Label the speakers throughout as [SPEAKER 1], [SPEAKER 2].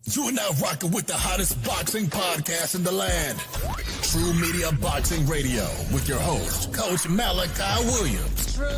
[SPEAKER 1] You are now rocking with the hottest boxing podcast in the land. True Media Boxing Radio with your host, Coach Malachi Williams.
[SPEAKER 2] True.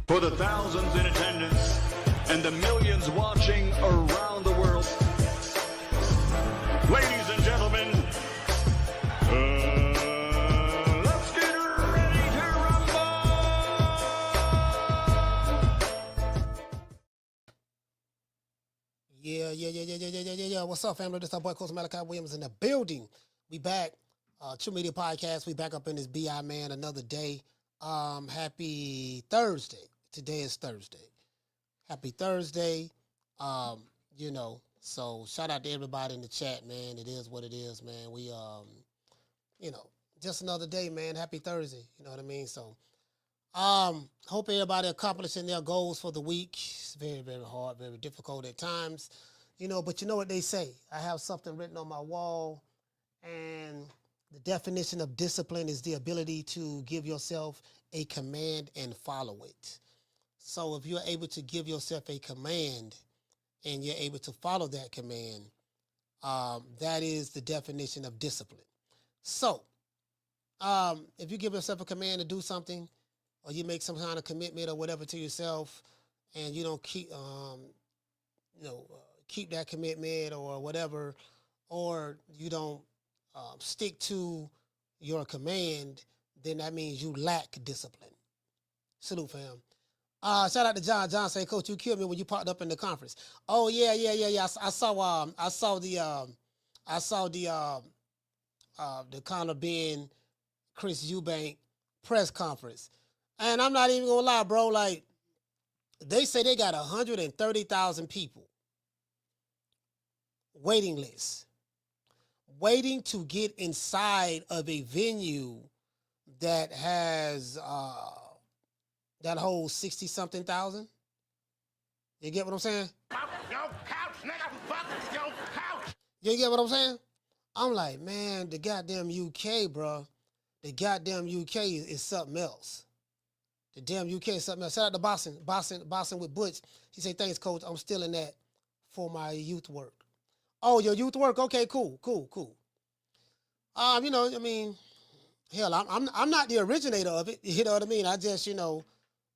[SPEAKER 3] For the thousands in attendance and the millions watching around the world, ladies and gentlemen, let's get ready to rumble!
[SPEAKER 2] Yeah. What's up, family? This is our boy, Coach Malachi Williams in the building. We back. True Media Podcast. We back up in this BI, man, another day. Happy Thursday. Today is Thursday. Happy Thursday. So shout out to everybody in the chat, man. It is what it is, man. We, just another day, man. Happy Thursday. You know what I mean? So, hope everybody accomplishing their goals for the week. It's very, very hard, very difficult at times, but you know what they say. I have something written on my wall, and the definition of discipline is the ability to give yourself a command and follow it. So if you're able to give yourself a command and you're able to follow that command, that is the definition of discipline. So if you give yourself a command to do something, or you make some kind of commitment or whatever to yourself, and you don't keep that commitment or whatever, or you don't stick to your command, then that means you lack discipline. Salute, fam. Shout out to John. John say, Coach, you killed me when you popped up in the conference. Oh yeah. I saw the Conor Ben Chris Eubank press conference, and I'm not even gonna lie, bro. Like, they say they got 130,000 people waiting list, waiting to get inside of a venue that has that holds 60-something thousand. You get what I'm saying?
[SPEAKER 4] Your couch, nigga. Fuck your couch.
[SPEAKER 2] You get what I'm saying? I'm like, man, the goddamn UK, bro. The goddamn UK is something else. The damn UK is something else. Shout out to Boxing with Butch. He said, thanks, Coach. I'm still in that for my youth work. Oh, your youth work? Okay, cool. Hell, I'm not the originator of it. You know what I mean? I just,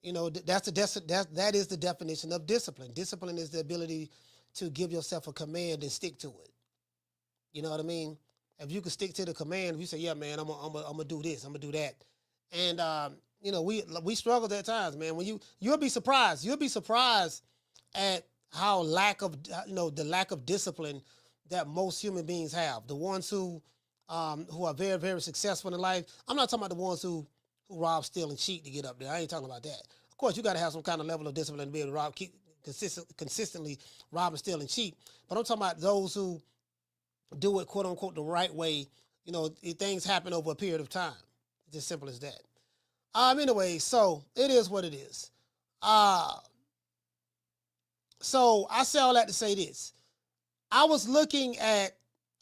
[SPEAKER 2] that is the definition of discipline. Discipline is the ability to give yourself a command and stick to it. You know what I mean? If you can stick to the command, if you say, yeah, man, I'm gonna do this, I'm gonna do that. And we struggle at times, man. When you'll be surprised. You'll be surprised at how the lack of discipline that most human beings have. The ones who are very, very successful in life. I'm not talking about the ones who rob, steal, and cheat to get up there. I ain't talking about that. Of course, you got to have some kind of level of discipline to be able to consistently rob and steal and cheat. But I'm talking about those who do it, quote unquote, the right way. Things happen over a period of time. It's as simple as that. Anyway, so it is what it is. So I say all that to say this. I was looking at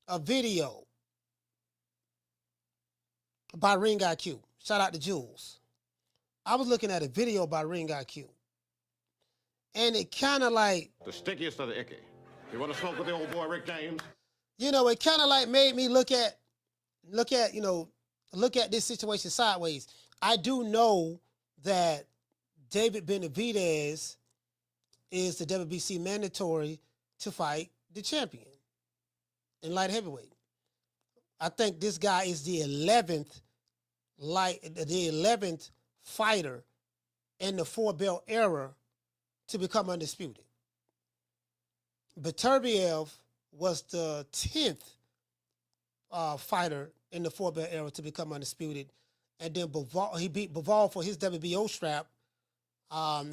[SPEAKER 2] a video by Ring IQ. Shout out to Jules. I was looking at a video by Ring IQ. And it kind of like...
[SPEAKER 4] The stickiest of the icky. You want to smoke with the old boy Rick James?
[SPEAKER 2] It kind of like made me look at this situation sideways. I do know that David Benavidez is the WBC mandatory to fight the champion in light heavyweight. I think this guy is the 11th fighter in the 4-belt era to become undisputed. Beterbiev was the 10th fighter in the 4-belt era to become undisputed. And then Bivol, he beat Bivol for his WBO strap.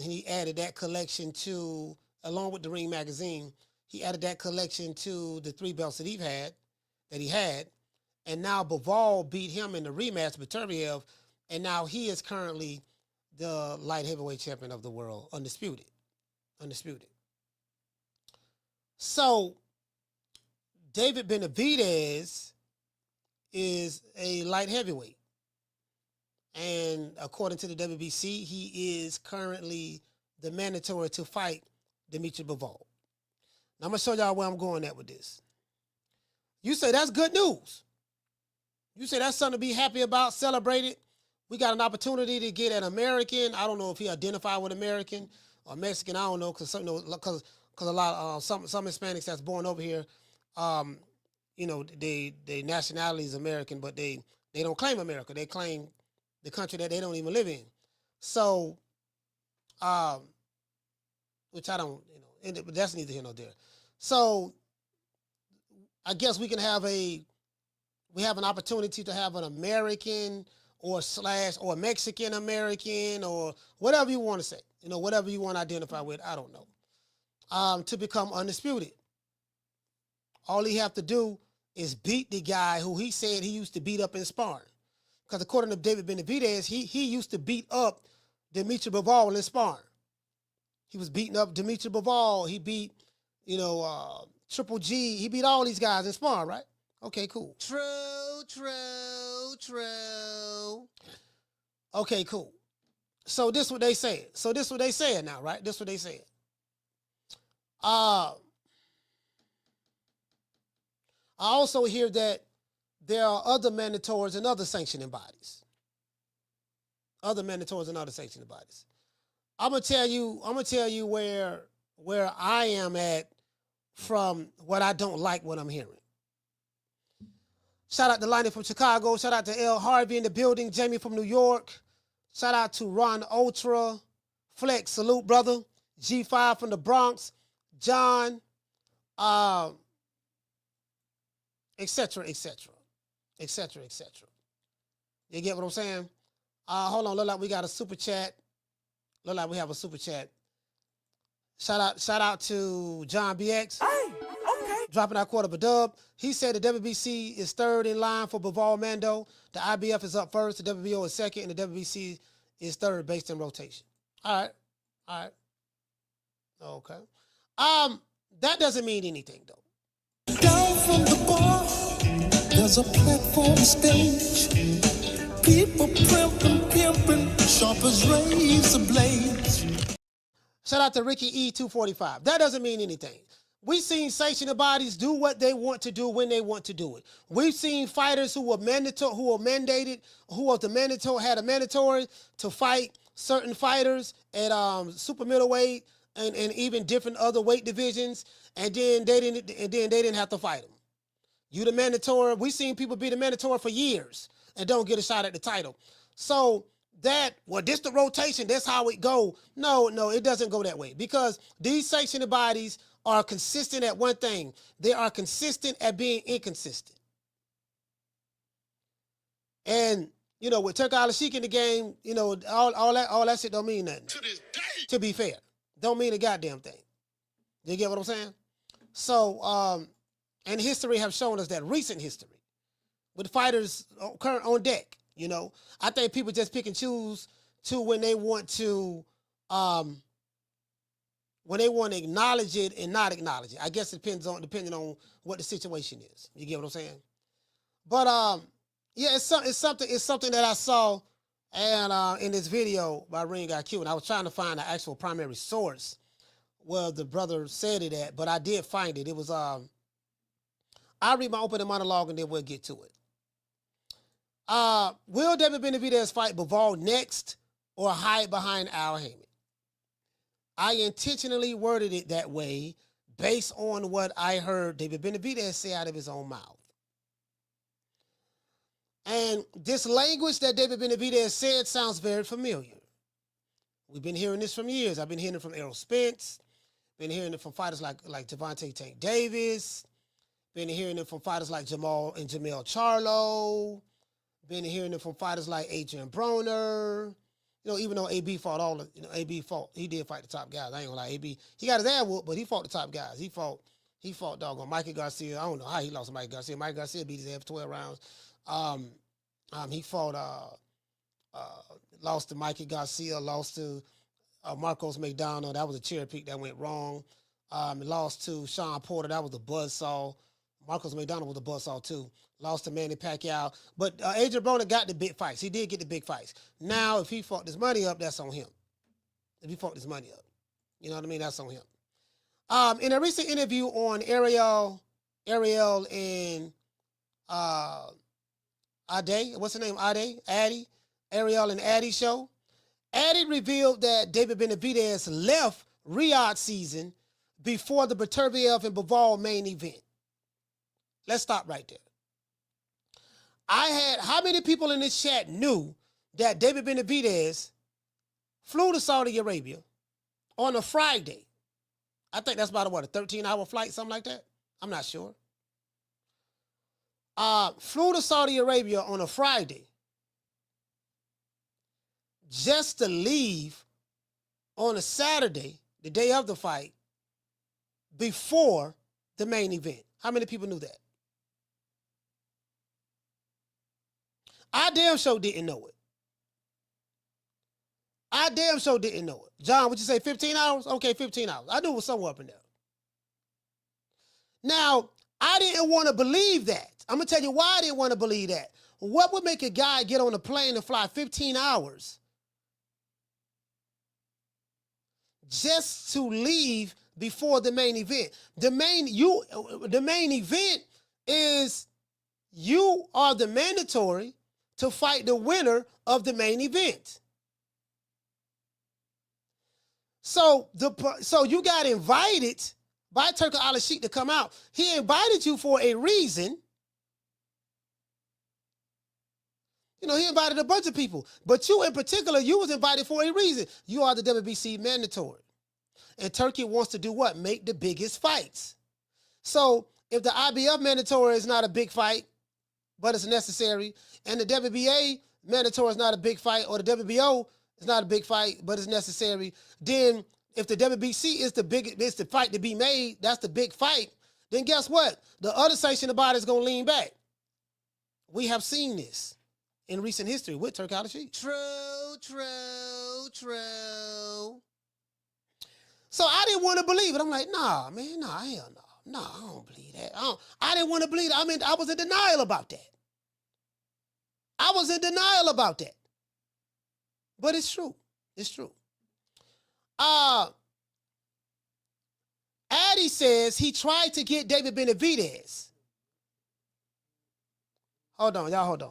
[SPEAKER 2] He added that collection to, along with the Ring magazine, he added that collection to the 3 belts that he had. And now Bivol beat him in the rematch, Beterbiev, and now he is currently the light heavyweight champion of the world, undisputed. So, David Benavidez is a light heavyweight. And according to the WBC, he is currently the mandatory to fight Dimitri Bivol. Now, I'm going to show y'all where I'm going at with this. You say that's good news. You say that's something to be happy about, celebrate it. We got an opportunity to get an American. I don't know if he identified with American or Mexican. I don't know, because a lot some Hispanics that's born over here, they nationality is American, but they don't claim America. They claim the country that they don't even live in. So, which I don't, but that's neither here nor there. So, I guess we have an opportunity to have an American or a Mexican American or whatever you want to say, whatever you want to identify with, I don't know, to become undisputed. All he have to do is beat the guy who he said he used to beat up in sparring. Because according to David Benavidez, he used to beat up Dimitri Bivol in sparring. He was beating up Dimitri Bivol. He beat, Triple G. He beat all these guys in sparring, right? Okay, cool. True. Okay, cool. So this what they said. Now, right? This what they said. I also hear that there are other mandatories and other sanctioning bodies. I'm gonna tell you where I am at from what I don't like what I'm hearing. Shout out to Lonnie from Chicago. Shout out to L. Harvey in the building. Jamie from New York. Shout out to Ron Ultra. Flex, salute, brother. G5 from the Bronx. John. Etc. You get what I'm saying? Hold on. Look like we got a super chat. Look like we have a super chat. Shout out to John BX. Hey, okay. Dropping our quarter of a dub. He said the WBC is third in line for Bivol Mando. The IBF is up first. The WBO is second. And the WBC is third based in rotation. All right. Okay. That doesn't mean anything, though.
[SPEAKER 5] Down from the bar, there's a platform stage. People pimping, sharp as razor blades.
[SPEAKER 2] Shout out to Ricky E245. That doesn't mean anything. We've seen sanctioning bodies do what they want to do when they want to do it. We've seen fighters who had a mandatory to fight certain fighters at super middleweight and even different other weight divisions, and then they didn't have to fight them. You the mandatory. We've seen people be the mandatory for years and don't get a shot at the title. So this the rotation, that's how it go. No, it doesn't go that way, because these sanctioning bodies are consistent at one thing. They are consistent at being inconsistent. And, with Turki Alashihk in the game, all that shit don't mean nothing.
[SPEAKER 4] To this day.
[SPEAKER 2] To be fair. Don't mean a goddamn thing. You get what I'm saying? So, and history have shown us that, recent history, with fighters current on deck, I think people just pick and choose to when they want to acknowledge it and not acknowledge it. I guess it depending on what the situation is. You get what I'm saying? But yeah, it's something that I saw and in this video by Ring IQ, and I was trying to find the actual primary source where the brother said it at, but I did find it. It was I'll read my opening monologue and then we'll get to it. Will David Benavidez fight Bivol next or hide behind Al Haymon? I intentionally worded it that way based on what I heard David Benavidez say out of his own mouth. And this language that David Benavidez said sounds very familiar. We've been hearing this from years. I've been hearing it from Errol Spence, been hearing it from fighters like Gervonta Tank Davis, been hearing it from fighters like Jamal and Jamel Charlo, been hearing it from fighters like Adrian Broner. You know, even though AB fought all the, AB fought, he did fight the top guys. I ain't gonna lie, AB, he got his ass whooped, but he fought the top guys. He fought doggone Mikey Garcia. I don't know how he lost to Mikey Garcia. Mikey Garcia beat his ass for 12 rounds. He fought, lost to Mikey Garcia, lost to Marcos McDonald. That was a cherry pick that went wrong. Lost to Sean Porter. That was a buzzsaw. Marcos McDonald was a buzzsaw too. Lost to Manny Pacquiao. But Adrian Broner got the big fights. He did get the big fights. Now, if he fought this money up, that's on him. If he fought this money up. You know what I mean? That's on him. In a recent interview on Ariel and Ade, what's her name? Addy, Ariel and Addy show. Addy revealed that David Benavidez left Riyadh season before the Beterbiev and Bivol main event. Let's stop right there. How many people in this chat knew that David Benavidez flew to Saudi Arabia on a Friday? I think that's about a 13-hour flight, something like that? I'm not sure. Flew to Saudi Arabia on a Friday just to leave on a Saturday, the day of the fight, before the main event. How many people knew that? I damn sure didn't know it. I damn sure didn't know it. John, would you say 15 hours? Okay, 15 hours. I knew it was somewhere up in there. Now, I didn't want to believe that. I'm going to tell you why I didn't want to believe that. What would make a guy get on a plane and fly 15 hours just to leave before the main event? The main event is you are the mandatory to fight the winner of the main event. So you got invited by Turki Alashihk to come out. He invited you for a reason. You know, he invited a bunch of people. But you in particular, you was invited for a reason. You are the WBC mandatory. And Turkey wants to do what? Make the biggest fights. So if the IBF mandatory is not a big fight, but it's necessary, and the WBA mandatory is not a big fight, or the WBO is not a big fight, but it's necessary, then if the WBC is the fight to be made, that's the big fight, then guess what? The other sanctioned body is going to lean back. We have seen this in recent history with Turki Alashihk. True. So I didn't want to believe it. I'm like, nah, man, nah, hell no. No, I don't believe that. I didn't want to believe it. I mean, I was in denial about that. But it's true. It's true. Addy says he tried to get David Benavidez. Hold on, y'all. Hold on.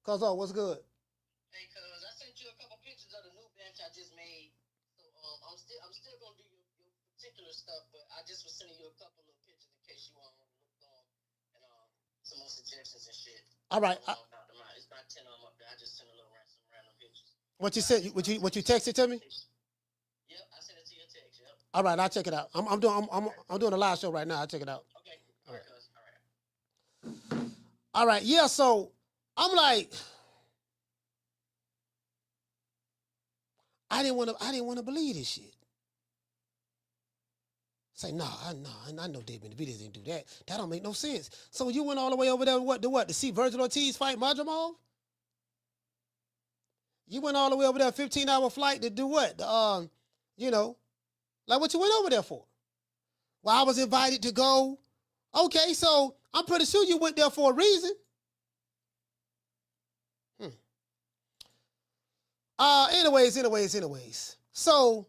[SPEAKER 2] Cuz, what's good?
[SPEAKER 6] Hey, cuz, I sent you a couple pictures of the new bench I just made. So I'm still gonna do your particular stuff, but I just was sending you a couple of pictures in case you want to look on and some more suggestions and shit.
[SPEAKER 2] All right.
[SPEAKER 6] It's about 10 of them up there. I just sent some random pictures.
[SPEAKER 2] What you said? What you texted to me?
[SPEAKER 6] Yep, I sent it to your text. Yep.
[SPEAKER 2] All right, I'll check it out. I'm doing a live show right now. I'll check it out.
[SPEAKER 6] Okay. All right, cuz. All right.
[SPEAKER 2] All right. Yeah. So I'm like, I didn't want to believe this shit. Say, I know David Benavidez didn't do that. That don't make no sense. So you went all the way over there to see Virgil Ortiz fight Madrimov? You went all the way over there, 15-hour flight to do what? Like what you went over there for? Well, I was invited to go. Okay, so I'm pretty sure you went there for a reason. Anyways. So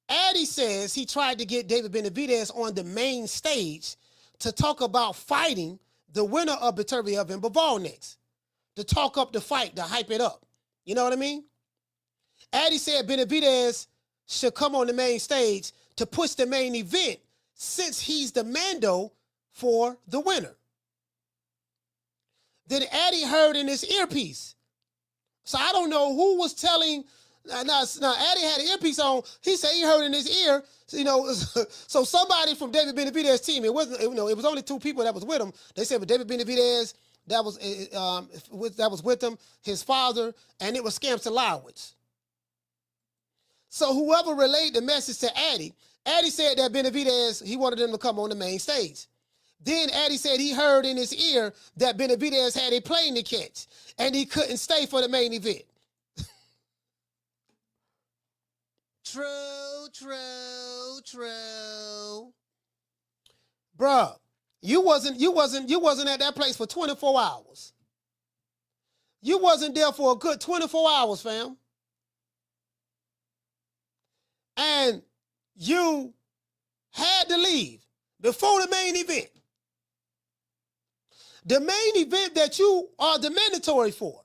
[SPEAKER 2] Addy says he tried to get David Benavidez on the main stage to talk about fighting the winner of Beterbiev and Bivol next. to talk up the fight, to hype it up. You know what I mean? Addy said Benavidez should come on the main stage to push the main event since he's the Mando for the winner. Then Addy heard in his earpiece. So I don't know who was telling. Now Addy had an earpiece on. He said he heard in his ear. So somebody from David Benavidez's team. It wasn't. It was only 2 people that was with him. They said, but David Benavidez that was with him, his father, and it was Scamps and Lowitz. So whoever relayed the message to Addy said that Benavidez, he wanted him to come on the main stage. Then Addy said he heard in his ear that Benavidez had a plane to catch, and he couldn't stay for the main event. True. Bruh, you wasn't at that place for 24 hours. You wasn't there for a good 24 hours, fam. And you had to leave before the main event. The main event that you are the mandatory for.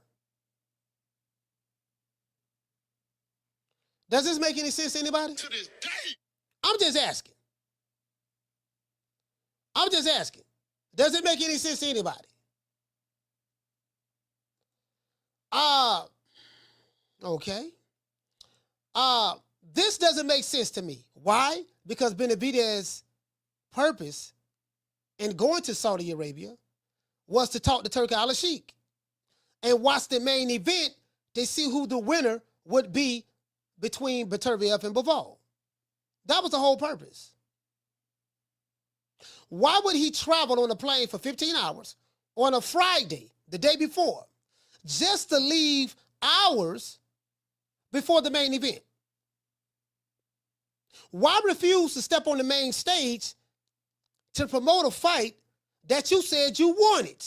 [SPEAKER 2] Does this make any sense to anybody?
[SPEAKER 4] To this day.
[SPEAKER 2] I'm just asking. Does it make any sense to anybody? Okay. This doesn't make sense to me. Why? Because Benavidez's purpose in going to Saudi Arabia was to talk to Turki Alashihk and watch the main event to see who the winner would be between Betebiev and Bivol. That was the whole purpose. Why would he travel on a plane for 15 hours on a Friday, the day before, just to leave hours before the main event? Why refuse to step on the main stage to promote a fight that you said you wanted?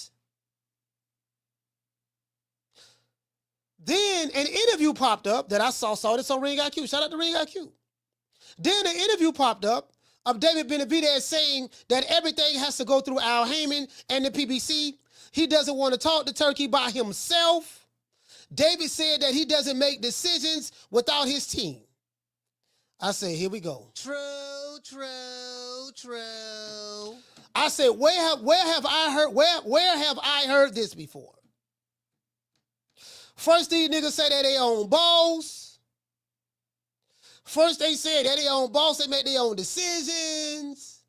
[SPEAKER 2] Then an interview popped up that I saw this on Ring IQ. Shout out to Ring IQ. Then an interview popped up of David Benavidez saying that everything has to go through Al Haymon and the PBC. He doesn't want to talk to Turki by himself. David said that he doesn't make decisions without his team. I say, here we go. True. I said, where have I heard this before? First, these niggas say that they own balls. First, they said that they own balls, they make their own decisions.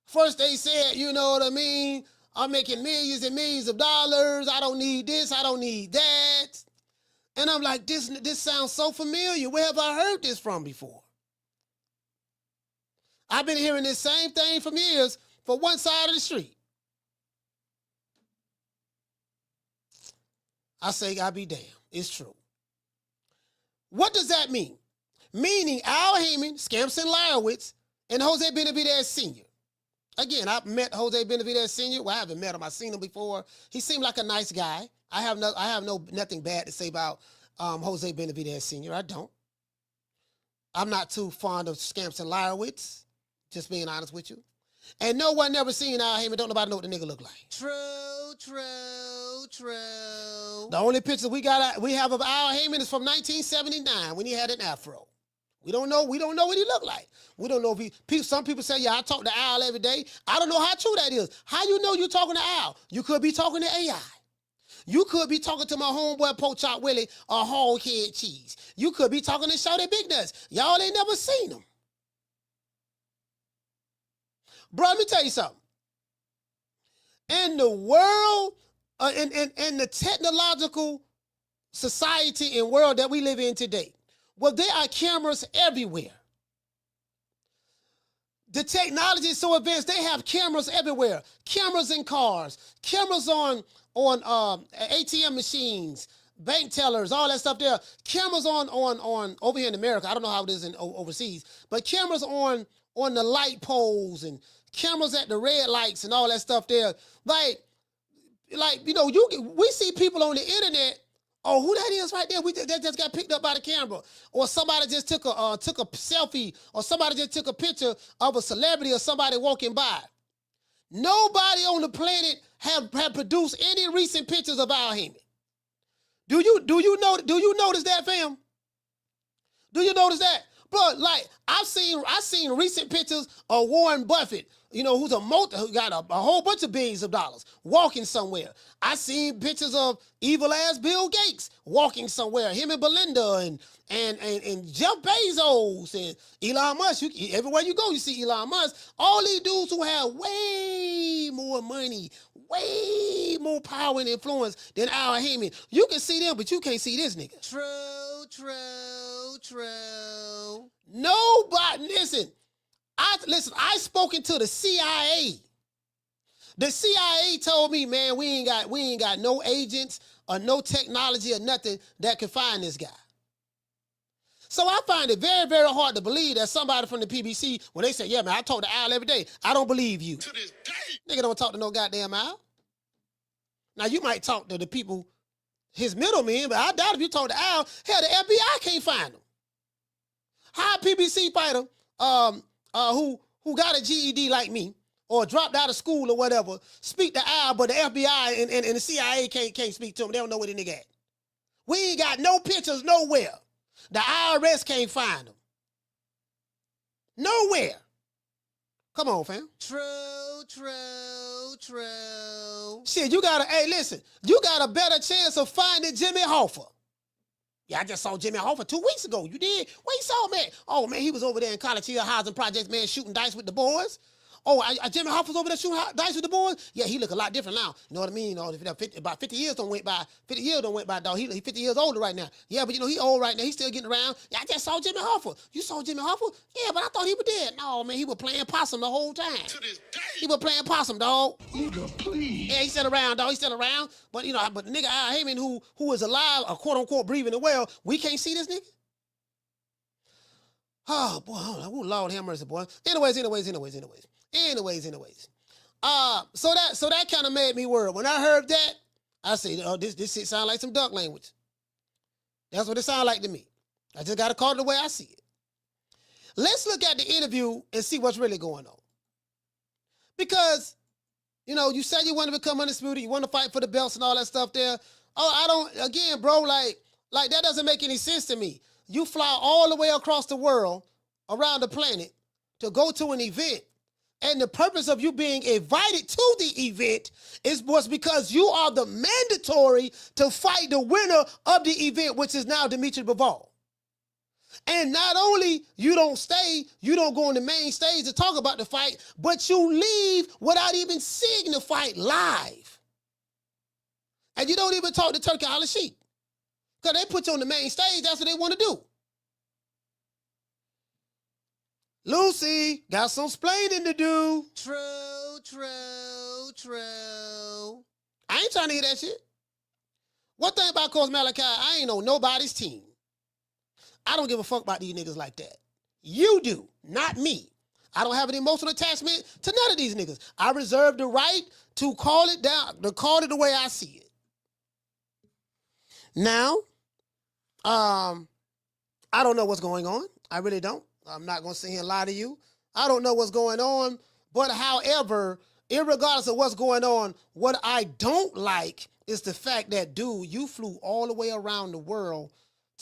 [SPEAKER 2] First, they said, you know what I mean? I'm making millions and millions of dollars. I don't need this. I don't need that. And I'm like, this sounds so familiar. Where have I heard this from before? I've been hearing this same thing for years for one side of the street. I say, God be damned. It's true. What does that mean? Meaning Al Haymon, Scamson Lyrowitz, and Jose Benavidez Sr. Again, I met Jose Benavidez Sr. Well, I haven't met him. I've seen him before. He seemed like a nice guy. I have nothing bad to say about Jose Benavidez Sr. I don't. I'm not too fond of Scamson Lyrowitz, just being honest with you. And no one never seen Al Haymon. Don't nobody know what the nigga look like. True. The only picture we have of Al Haymon is from 1979 when he had an afro. We don't know what he looked like. We don't know if some people say, yeah, I talk to Al every day. I don't know how true that is. How you know you're talking to Al? You could be talking to AI. You could be talking to my homeboy Pork Chop Willie or Hog Head Cheese. You could be talking to Shawty Big Nuts. Y'all ain't never seen him. Bro, let me tell you something. In the world, in the technological society and world that we live in today, well, there are cameras everywhere. The technology is so advanced, they have cameras everywhere. Cameras in cars, cameras on ATM machines, bank tellers, all that stuff there. Cameras on over here in America. I don't know how it is in overseas, but cameras on the light poles and cameras at the red lights and all that stuff there. Like you know, we see people on the internet. Oh, who that is right there? That just got picked up by the camera, or somebody just took a selfie, or somebody just took a picture of a celebrity or somebody walking by. Nobody on the planet have produced any recent pictures of Al Haymon. Do you notice that, fam? Do you notice that? Bro, like, I've seen recent pictures of Warren Buffett, who got a whole bunch of billions of dollars, walking somewhere. I seen pictures of evil ass Bill Gates walking somewhere, him and Belinda and Jeff Bezos and Elon Musk. Everywhere you go, you see Elon Musk. All these dudes who have way more money, way more power and influence than Al Haymon. You can see them, but you can't see this nigga. True. Nobody, listen, I spoken to the CIA. The CIA told me, man, we ain't got no agents or no technology or nothing that can find this guy. So I find it very, very hard to believe that somebody from the PBC, when they say, yeah, man, I talk to Al every day, I don't believe you.
[SPEAKER 4] To this day.
[SPEAKER 2] Nigga don't talk to no goddamn Al. Now, you might talk to the people, his middlemen, but I doubt if you talk to Al, hell, the FBI can't find him. How a PBC fighter who got a GED like me or dropped out of school or whatever speak to Al, but the FBI and the CIA can't speak to him. They don't know where the nigga at. We ain't got no pictures nowhere. The IRS can't find him. Nowhere. Come on, fam. True. Shit, you got a better chance of finding Jimmy Hoffa. Yeah, I just saw Jimmy Hoffa 2 weeks ago. You did? Where you saw him at? Oh, man, he was over there in College Hill Housing Projects, man, shooting dice with the boys. Oh, Jimmy Hoffa's over there shooting dice with the boys? Yeah, he look a lot different now. You know what I mean? About 50 years don't went by. 50 years don't went by, dog. He 50 years older right now. Yeah, but he old right now. He's still getting around. Yeah, I just saw Jimmy Hoffa. You saw Jimmy Hoffa? Yeah, but I thought he was dead. No, man, he was playing possum the whole time.
[SPEAKER 4] To this day.
[SPEAKER 2] He was playing possum, dog.
[SPEAKER 4] Nigga, please.
[SPEAKER 2] Yeah, he's still around, dog. He's still around. But, but the nigga Al Haymon who is alive, or quote-unquote breathing and well, we can't see this nigga? Oh, boy, oh, Lord have mercy, boy. Anyways. So that kind of made me worry. When I heard that, I said, oh, this shit sound like some duck language. That's what it sounded like to me. I just got to call it the way I see it. Let's look at the interview and see what's really going on. Because, you said you want to become undisputed, you want to fight for the belts and all that stuff there. Oh, again, bro, like that doesn't make any sense to me. You fly all the way across the world, around the planet, to go to an event, and the purpose of you being invited to the event was because you are the mandatory to fight the winner of the event, which is now Dimitri Bivol. And not only you don't stay, you don't go on the main stage to talk about the fight, but you leave without even seeing the fight live. And you don't even talk to Turki Alashihk. Because they put you on the main stage, that's what they want to do. Lucy, got some splaining to do. True. I ain't trying to hear that shit. One thing about Coach Malachi, I ain't on nobody's team. I don't give a fuck about these niggas like that. You do, not me. I don't have an emotional attachment to none of these niggas. I reserve the right to call it down, to call it the way I see it. Now, I don't know what's going on. I really don't. I'm not going to sit here and lie to you. I don't know what's going on. But however, irregardless of what's going on, what I don't like is the fact that, dude, you flew all the way around the world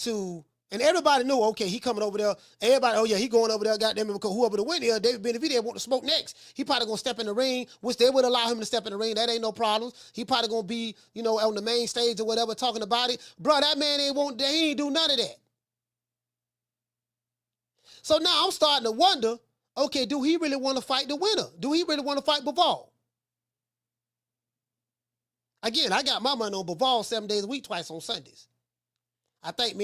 [SPEAKER 2] to, and everybody knew, okay, he coming over there. Everybody, oh yeah, he going over there, goddamn it, because whoever the win is, David Benavidez want to smoke next. He probably going to step in the ring, which they would allow him to step in the ring. That ain't no problem. He probably going to be, on the main stage or whatever, talking about it. Bro, that man he ain't do none of that. So now I'm starting to wonder, okay, do he really want to fight the winner? Do he really want to fight Bivol? Again, I got my money on Bivol 7 days a week, twice on Sundays. I think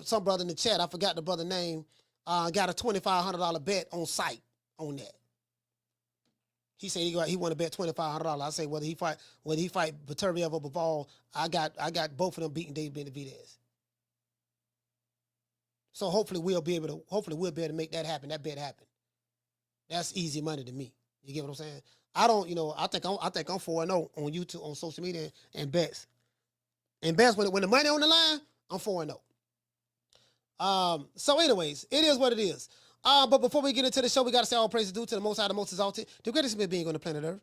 [SPEAKER 2] some brother in the chat, I forgot the brother name, got a $2,500 bet on site on that. He said he want to bet $2,500. I say whether he fight Beterbiev or Bivol, I got both of them beating David Benavidez. So hopefully we'll be able to make that happen. That bet happen. That's easy money to me. You get what I'm saying? I think I'm 4-0 on YouTube, on social media and bets. And bets when the money on the line, I'm 4-0. So anyways, it is what it is. But before we get into the show, we got to say all praises due to the Most High, the Most Exalted, the greatest being on the planet Earth,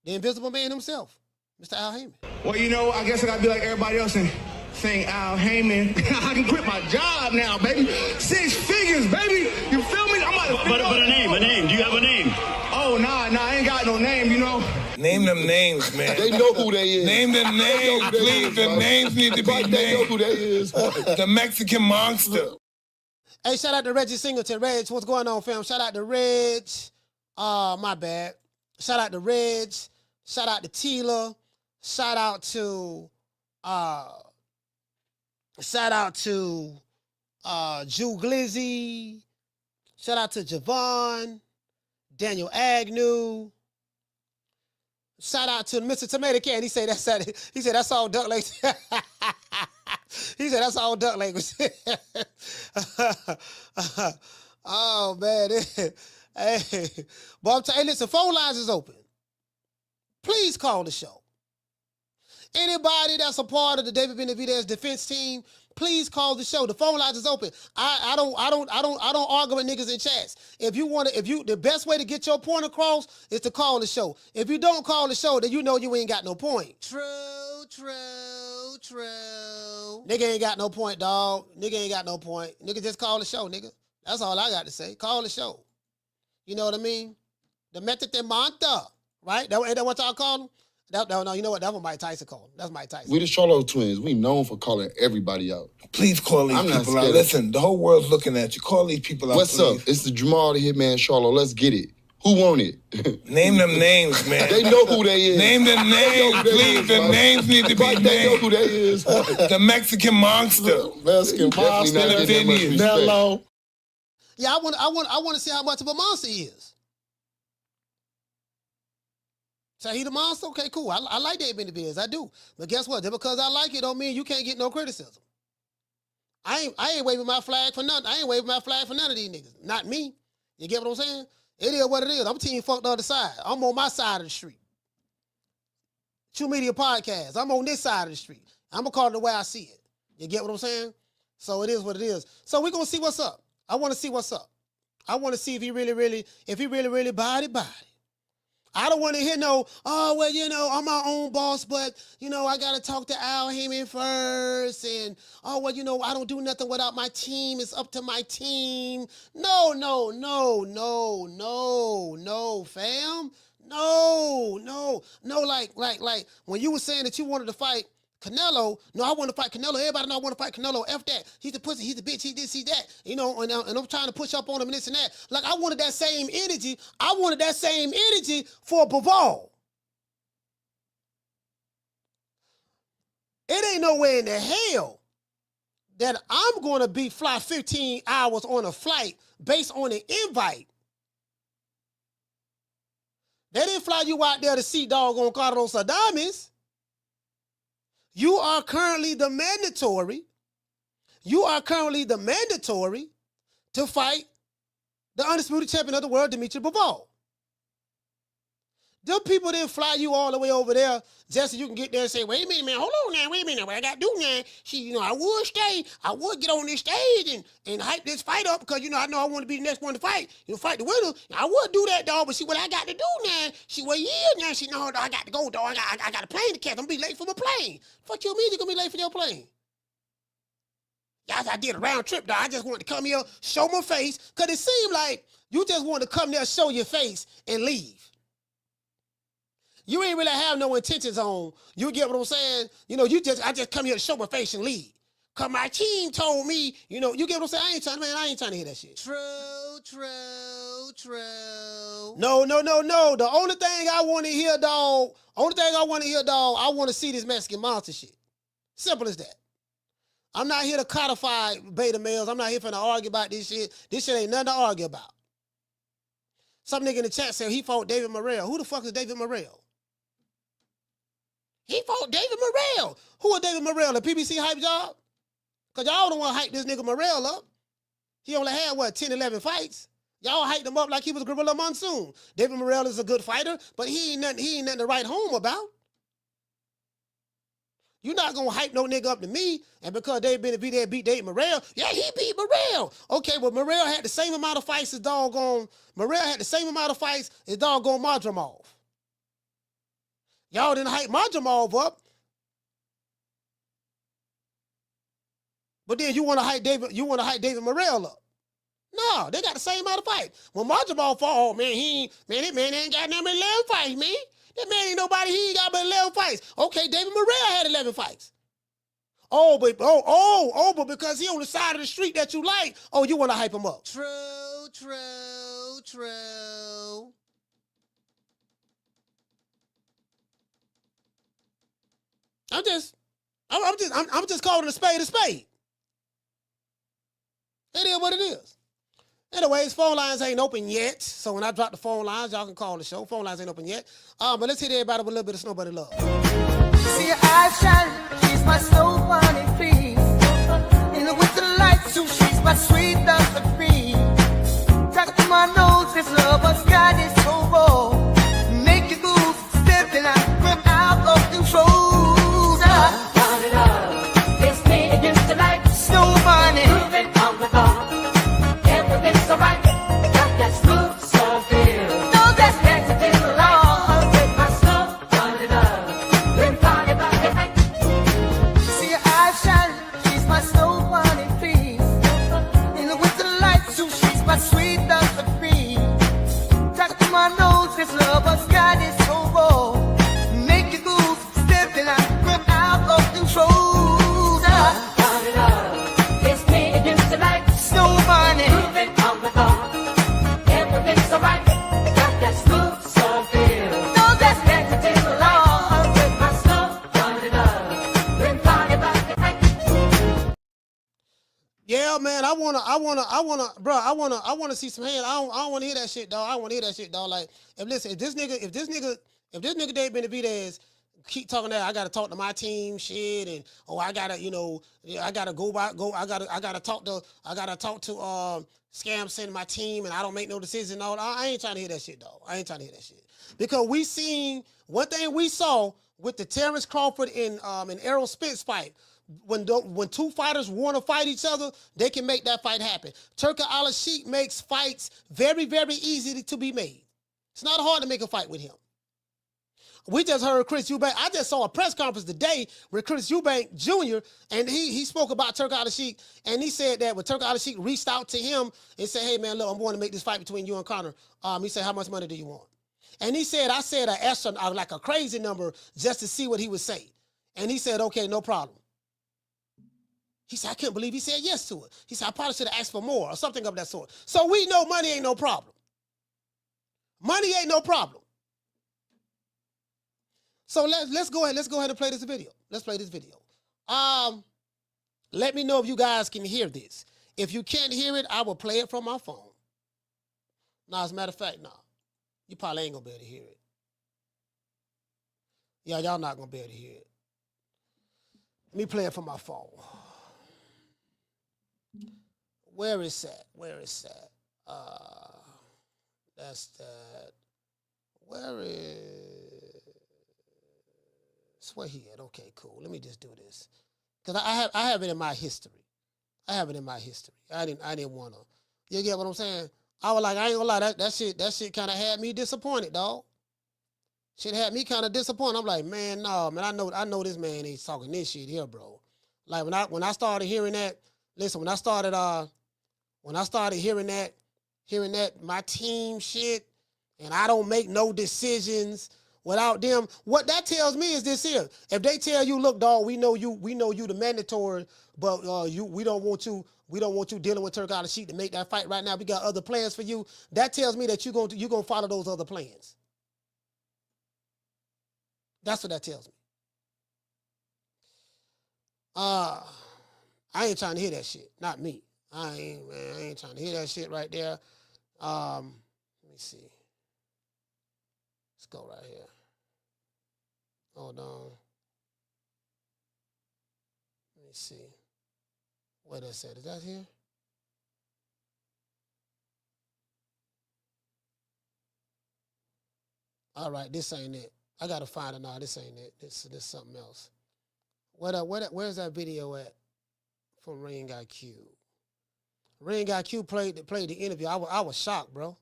[SPEAKER 2] the invisible man himself, Mr. Al Haymon.
[SPEAKER 7] Well, you know, I guess I gotta be like everybody else and sing Al Haymon. I can quit my job now, baby. 6 figures, baby. You feel me? I'm about to
[SPEAKER 3] But a name. Do you have a name?
[SPEAKER 7] Oh, nah, I ain't got no name, you know.
[SPEAKER 8] Name them names, man.
[SPEAKER 9] They know who they is.
[SPEAKER 8] Name them names, please. The names need to be named.
[SPEAKER 9] They know who they is.
[SPEAKER 8] The Mexican monster.
[SPEAKER 2] Hey, shout out to Reggie Singleton. Reg, what's going on, fam? Shout out to Reg. My bad. Shout out to Reg. Shout out to Tila. Shout out to Jew Glizzy. Shout out to Javon, Daniel Agnew. Shout out to Mr. Tomato Can. He said that's all duck language. He said that's all duck language. Oh man. Hey, but I'm telling you, listen, phone lines is open. Please call the show. Anybody that's a part of the David Benavidez defense team, please call the show. The phone lines is open. I don't argue with niggas in chats. The best way to get your point across is to call the show. If you don't call the show, then you know you ain't got no point. True. Nigga ain't got no point, dog. Nigga ain't got no point. Nigga just call the show, nigga. That's all I got to say. Call the show. You know what I mean? The method de Manta, right? Ain't that what y'all call them? No, you know what? That's what Mike Tyson called him. That's Mike Tyson.
[SPEAKER 9] We the Charlo twins. We known for calling everybody out.
[SPEAKER 8] Please call these people out. Listen, the whole world's looking at you. Call these people out,
[SPEAKER 9] What's
[SPEAKER 8] please.
[SPEAKER 9] up? It's the Jamal the Hitman Charlo. Let's get it. Who want it?
[SPEAKER 8] Name them names, man.
[SPEAKER 9] They know who they is.
[SPEAKER 8] Name them names, please. The names need to be named.
[SPEAKER 9] They know who they is.
[SPEAKER 8] The Mexican monster.
[SPEAKER 9] Mexican monster.
[SPEAKER 8] Nello.
[SPEAKER 2] Yeah, I want to see how much of a monster he is. So he the monster? Okay, cool. I like David Benavidez. I do. But guess what? Just because I like it don't mean you can't get no criticism. I ain't waving my flag for nothing. I ain't waving my flag for none of these niggas. Not me. You get what I'm saying? It is what it is. I'm team fucked the other side. I'm on my side of the street. True Media Podcast. I'm on this side of the street. I'm going to call it the way I see it. You get what I'm saying? So it is what it is. So we're going to see what's up. I want to see what's up. I want to see if he really body. I don't want to hear no, I'm my own boss, but, I got to talk to Al Haymon first. And, I don't do nothing without my team. It's up to my team. No, fam. No. Like when you were saying that you wanted to fight Canelo, no, I want to fight Canelo. Everybody know I want to fight Canelo. F that. He's the pussy. He's the bitch. He this, he that. And I'm trying to push up on him and this and that. Like, I wanted that same energy. I wanted that same energy for Bivol. It ain't nowhere in the hell that I'm going to fly 15 hours on a flight based on an invite. They didn't fly you out there to see doggone Carlos Adames. You are currently the mandatory to fight the undisputed champion of the world, Dimitri Bivol. Them people didn't fly you all the way over there just so you can get there and say, wait a minute, man, hold on now, wait a minute, what I got to do now? I would stay, I would get on this stage and hype this fight up because, I know I want to be the next one to fight, fight the winner. I would do that, dog, but what I got to do now, no, I got to go, dog, I got a plane to catch, I'm going to be late for my plane. Fuck you mean you're going to be late for your plane? Yeah, I did a round trip, dog. I just wanted to come here, show my face, because it seemed like you just wanted to come there, show your face, and leave. You ain't really have no intentions on, you get what I'm saying? I just come here to show my face and leave. Cause my team told me, you get what I'm saying? I ain't trying to hear that shit. True. No. The only thing I want to hear, dog, I want to see this Mexican monster shit. Simple as that. I'm not here to codify beta males. I'm not here for to argue about this shit. This shit ain't nothing to argue about. Some nigga in the chat said he fought David Morrell. Who the fuck is David Morrell? He fought David Morrell. Who is David Morrell? The PBC hype job? Because y'all don't want to hype this nigga Morrell up. He only had, 10, 11 fights? Y'all hyped him up like he was Gorilla Monsoon. David Morrell is a good fighter, but he ain't nothing to write home about. You're not going to hype no nigga up to me, and because David Benavidez beat David Morrell, yeah, he beat Morrell. Okay, well, Morrell had the same amount of fights as doggone Madrimov. Y'all didn't hype Madrimov up. But then you want to hype David Morrell up. No, they got the same amount of fights. When Madrimov fought, that man ain't got nothing but 11 fights, man. That man ain't nobody, he ain't got but 11 fights. Okay, David Morrell had 11 fights. But because he on the side of the street that you like, you want to hype him up. True. I'm just calling a spade a spade. It is what it is. Anyways, phone lines ain't open yet. So when I drop the phone lines, y'all can call the show. Phone lines ain't open yet. But let's hit everybody with a little bit of Snow Bunny love.
[SPEAKER 5] See your eyes shine, she's my Snow Bunny, please. In the winter lights, too, she's my sweet dust of cream. Talk to my nose, this lover's got is so raw. Make you move, stepping out, grip out of control. It's me against the light. Snow Bunny, moving on the bar. Everything's so right. Got that smooth, so feel. No, that's next to the law. With my Snow Bunny love. Been party by the night. See your eyes shine. She's my Snow Bunny, please. In the winter lights, too, she's my sweet dust of cream. Talk to my nose, this lover's got is so raw. Make you move, stepping out, grip out of control. Snow Bunny, moving on the bar. Everything's so right. Got that smooth, so feel. No, that's next to the law. With my Snow Bunny love. Been party by the night.
[SPEAKER 2] Yeah, man, I wanna see some hands. I don't wanna hear that shit, dog. I don't wanna hear that shit, dog. Like, if this nigga David Benavidez keep talking that I gotta talk to my team shit and I gotta talk to Scamson and my team and I don't make no decisions and all. I ain't trying to hear that shit, dog. I ain't trying to hear that shit. Because we seen one thing we saw with the Terrence Crawford and Errol Spence fight. When two fighters want to fight each other, they can make that fight happen. Turki Alashihk makes fights very, very easy to be made. It's not hard to make a fight with him. We just heard Chris Eubank. I just saw a press conference today with Chris Eubank Jr. and he spoke about Turki Alashihk and he said that when Turki Alashihk reached out to him and said, "Hey man, look, I'm going to make this fight between you and Conor." He said, "How much money do you want?" And he said, "I said an extra, like a crazy number, just to see what he would say." And he said, "Okay, no problem." He said, "I couldn't believe he said yes to it." He said, "I probably should have asked for more," or something of that sort. So we know money ain't no problem. Money ain't no problem. So let's go ahead and play this video. Let's play this video. Let me know if you guys can hear this. If you can't hear it, I will play it from my phone. Now, as a matter of fact, you probably ain't gonna be able to hear it. Yeah, y'all not gonna be able to hear it. Let me play it from my phone. Where is that? That's that. Where he at? Okay, cool. Let me just do this. Because I have it in my history. I didn't want to. You get what I'm saying? I was like, I ain't gonna lie, that shit kind of had me disappointed, dog. Shit had me kind of disappointed. I'm like, man, no, man, I know this man ain't talking this shit here, bro. Like when I started hearing that, listen, when I started hearing that, my team shit, and I don't make no decisions without them. What that tells me is this here. If they tell you, look, dog, we know you the mandatory, but we don't want you dealing with Turki Alashihk to make that fight right now. We got other plans for you. That tells me that you're gonna follow those other plans. That's what that tells me. I ain't trying to hear that shit. Not me. I ain't trying to hear that shit right there. Let me see. Let's go right here. Hold on. Let me see. What that said? Is that here? All right, this ain't it. I gotta find it now. This ain't it. This is something else. Where's that video at from Ring IQ? Ring IQ played the interview. I was shocked, bro.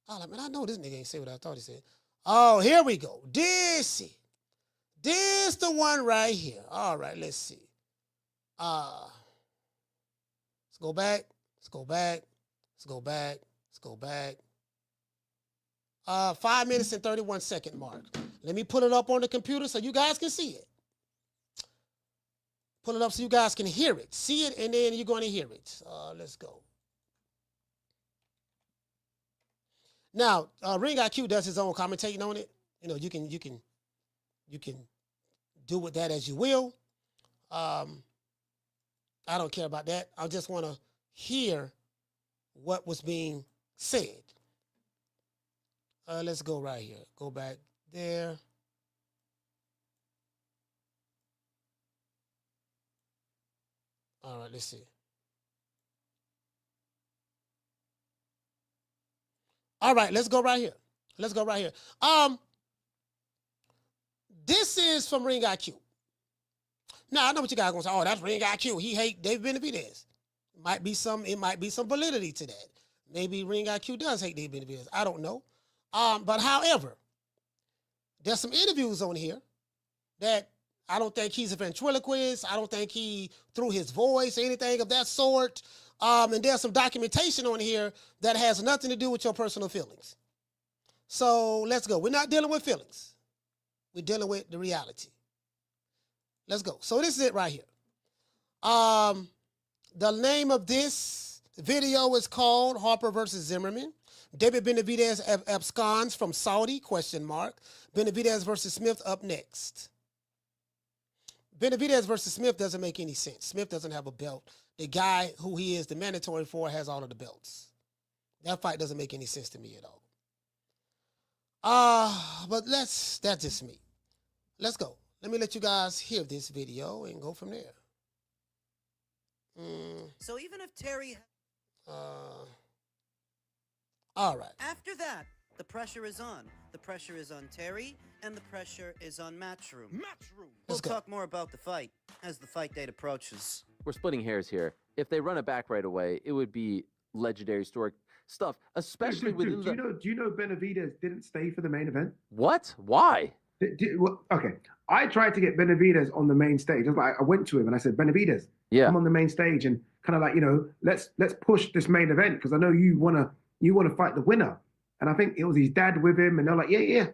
[SPEAKER 2] I was like, man, I know this nigga ain't say what I thought he said. Oh, here we go. This the one right here. All right, let's see. Let's go back. Let's go back. Let's go back. Let's go back. 5 minutes and 31 second mark. Let me put it up on the computer so you guys can see it. Put it up so you guys can hear it. See it, and then you're going to hear it. Let's go. Now, Ring IQ does his own commentating on it. You know, you can do with that as you will. I don't care about that. I just want to hear what was being said. Let's go right here. Go back there. All right, let's see. All right, let's go right here. Let's go right here. This is from Ring IQ. Now, I know what you guys are going to say. Oh, that's Ring IQ. He hate David Benavidez. It might be some validity to that. Maybe Ring IQ does hate David Benavidez. I don't know. But however, there's some interviews on here that I don't think he's a ventriloquist. I don't think he threw his voice or anything of that sort. And there's some documentation on here that has nothing to do with your personal feelings. So let's go. We're not dealing with feelings. We're dealing with the reality. Let's go. So this is it right here. The name of this video is called Harper versus Zimmerman. David Benavidez absconds from Saudi, ? Benavidez versus Smith up next. Benavidez versus Smith doesn't make any sense. Smith doesn't have a belt. The guy who he is the mandatory for has all of the belts. That fight doesn't make any sense to me at all. But that's just me. Let's go. Let me let you guys hear this video and go from there.
[SPEAKER 10] So even if Terry...
[SPEAKER 2] All right.
[SPEAKER 10] After that, the pressure is on. The pressure is on Terry, and the pressure is on Matchroom. We'll talk more about the fight as the fight date approaches.
[SPEAKER 11] We're splitting hairs here. If they run it back right away, it would be legendary historic stuff, especially within the...
[SPEAKER 12] Do you know Benavidez didn't stay for the main event?
[SPEAKER 11] What? Why?
[SPEAKER 12] Okay. I tried to get Benavidez on the main stage. I went to him and I said, Benavidez, come on the main stage and kind of like, you know, let's push this main event because I know you wanna fight the winner. And I think it was his dad with him, and they're like, yeah.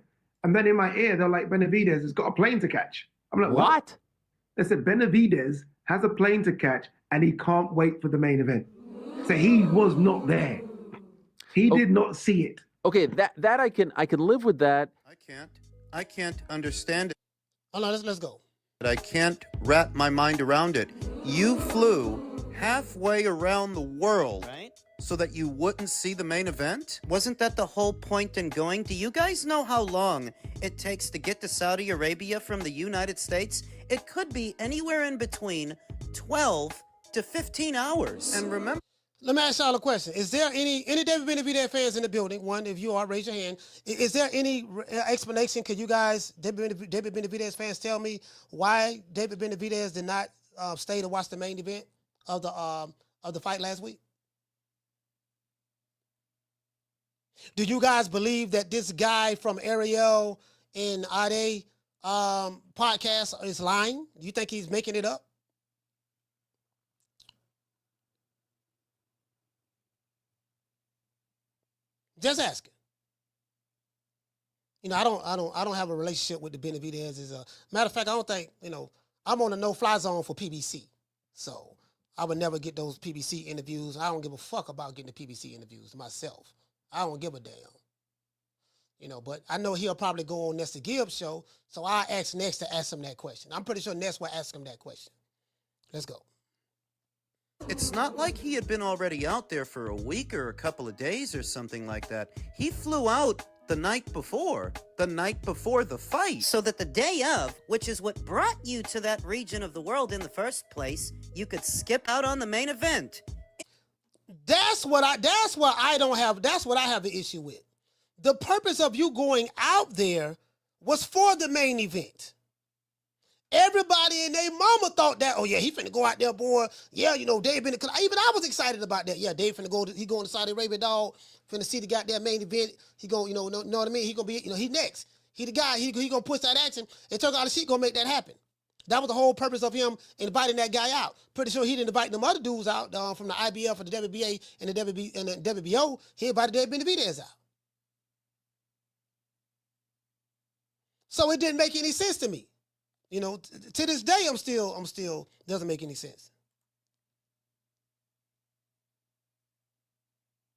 [SPEAKER 12] And then in my ear, they're like, Benavidez has got a plane to catch. I'm like, what? They said Benavidez has a plane to catch, and he can't wait for the main event. So he was not there. He did not see it.
[SPEAKER 11] Okay, that I can live with that.
[SPEAKER 10] I can't understand it.
[SPEAKER 2] Hold on, let's go.
[SPEAKER 10] But I can't wrap my mind around it. You flew halfway around the world. Right? So that you wouldn't see the main event? Wasn't that the whole point in going? Do you guys know how long it takes to get to Saudi Arabia from the United States? It could be anywhere in between 12 to 15 hours. And remember...
[SPEAKER 2] Let me ask y'all a question. Is there any David Benavidez fans in the building? One, if you are, raise your hand. Is there any explanation? Could you guys, David Benavidez fans, tell me why David Benavidez did not stay to watch the main event of the fight last week? Do you guys believe that this guy from Ariel and Ade podcast is lying? Do you think he's making it up? Just asking. You know, I don't have a relationship with the Benavidez's. Matter of fact, I don't think, you know, I'm on a no-fly zone for PBC. So I would never get those PBC interviews. I don't give a fuck about getting the PBC interviews myself. I don't give a damn. You know, but I know he'll probably go on Nesta Gibbs' show, so I'll ask Next to ask him that question. I'm pretty sure Nest will ask him that question. Let's go.
[SPEAKER 10] It's not like he had been already out there for a week or a couple of days or something like that. He flew out the night before the fight. So that the day of, which is what brought you to that region of the world in the first place, you could skip out on the main event.
[SPEAKER 2] That's what I have an issue with. The purpose of you going out there was for the main event. Everybody and their mama thought that, oh yeah, he finna go out there, boy. Yeah, you know, Dave been, even I was excited about that. Yeah, Dave finna go, he going to Saudi Arabia, dog. Finna see the goddamn main event. He gonna, you know what I mean? He gonna be, you know, he next. He the guy, he gonna push that action, and Turki Alashihk gonna make that happen. That was the whole purpose of him inviting that guy out. Pretty sure he didn't invite them other dudes out from the IBF or the WBA and the WBO. He invited David Benavidez out. So it didn't make any sense to me. You know, to this day, I'm still doesn't make any sense.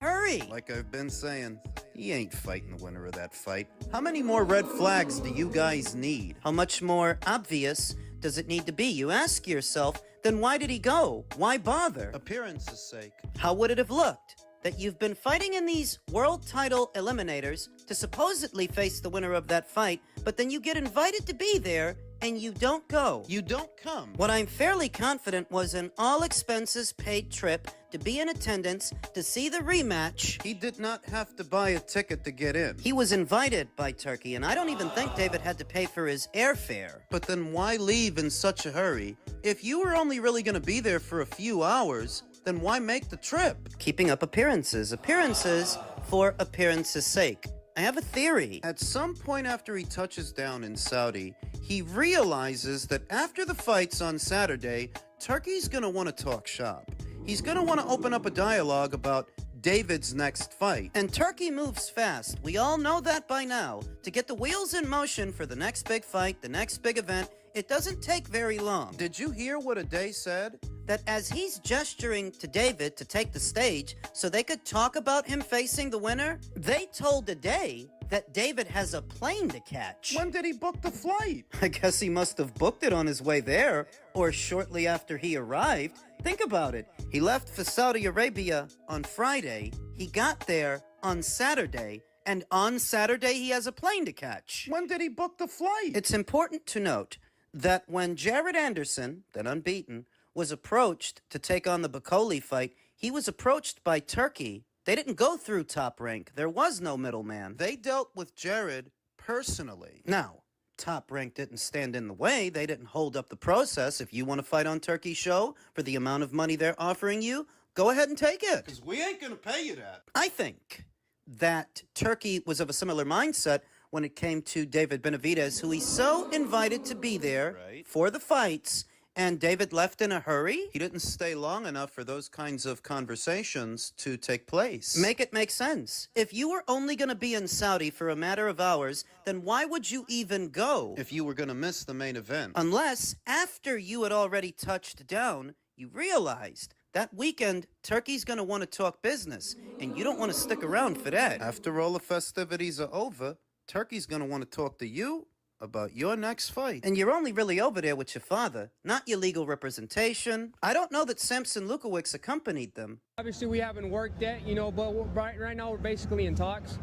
[SPEAKER 10] Hurry! Like I've been saying, he ain't fighting the winner of that fight. How many more red flags do you guys need? How much more obvious does it need to be? You ask yourself, then why did he go? Why bother? Appearance's sake. How would it have looked? That you've been fighting in these world title eliminators to supposedly face the winner of that fight, but then you get invited to be there and you don't go. You don't come. What I'm fairly confident was an all-expenses-paid trip to be in attendance to see the rematch. He did not have to buy a ticket to get in. He was invited by Turki, and I don't even think David had to pay for his airfare. But then why leave in such a hurry? If you were only really going to be there for a few hours, then why make the trip? Keeping up appearances. Appearances for appearance's sake. I have a theory. At some point after he touches down in Saudi, he realizes that after the fights on Saturday, Turki's gonna want to talk shop. He's gonna want to open up a dialogue about David's next fight. And Turki moves fast. We all know that by now. To get the wheels in motion for the next big fight, the next big event, it doesn't take very long. Did you hear what Ade said? That as he's gesturing to David to take the stage so they could talk about him facing the winner, they told Ade that David has a plane to catch. When did he book the flight? I guess he must have booked it on his way there, or shortly after he arrived. Think about it. He left for Saudi Arabia on Friday. He got there on Saturday. And on Saturday, he has a plane to catch. When did he book the flight? It's important to note that when Jared Anderson, then unbeaten, was approached to take on the Bakoli fight, he was approached by Turki. They didn't go through Top Rank. There was no middleman. They dealt with Jared personally. Now, Top Rank didn't stand in the way. They didn't hold up the process. If you want to fight on Turki's show for the amount of money they're offering you, go ahead and take it. Because we ain't going to pay you that. I think that Turki was of a similar mindset when it came to David Benavidez, who he so invited to be there for the fights, and David left in a hurry. He didn't stay long enough for those kinds of conversations to take place. Make it make sense. If you were only going to be in Saudi for a matter of hours, then why would you even go? If you were going to miss the main event. Unless, after you had already touched down, you realized that weekend, Turki's going to want to talk business, and you don't want to stick around for that. After all the festivities are over, Turki's going to want to talk to you about your next fight. And you're only really over there with your father, not your legal representation. I don't know that Samson Lukowicz accompanied them.
[SPEAKER 13] Obviously, we haven't worked yet, you know, but right now we're basically in talks.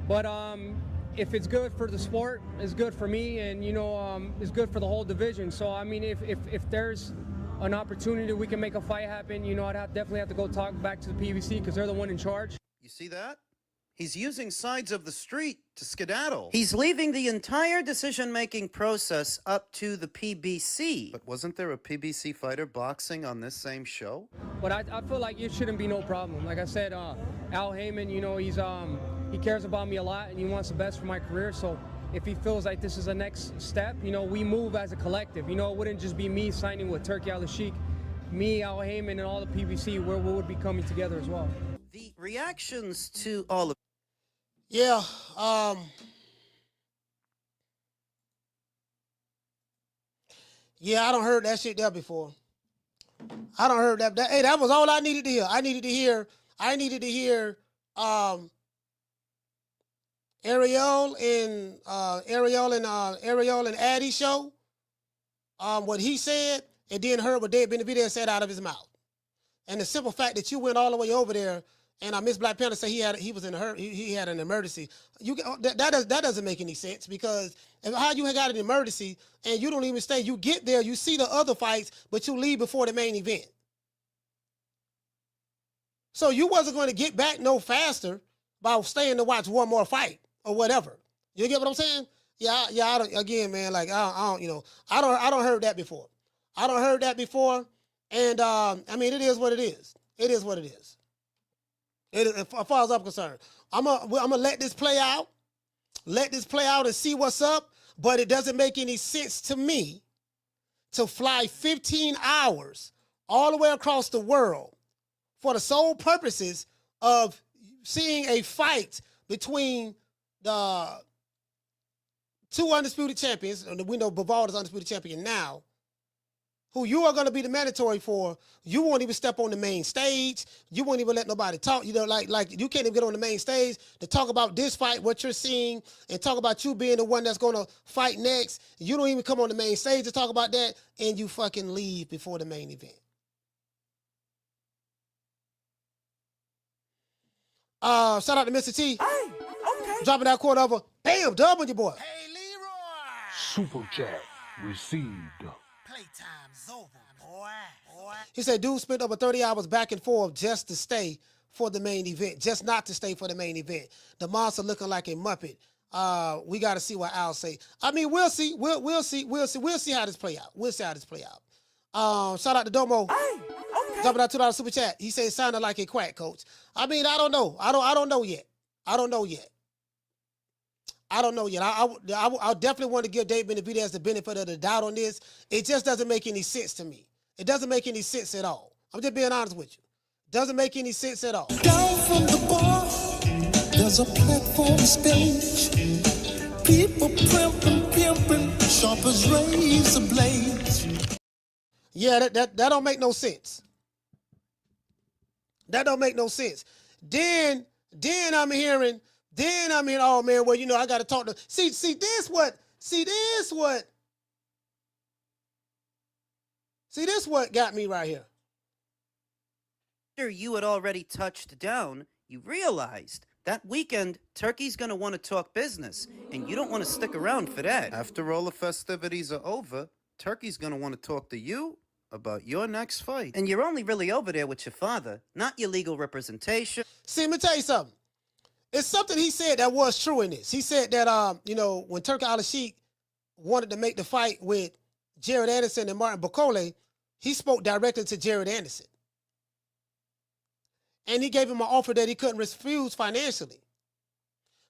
[SPEAKER 13] But if it's good for the sport, it's good for me, and, you know, it's good for the whole division. So, I mean, if there's an opportunity we can make a fight happen, you know, I'd definitely have to go talk back to the PBC because they're the one in charge.
[SPEAKER 10] You see that? He's using sides of the street to skedaddle. He's leaving the entire decision-making process up to the PBC. But wasn't there a PBC fighter boxing on this same show?
[SPEAKER 13] But I feel like it shouldn't be no problem. Like I said, Al Haymon, you know, he cares about me a lot and he wants the best for my career. So if he feels like this is the next step, you know, we move as a collective. You know, it wouldn't just be me signing with Turki Alashihk. Me, Al Haymon, and all the PBC, we would be coming together as well.
[SPEAKER 10] The reactions to all of
[SPEAKER 2] Yeah, yeah, I don't heard that shit there before. I don't heard that. Hey, that was all I needed to hear. I needed to hear Ariel and Addy show. What he said, and then heard what David Benavidez said out of his mouth. And the simple fact that you went all the way over there. And Miss Black Panther said he was in a hurry. He had an emergency. That doesn't make any sense because how you got an emergency and you don't even stay. You get there, you see the other fights, but you leave before the main event. So you wasn't going to get back no faster by staying to watch one more fight or whatever. You get what I'm saying? Yeah. I don't. Again, man. Like I don't. You know. I don't heard that before. I don't heard that before. And I mean, it is what it is. It is what it is. As far as I'm concerned, I'm gonna let this play out. Let this play out and see what's up. But it doesn't make any sense to me to fly 15 hours all the way across the world for the sole purposes of seeing a fight between the two undisputed champions. We know Bivol is undisputed champion now, who you are going to be the mandatory for. You won't even step on the main stage. You won't even let nobody talk. You know, like you can't even get on the main stage to talk about this fight, what you're seeing, and talk about you being the one that's going to fight next. You don't even come on the main stage to talk about that, and you fucking leave before the main event. Shout out to Mr. T. Hey, okay. Dropping that quarter over. Bam, dub on your boy.
[SPEAKER 1] Hey, Leroy.
[SPEAKER 14] Super chat received.
[SPEAKER 1] Playtime's over, boy.
[SPEAKER 2] He said, dude spent over 30 hours back and forth just to stay for the main event, just not to stay for the main event. The monster looking like a Muppet. We got to see what Al say. I mean, we'll see. We'll see how this play out. We'll see how this play out. Shout out to Domo. Hey, okay. Jumping out $2 super chat. He said it sounded like a quack, coach. I mean, I don't know. I don't know yet. I don't know yet. I definitely want to give David Benavidez the benefit of the doubt on this. It just doesn't make any sense to me. It doesn't make any sense at all. I'm just being honest with you. Doesn't make any sense at all.
[SPEAKER 5] Down from the bar, there's a platform stage. People pimping, sharp as razor blades.
[SPEAKER 2] Yeah, that don't make no sense. That don't make no sense. Then I'm hearing, oh man, well, you know, I got to talk to, see this what got me right here.
[SPEAKER 10] After you had already touched down, you realized that weekend, Turkey's going to want to talk business, and you don't want to stick around for that. After all the festivities are over, Turkey's going to want to talk to you about your next fight. And you're only really over there with your father, not your legal representation.
[SPEAKER 2] See, let me tell you something. It's something he said that was true in this. He said that, you know, when Turki Alashihk wanted to make the fight with Jared Anderson and Martin Bakole, he spoke directly to Jared Anderson. And he gave him an offer that he couldn't refuse financially.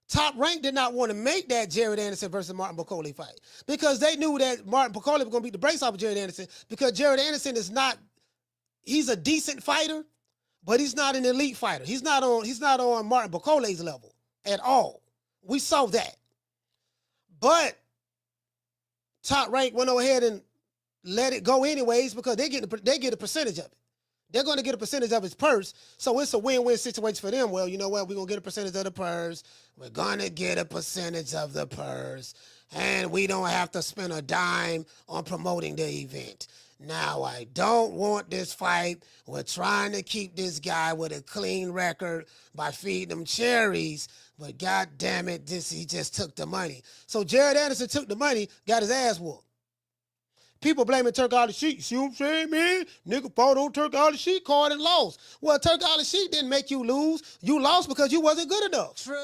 [SPEAKER 2] Top Rank did not want to make that Jared Anderson versus Martin Bakole fight because they knew that Martin Bakole was going to beat the brakes off of Jared Anderson because Jared Anderson is not, he's a decent fighter, but he's not an elite fighter. He's not on Martin Bakole's level at all. We saw that. But Top Rank went ahead and let it go anyways because they get a percentage of it. They're going to get a percentage of his purse, so it's a win-win situation for them. Well, you know what? We're going to get a percentage of the purse. We're going to get a percentage of the purse, and we don't have to spend a dime on promoting the event. Now, I don't want this fight. We're trying to keep this guy with a clean record by feeding him cherries, but God damn it, he just took the money. So Jared Anderson took the money, got his ass whooped. People blaming Turki Alashihk. See what I'm saying, man? Nigga fought on Turki Alashihk card and lost. Well, Turki Alashihk didn't make you lose. You lost because you wasn't good enough. True.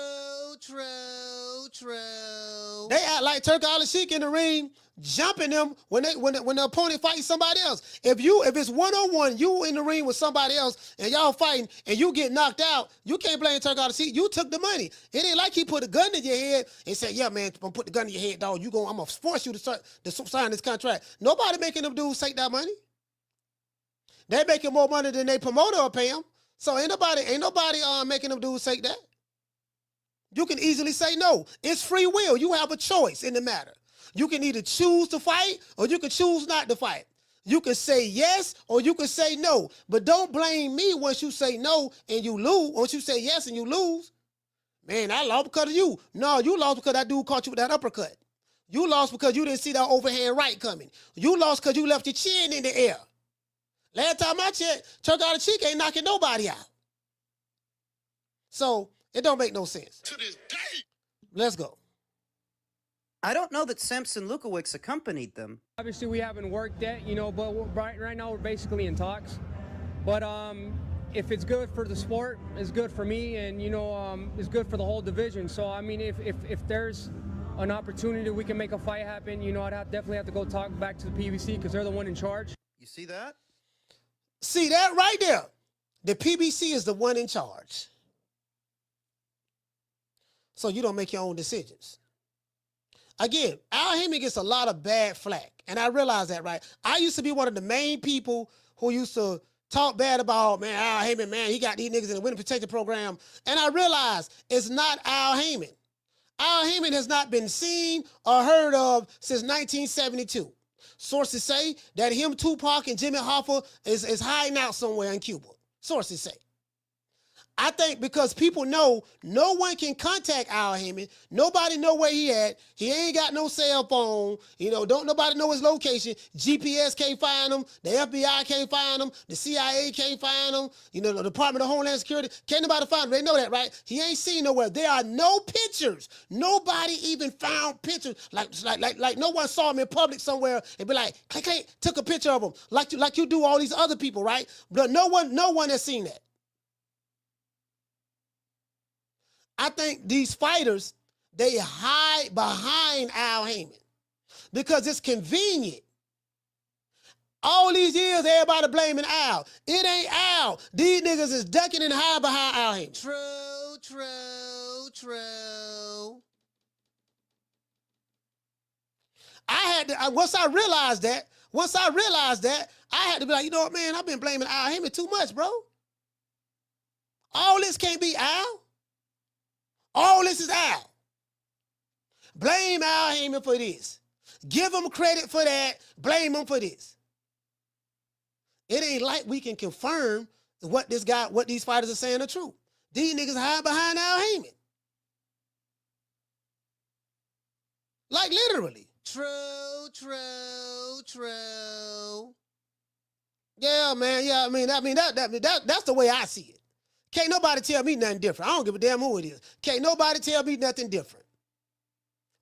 [SPEAKER 2] They act like Turki Alashihk in the ring, jumping them when the opponent fights somebody else. If it's one-on-one, you in the ring with somebody else and y'all fighting and you get knocked out, you can't blame Turki Alashihk. You took the money. It ain't like he put a gun to your head and said, yeah, man, I'm gonna put the gun to your head, dog. I'm gonna force you to sign this contract. Nobody making them dudes take that money. They making more money than they promoter will pay them. So ain't nobody making them dudes take that. You can easily say no. It's free will. You have a choice in the matter. You can either choose to fight or you can choose not to fight. You can say yes or you can say no. But don't blame me once you say no and you lose. Once you say yes and you lose. Man, I lost because of you. No, you lost because that dude caught you with that uppercut. You lost because you didn't see that overhand right coming. You lost because you left your chin in the air. Last time I checked, Turki Alashihk ain't knocking nobody out. So it don't make no sense.
[SPEAKER 4] To this day.
[SPEAKER 2] Let's go.
[SPEAKER 10] I don't know that Samson Lukowicz accompanied them.
[SPEAKER 13] Obviously, we haven't worked yet, you know, but right now we're basically in talks. But if it's good for the sport, it's good for me, and you know, it's good for the whole division. So I mean, if there's an opportunity we can make a fight happen, you know, I'd definitely have to go talk back to the PBC because they're the one in charge.
[SPEAKER 10] You see that?
[SPEAKER 2] See that right there? The PBC is the one in charge. So you don't make your own decisions. Again, Al Haymon gets a lot of bad flack, and I realize that, right? I used to be one of the main people who used to talk bad about, man, Al Haymon, man, he got these niggas in the winning protection program, and I realized it's not Al Haymon. Al Haymon has not been seen or heard of since 1972. Sources say that him, Tupac, and Jimmy Hoffa is hiding out somewhere in Cuba. Sources say. I think because people know no one can contact Al Haymon. Nobody know where he at. He ain't got no cell phone. You know, don't nobody know his location. GPS can't find him. The FBI can't find him. The CIA can't find him. You know, the Department of Homeland Security can't nobody find him. They know that, right? He ain't seen nowhere. There are no pictures. Nobody even found pictures. Like no one saw him in public somewhere and be like, click, took a picture of him. Like you do all these other people, right? But no one has seen that. I think these fighters, they hide behind Al Haymon because it's convenient. All these years, everybody blaming Al. It ain't Al. These niggas is ducking and hiding behind Al Haymon. True. Once I realized that, I had to be like, you know what, man, I've been blaming Al Haymon too much, bro. All this can't be Al. All this is Al. Blame Al Haymon for this. Give him credit for that. Blame him for this. It ain't like we can confirm what these fighters are saying are true. These niggas hide behind Al Haymon. Like literally. True. Yeah, man. Yeah, I mean that's the way I see it. Can't nobody tell me nothing different. I don't give a damn who it is. Can't nobody tell me nothing different.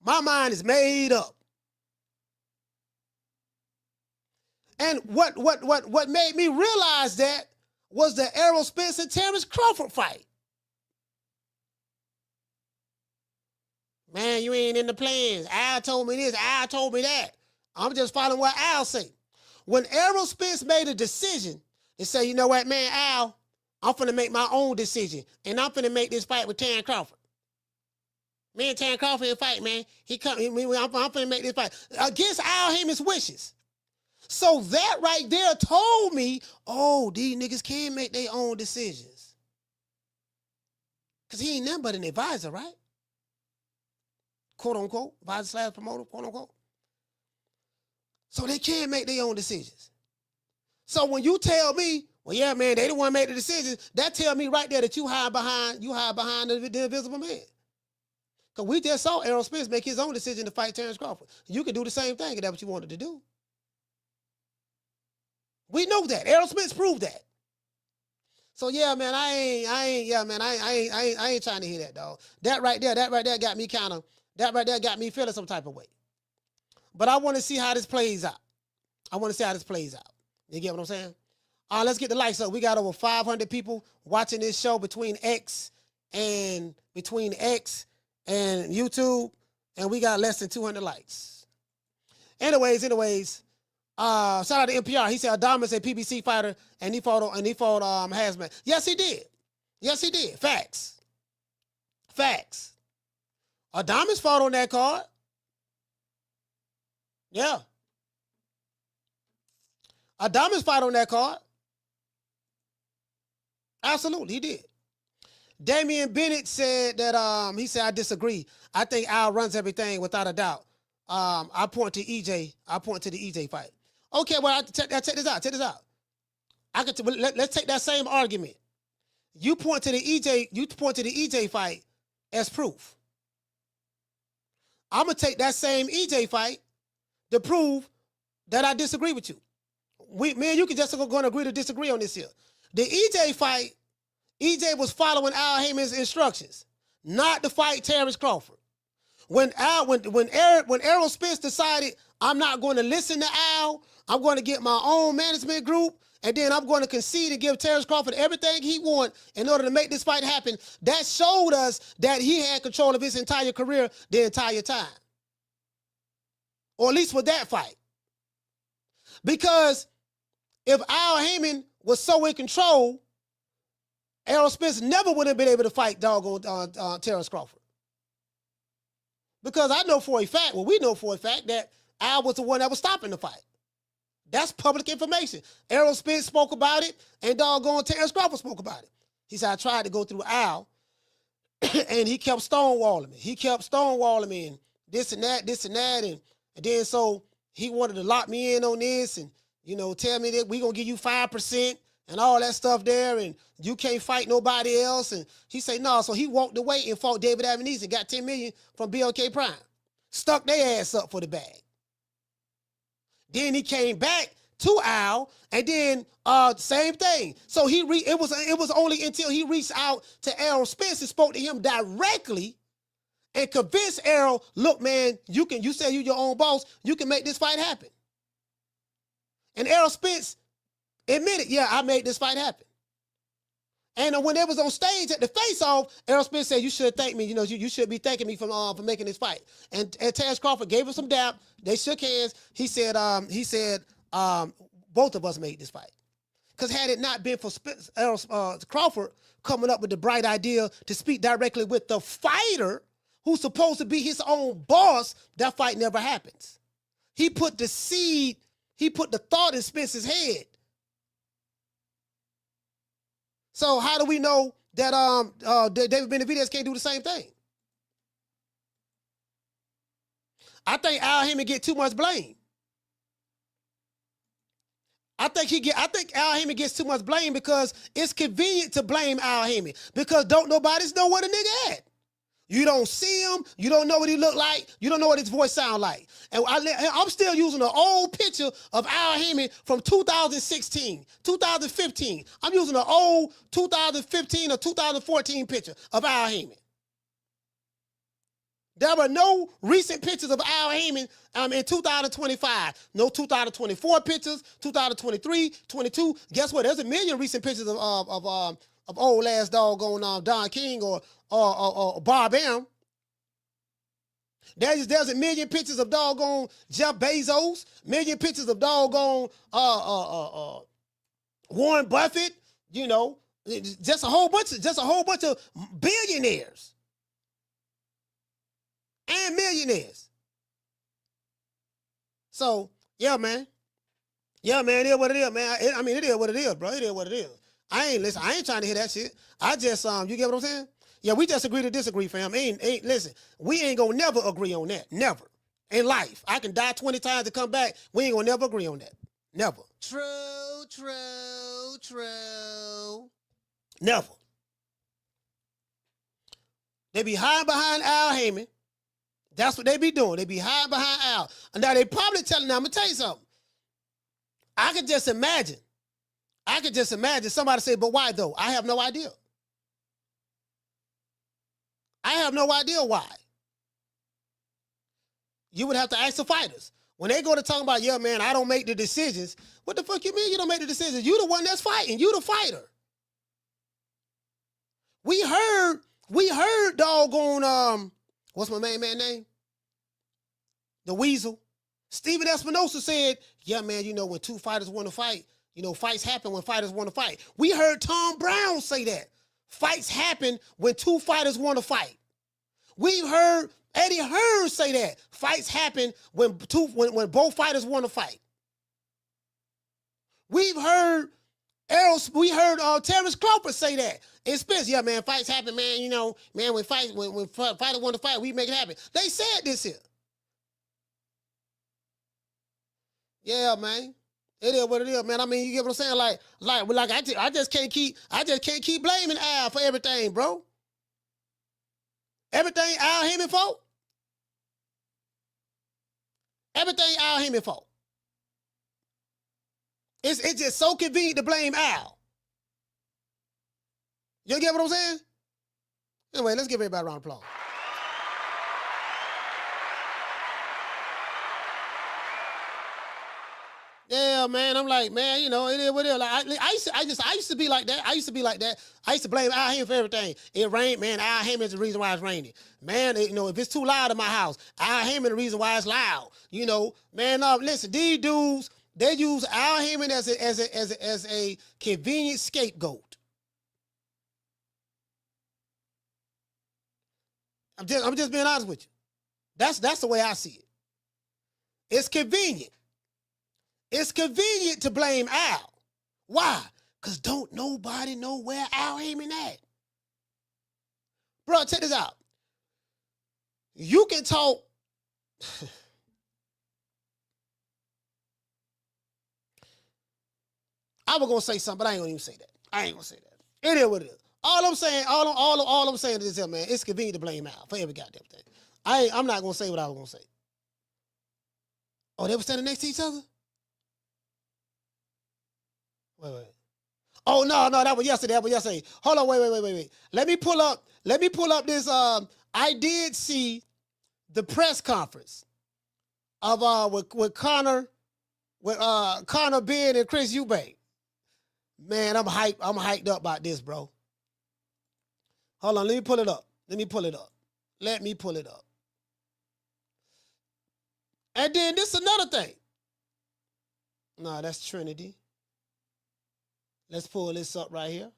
[SPEAKER 2] My mind is made up. And what made me realize that was the Errol Spence and Terrence Crawford fight. Man, you ain't in the plans. Al told me this. Al told me that. I'm just following what Al say. When Errol Spence made a decision to say, you know what, man, Al, I'm finna make my own decision, and I'm finna make this fight with Terrence Crawford. Me and Terrence Crawford in fight, man. I'm finna make this fight against Al Haymon's wishes. So that right there told me, oh, these niggas can make their own decisions. Because he ain't nothing but an advisor, right? Quote unquote, advisor / promoter, quote unquote. So they can make their own decisions. So when you tell me, well, yeah, man, they the one make the decisions, that tell me right there that you hide behind the invisible man. Because we just saw Errol Spence make his own decision to fight Terrence Crawford. You could do the same thing if that's what you wanted to do. We know that. Errol Spence proved that. So yeah, man, I ain't trying to hear that, dog. That right there got me feeling some type of way. But I want to see how this plays out. You get what I'm saying? Let's get the likes up. We got over 500 people watching this show between X and YouTube, and we got less than 200 likes. Anyways, shout out to NPR. He said Adamas a PBC fighter, and he fought Hazmat. Yes, he did. Facts. Adamas fought on that card. Yeah. Adamas fought on that card. Absolutely, he did. Damian Bennett said that he said, I disagree. I think Al runs everything without a doubt. I point to the EJ fight. Okay, well, check this out. Let's take that same argument. You point to the EJ fight as proof. I'm gonna take that same EJ fight to prove that I disagree with you. Me and you can just go and agree to disagree on this here. The EJ fight, EJ was following Al Haymon's instructions, not to fight Terrence Crawford. When Errol Spence decided, I'm not going to listen to Al, I'm going to get my own management group, and then I'm going to concede and give Terrence Crawford everything he wants in order to make this fight happen, that showed us that he had control of his entire career the entire time. or at least for that fight. Because if Al Haymon was so in control, Errol Spence never would have been able to fight doggone Terrence Crawford. Because I know for a fact, we know for a fact that Al was the one that was stopping the fight. That's public information. Errol Spence spoke about it, and doggone Terrence Crawford spoke about it. He said, I tried to go through Al, and he kept stonewalling me. He kept stonewalling me, and this and that, and then so he wanted to lock me in on this, and, you know, tell me that we're going to give you 5% and all that stuff there, and you can't fight nobody else. And he said, no, so he walked away and fought David Benavidez and got $10 million from BLK Prime. Stuck their ass up for the bag. Then he came back to Al, and then same thing. So it was only until he reached out to Errol Spence and spoke to him directly and convinced Errol, look, man, you say you're your own boss, you can make this fight happen. And Errol Spence admitted, yeah, I made this fight happen. And when they was on stage at the face-off, Errol Spence said, you should thank me. You know, you should be thanking me for making this fight. And Terrence Crawford gave him some dap. They shook hands. He said, both of us made this fight. Because had it not been for Crawford coming up with the bright idea to speak directly with the fighter who's supposed to be his own boss, that fight never happens. He put the seed, he put the thought in Spence's head. So how do we know that David Benavidez can't do the same thing? I think Al Haymon get too much blame. I think Al Haymon gets too much blame because it's convenient to blame Al Haymon because don't nobody know what a nigga at. You don't see him. You don't know what he look like. You don't know what his voice sound like. And I'm still using an old picture of Al Haymon from 2016, 2015. I'm using an old 2015 or 2014 picture of Al Haymon. There were no recent pictures of Al Haymon in 2025. No 2024 pictures, 2023, 22. Guess what? There's a million recent pictures of old ass doggone Don King or Bob M. There's a million pictures of doggone Jeff Bezos, million pictures of doggone Warren Buffett, you know, just a whole bunch of billionaires and millionaires. So, yeah, man. Yeah, man, it is what it is, man. I mean, it is what it is, bro. It is what it is. I ain't trying to hear that shit. I just, you get what I'm saying? Yeah, we just agree to disagree, fam. Listen, we ain't gonna never agree on that. Never. In life. I can die 20 times to come back. We ain't gonna never agree on that. Never. True. Never. They be hiding behind Al Haymon. That's what they be doing. They be hiding behind Al. And now they probably telling them, I'm gonna tell you something. I could just imagine somebody say, but why though? I have no idea. I have no idea why. You would have to ask the fighters. When they go to talk about, yeah, man, I don't make the decisions. What the fuck you mean you don't make the decisions? You the one that's fighting. You the fighter. We heard doggone, what's my main man name? The Weasel. Steven Espinosa said, yeah, man, you know, when two fighters want to fight, you know, fights happen when fighters want to fight. We heard Tom Brown say that. Fights happen when two fighters want to fight. We've heard Eddie Hearn say that. Fights happen when both fighters want to fight. We heard Terrence Crawford say that. And Spence, yeah, man, fights happen, man, you know, man, when fighters want to fight, we make it happen. They said this here. Yeah, man. It is what it is, man. I mean, you get what I'm saying? Like I just can't keep blaming Al for everything, bro. Everything Al Haymon fault. Everything Al Haymon fault. It's just so convenient to blame Al. You get what I'm saying? Anyway, let's give everybody a round of applause. Yeah, man. I'm like, man, you know, it is what it is. Like, I used to be like that. I used to be like that. I used to blame Al Haymon for everything. It rained, man. Al Haymon is the reason why it's raining. Man, you know, if it's too loud in my house, Al Haymon the reason why it's loud. You know, man. Listen, these dudes, they use Al Haymon as a convenient scapegoat. I'm just being honest with you. That's the way I see it. It's convenient. It's convenient to blame Al. Why? Because don't nobody know where Al Haymon at. Bro, check this out. You can talk. I was gonna say something, but I ain't gonna even say that. I ain't gonna say that. It is what it is. All I'm saying is this, man, it's convenient to blame Al for every goddamn thing. I'm not gonna say what I was gonna say. Oh, they were standing next to each other? Wait. Oh, no, that was yesterday. Hold on, wait. Let me pull up this. I did see the press conference of with Conor Benn and Chris Eubank. Man, I'm hyped up about this, bro. Hold on, let me pull it up. And then this is another thing. No, that's Trinity. Let's pull this up right here.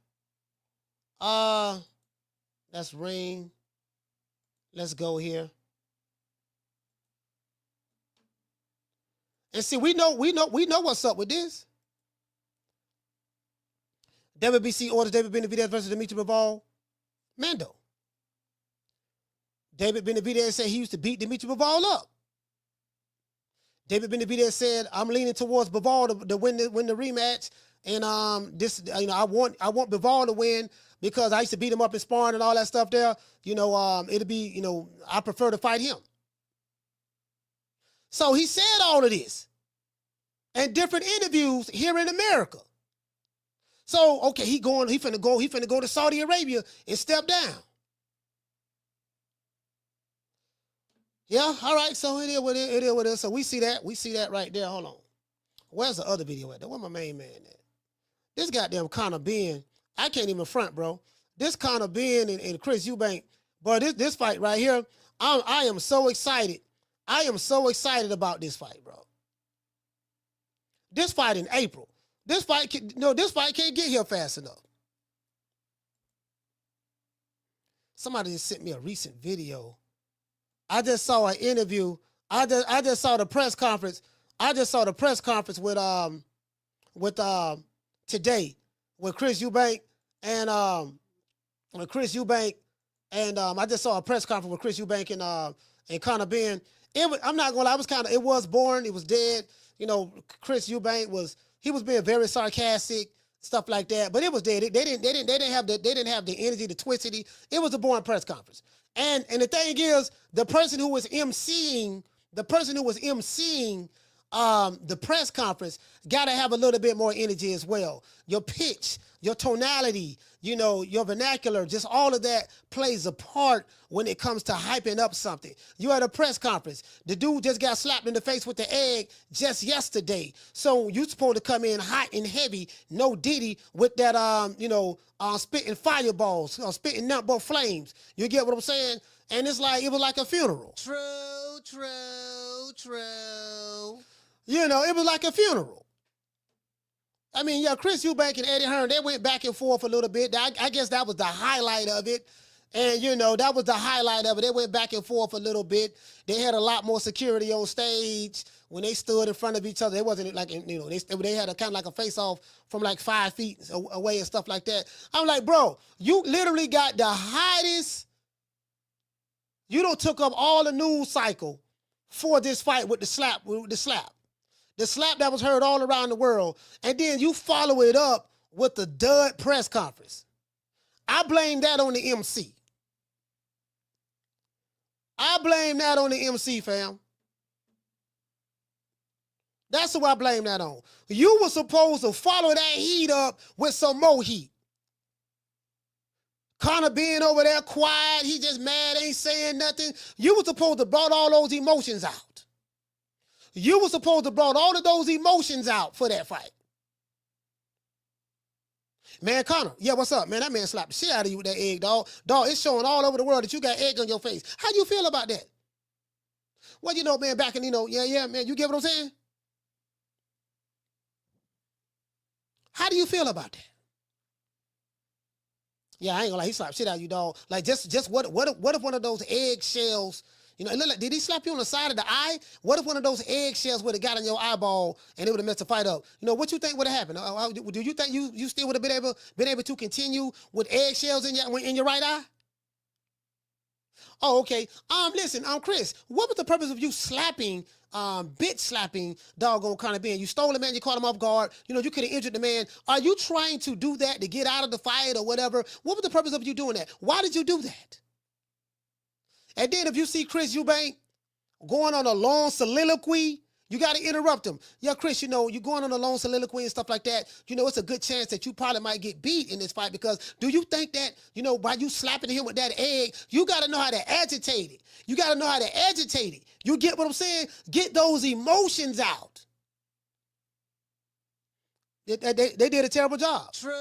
[SPEAKER 2] That's Ring. Let's go here. And see, we know what's up with this. WBC orders David Benavidez versus Dimitri Bivol. Mando. David Benavidez said he used to beat Dimitri Bivol up. David Benavidez said, I'm leaning towards Bivol to win the rematch. And I want Bivol to win because I used to beat him up in sparring and all that stuff there. It'll be, I prefer to fight him. So he said all of this in different interviews here in America. So, okay, he finna go to Saudi Arabia and step down. Yeah, all right, so it is what it is. So we see that right there. Hold on. Where's the other video at? Where my main man at? This goddamn Conor Benn, I can't even front, bro. This Conor Benn and Chris Eubank, bro, this fight right here, I am so excited. I am so excited about this fight, bro. This fight in April. This fight can't get here fast enough. Somebody just sent me a recent video. I just saw an interview. I just saw the press conference. I just saw the press conference with today with Chris Eubank and I just saw a press conference with Chris Eubank and Conor Benn. I'm not gonna lie, it was boring. It was dead. Chris Eubank was being very sarcastic, stuff like that. But it was dead. They didn't have the energy, the twitcity. It was a boring press conference. And the thing is, the person who was emceeing the press conference got to have a little bit more energy as well. Your pitch, your tonality, your vernacular, just all of that plays a part when it comes to hyping up something. You at a press conference. The dude just got slapped in the face with the egg just yesterday. So you supposed to come in hot and heavy, no diddy with that, spitting fireballs, spitting nutball flames. You get what I'm saying? And it was like a funeral. True. It was like a funeral. I mean, yeah, Chris Eubank and Eddie Hearn, they went back and forth a little bit. I guess that was the highlight of it. And, that was the highlight of it. They went back and forth a little bit. They had a lot more security on stage when they stood in front of each other. It wasn't like, they had a kind of like a face-off from like 5 feet away and stuff like that. I'm like, bro, you literally got the hottest. You done took up all the news cycle for this fight with the slap. The slap that was heard all around the world. And then you follow it up with the dud press conference. I blame that on the MC. Fam. That's who I blame that on. You were supposed to follow that heat up with some more heat. Conor being over there quiet, he just mad, ain't saying nothing. You were supposed to brought all those emotions out. You were supposed to brought all of those emotions out for that fight. Man, Connor, yeah, what's up? Man, that man slapped the shit out of you with that egg, dog. Dog, it's showing all over the world that you got egg on your face. How you feel about that? Well, you know, man, back in, yeah, man, you get what I'm saying? How do you feel about that? Yeah, I ain't gonna lie, he slapped shit out of you, dog. Like, just what if one of those eggshells, it looked like, did he slap you on the side of the eye? What if one of those eggshells would have got in your eyeball and it would have messed the fight up? What you think would have happened? Do you think you still would have been able to continue with eggshells in your right eye? Oh, okay. Listen, Chris, what was the purpose of you slapping, bitch slapping doggone Conor Benn? You stole the man, you caught him off guard. You could have injured the man. Are you trying to do that to get out of the fight or whatever? What was the purpose of you doing that? Why did you do that? And then if you see Chris Eubank going on a long soliloquy, you got to interrupt him. Yeah, Chris, you're going on a long soliloquy and stuff like that. It's a good chance that you probably might get beat in this fight because do you think that, by you slapping him with that egg, you got to know how to agitate it. You got to know how to agitate it. You get what I'm saying? Get those emotions out. They did a terrible job. True.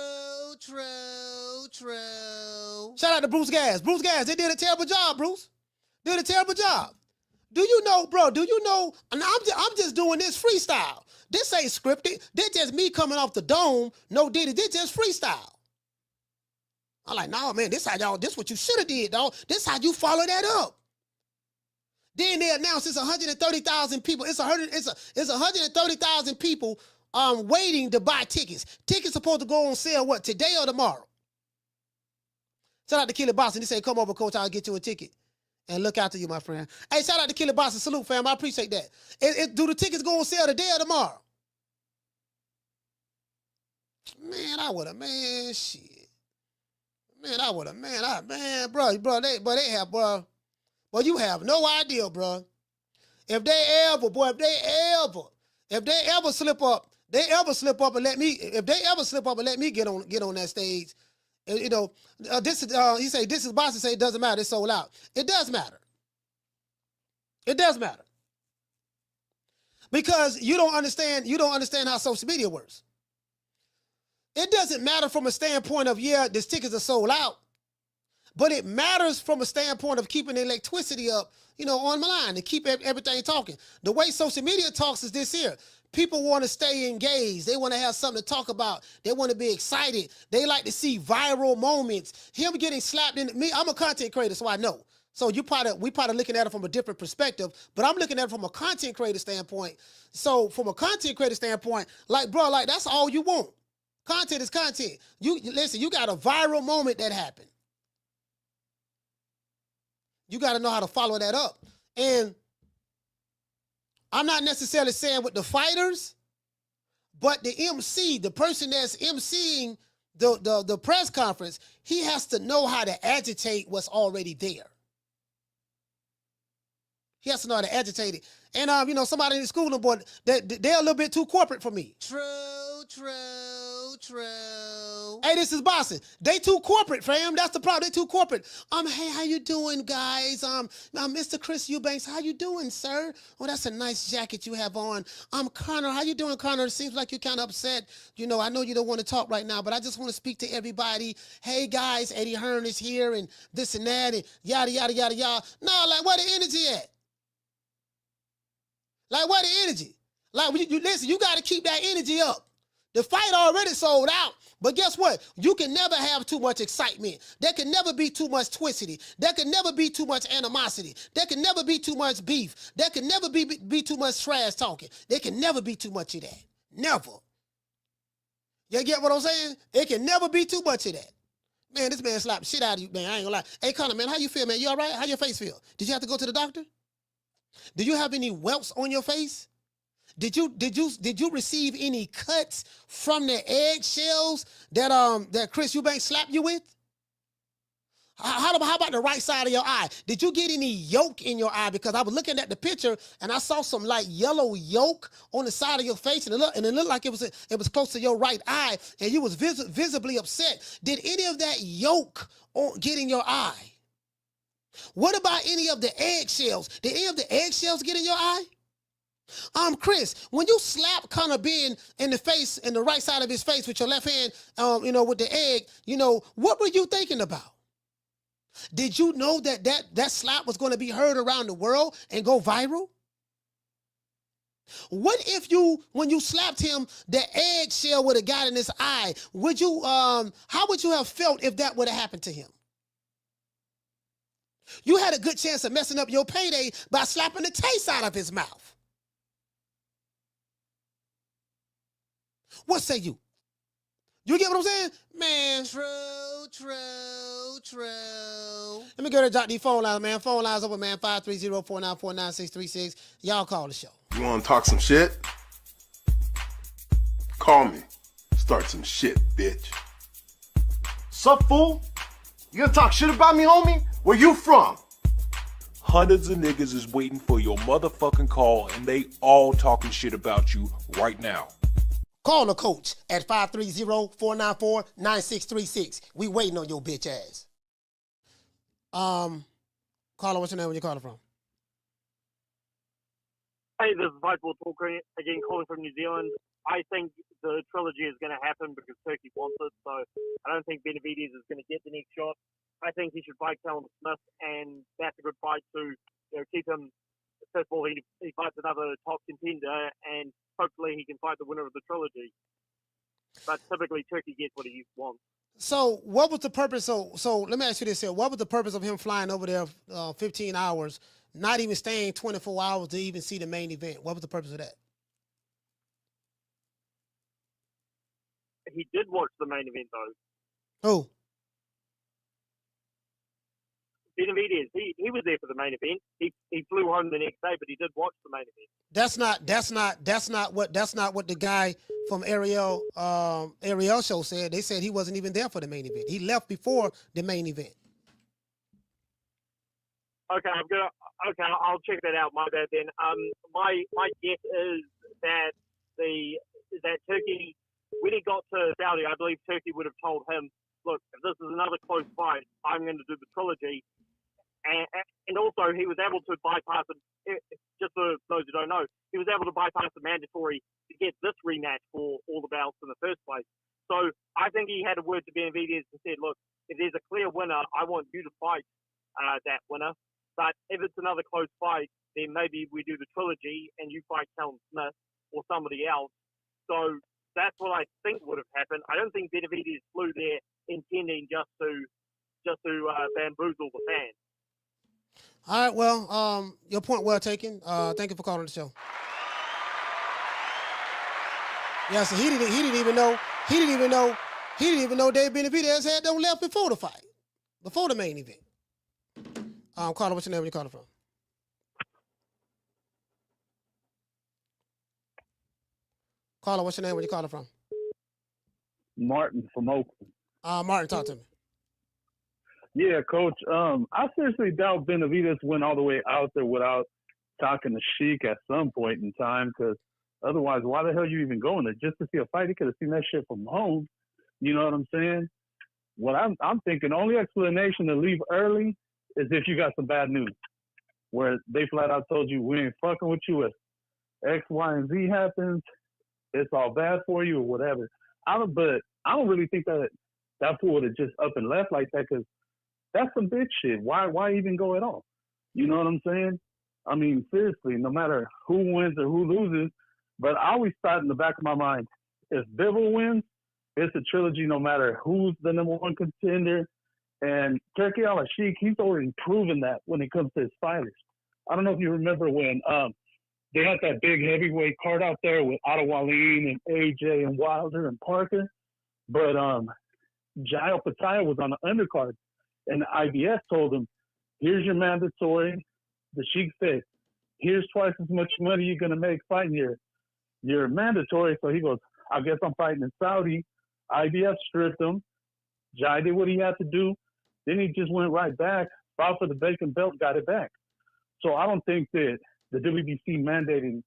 [SPEAKER 2] Shout out to Bruce Gas. Bruce Gas, they did a terrible job, Bruce. Did a terrible job. Do you know, bro? And I'm just doing this freestyle. This ain't scripted. This just me coming off the dome. No did it. This just freestyle. I'm like, no, man, this what you should have did, dog. This how you follow that up. Then they announced it's 130,000 people. It's 130,000 people waiting to buy tickets. Tickets supposed to go on sale, today or tomorrow? Shout out to Killer Boston. He said, come over, coach, I'll get you a ticket. And look after you, my friend. Hey, shout out to Killer Boston. Salute, fam. I appreciate that. Do the tickets go on sale today or tomorrow? Man, shit. Man, bro, they have, bro. Well, you have no idea, bro. If they ever slip up and let me get on that stage, he say this is Boston say it doesn't matter, it's sold out. It does matter. It does matter. Because you don't understand how social media works. It doesn't matter from a standpoint of, these tickets are sold out, but it matters from a standpoint of keeping the electricity up, on the line, to keep everything talking. The way social media talks is this here. People want to stay engaged. They want to have something to talk about. They want to be excited. They like to see viral moments. Him getting slapped in me. I'm a content creator, so I know. So we probably looking at it from a different perspective, but I'm looking at it from a content creator standpoint. So from a content creator standpoint, bro, that's all you want. Content is content. Listen, you got a viral moment that happened. You got to know how to follow that up. And I'm not necessarily saying with the fighters, but the MC, the person that's MCing the press conference, he has to know how to agitate what's already there. He has to know how to agitate it. And, somebody in the school board, they're a little bit too corporate for me. True. Hey, this is Boston. They too corporate, fam. That's the problem. They too corporate. Hey, how you doing, guys? Mr. Chris Eubanks, how you doing, sir? Oh, that's a nice jacket you have on. Connor, how you doing, Connor? It seems like you're kind of upset. I know you don't want to talk right now, but I just want to speak to everybody. Hey, guys, Eddie Hearn is here and this and that and yada, yada, yada, yada. No, where the energy at? Where the energy? Listen, you got to keep that energy up. The fight already sold out, but guess what? You can never have too much excitement. There can never be too much twitcity. There can never be too much animosity. There can never be too much beef. There can never be too much trash talking. There can never be too much of that. Never. You get what I'm saying? It can never be too much of that. Man, this man slapped the shit out of you, man. I ain't gonna lie. Hey, Connor, man, how you feel, man? You all right? How your face feel? Did you have to go to the doctor? Do you have any welts on your face? Did you receive any cuts from the eggshells that Chris Eubank slapped you with? How about the right side of your eye? Did you get any yolk in your eye? Because I was looking at the picture and I saw some yellow yolk on the side of your face, and it looked like it was close to your right eye, and you was visibly upset. Did any of that yolk get in your eye? What about any of the eggshells? Did any of the eggshells get in your eye? Chris, when you slap Conor Benn in the face, in the right side of his face with your left hand, with the egg, what were you thinking about? Did you know that slap was going to be heard around the world and go viral? What if when you slapped him, the eggshell would have got in his eye? How would you have felt if that would have happened to him? You had a good chance of messing up your payday by slapping the taste out of his mouth. What say you? You get what I'm saying? Man. True. Let me go to jot these phone lines, man. Phone lines open, man. 530-494-9636. Y'all call the show.
[SPEAKER 15] You want to talk some shit? Call me. Start some shit, bitch.
[SPEAKER 16] Sup, fool? You gonna talk shit about me, homie? Where you from?
[SPEAKER 14] Hundreds of niggas is waiting for your motherfucking call, and they all talking shit about you right now.
[SPEAKER 2] Call the coach at 530-494-9636. We waiting on your bitch ass. Caller, what's your name? Where you calling from?
[SPEAKER 17] Hey, this is Vital Talker again, calling from New Zealand. I think the trilogy is going to happen because Turkey wants it, so I don't think Benavidez is going to get the next shot. I think he should fight Callum Smith, and that's a good fight to keep him. First of all, he fights another top contender, and hopefully he can fight the winner of the trilogy. But typically, Turkey gets what he wants.
[SPEAKER 2] So what was the purpose? So let me ask you this here. What was the purpose of him flying over there 15 hours, not even staying 24 hours to even see the main event? What was the purpose of that?
[SPEAKER 17] He did watch the main event, though.
[SPEAKER 2] Who?
[SPEAKER 17] Benavidez. He was there for the main event. He flew home the next day, but he did watch the main event. That's not what the guy from Ariel show said. They said he wasn't even there for the main event. He left before the main event. Okay, I'll check that out. My bad then. My guess is that Turkey, when he got to Saudi, I believe Turkey would have told him, look, if this is another close fight, I'm going to do the trilogy. And also, he was able to bypass it, just for those who don't know, he was able to bypass the mandatory to get this rematch for all the belts in the first place. So I think he had a word to Benavidez and said, look, if there's a clear winner, I want you to fight that winner. But if it's another close fight, then maybe we do the trilogy and you fight Callum Smith or somebody else. So that's what I think would have happened. I don't think Benavidez flew there intending just to bamboozle the fans.
[SPEAKER 2] All right, well, your point well taken. Thank you for calling the show. Yeah, so he didn't even know David Benavidez had no left before the fight, before the main event. Caller, what's your name? Where you calling from? Caller, what's your name? Where you calling from?
[SPEAKER 18] Martin from Oakland.
[SPEAKER 2] Martin, talk to me.
[SPEAKER 18] Yeah, Coach. I seriously doubt Benavidez went all the way out there without talking to Sheik at some point in time, because otherwise, why the hell are you even going there? Just to see a fight? He could have seen that shit from home. You know what I'm saying? What I'm thinking, only explanation to leave early is if you got some bad news, where they flat out told you, we ain't fucking with you if X, Y, and Z happens. It's all bad for you or whatever. But I don't really think that fool would have just up and left like that, because that's some bitch shit. Why even go at all? You know what I'm saying? I mean, seriously, no matter who wins or who loses, but I always thought in the back of my mind, if Bivol wins, it's a trilogy no matter who's the number one contender. And Turki Alashihk, he's already proven that when it comes to his fighters. I don't know if you remember when they had that big heavyweight card out there with Otto Wallin and AJ and Wilder and Parker. But Jael Pataya was on the undercard. And the IBF told him, here's your mandatory. The Sheik said, here's twice as much money you're going to make fighting your mandatory. So he goes, I guess I'm fighting in Saudi. IBF stripped him. Jai did what he had to do. Then he just went right back, fought for the vacant belt, got it back. So I don't think that the WBC mandating,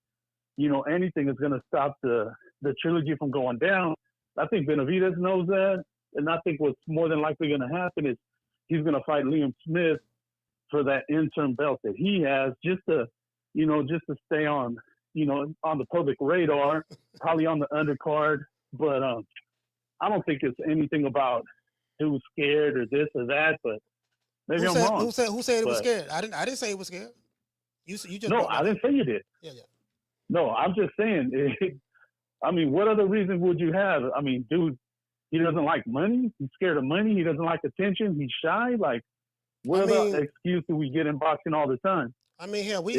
[SPEAKER 18] anything is going to stop the trilogy from going down. I think Benavidez knows that. And I think what's more than likely going to happen is he's going to fight Liam Smith for that interim belt that he has, just to stay on on the public radar, probably on the undercard. But I don't think it's anything about who's scared or this or that. But maybe I'm wrong.
[SPEAKER 2] Who said it was scared? I didn't say it was scared. You just
[SPEAKER 18] no, I didn't say you did.
[SPEAKER 2] Yeah.
[SPEAKER 18] No, I'm just saying. I mean, what other reason would you have? I mean, dude, he doesn't like money. He's scared of money. He doesn't like attention. He's shy. Like, what other excuse do we get in boxing all the time?
[SPEAKER 2] I mean, we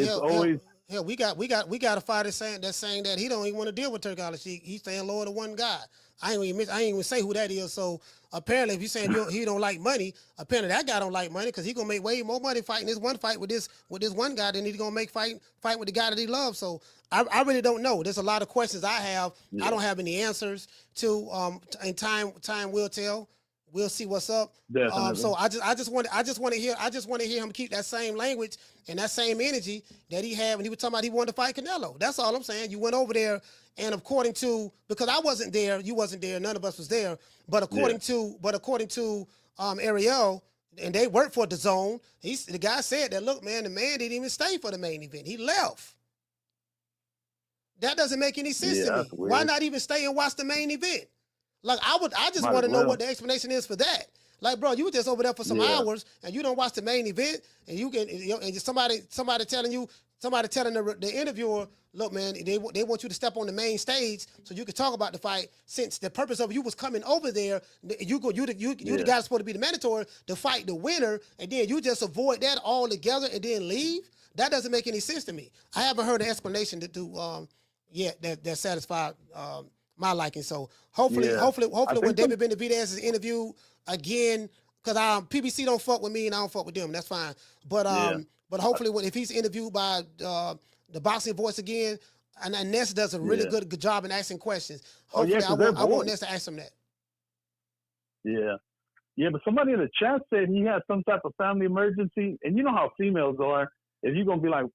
[SPEAKER 2] got a fighter saying that he don't even want to deal with Turki Alashihk. He's saying lower to one guy. I ain't even say who that is. So apparently, if you're saying he don't like money, apparently that guy don't like money because he gonna make way more money fighting this one fight with this one guy than he's gonna make fight with the guy that he loves. So I really don't know. There's a lot of questions I have. Yeah. I don't have any answers to. And time will tell. We'll see what's up. So I just want to hear him keep that same language and that same energy that he had when he was talking about he wanted to fight Canelo. That's all I'm saying. You went over there, and according to, because I wasn't there, you wasn't there, none of us was there. But according to Ariel, and they worked for DAZN, the guy said that, look, man, the man didn't even stay for the main event. He left. That doesn't make any sense to me. Why not even stay and watch the main event? Like I just want to know what the explanation is for that. Like, bro, you were just over there for some hours and you don't watch the main event, and you can, and somebody telling the interviewer, look, man, they want you to step on the main stage so you can talk about the fight. Since the purpose of you was coming over there, you the guy supposed to be the mandatory to fight the winner, and then you just avoid that altogether and then leave. That doesn't make any sense to me. I haven't heard an explanation that satisfied my liking. So hopefully when David Benavidez is interviewed again, because PBC don't fuck with me and I don't fuck with them, that's fine. But hopefully if he's interviewed by the Boxing Voice again, and Ness does a really good job in asking questions. Hopefully I want Ness to ask him that.
[SPEAKER 18] Yeah, but somebody in the chat said he had some type of family emergency, and you know how females are. If you're gonna be like,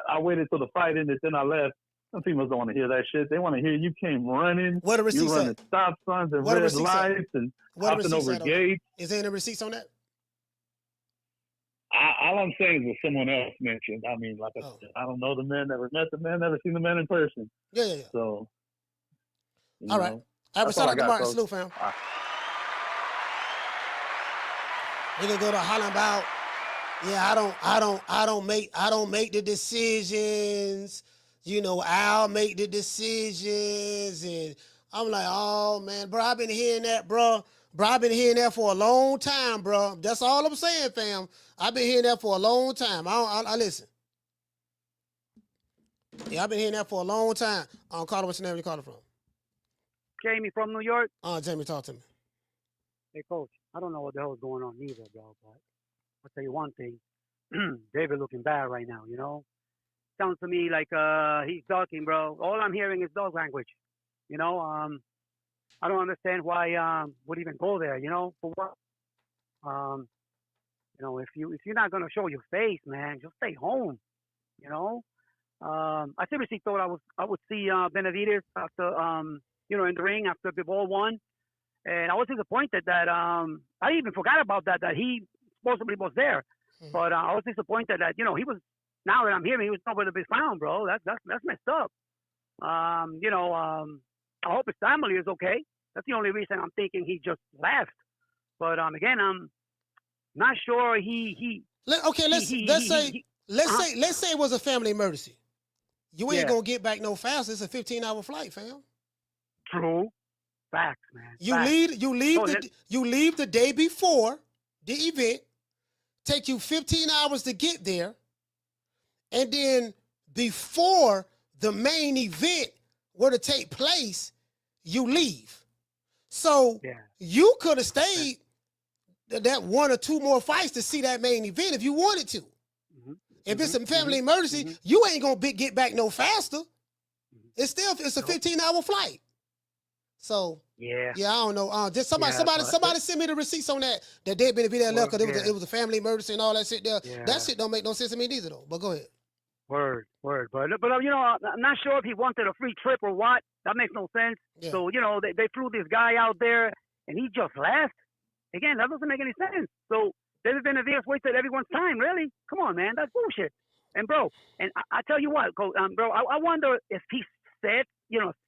[SPEAKER 18] I waited till the fight ended, then I left. Some females don't want to hear that shit. They want to hear you came running.
[SPEAKER 2] What a receipt
[SPEAKER 18] you running stop signs and red lights and hopping over gates.
[SPEAKER 2] Is there any receipts on that?
[SPEAKER 18] All I'm saying is what someone else mentioned. I mean, like I said, I don't know the man, never met the man, never seen the man in person.
[SPEAKER 2] Yeah.
[SPEAKER 18] So,
[SPEAKER 2] all right. Shout out to Martin. Salute, fam.
[SPEAKER 18] Right.
[SPEAKER 2] We're gonna go to Holland about. Yeah, I don't make the decisions. I'll make the decisions, and I'm like, oh man, bro, I've been hearing that, bro. I've been hearing that for a long time, bro. That's all I'm saying, fam. I've been hearing that for a long time. I listen. Yeah, I've been hearing that for a long time. Carter, what's your name? Where you calling from?
[SPEAKER 19] Jamie from New York.
[SPEAKER 2] Jamie, talk to me.
[SPEAKER 19] Hey, Coach. I don't know what the hell is going on either, bro. But I'll tell you one thing. David looking bad right now. Sounds to me like he's ducking, bro. All I'm hearing is dog language. I don't understand why would even go there. For what? If you're not gonna show your face, man, just stay home. I seriously thought I would see Benavidez after in the ring after Bivol won, and I was disappointed that I even forgot about that he supposedly was there, but I was disappointed that he was. Now that I'm hearing he was nowhere to be found, bro. That's messed up. I hope his family is okay. That's the only reason I'm thinking he just left. But again, I'm not sure
[SPEAKER 2] let's say it was a family emergency. You ain't gonna get back no faster. It's a 15-hour flight, fam.
[SPEAKER 19] True. Facts, man.
[SPEAKER 2] You leave the day before the event. Take you 15 hours to get there. And then before the main event were to take place, you leave. So you could have stayed that one or two more fights to see that main event if you wanted to. If it's a family emergency, you ain't gonna get back no faster. It's a 15-hour flight. So I don't know. Just somebody send me the receipts on that David Benavidez left because it was a family emergency and all that shit there. Yeah. That shit don't make no sense to me neither though. But go ahead.
[SPEAKER 19] Word. But I'm not sure if he wanted a free trip or what. That makes no sense. Yeah. So they flew this guy out there and he just left. Again, that doesn't make any sense. So David Benavidez wasted everyone's time. Really? Come on, man. That's bullshit. And bro, and I tell you what, bro, I wonder if he said,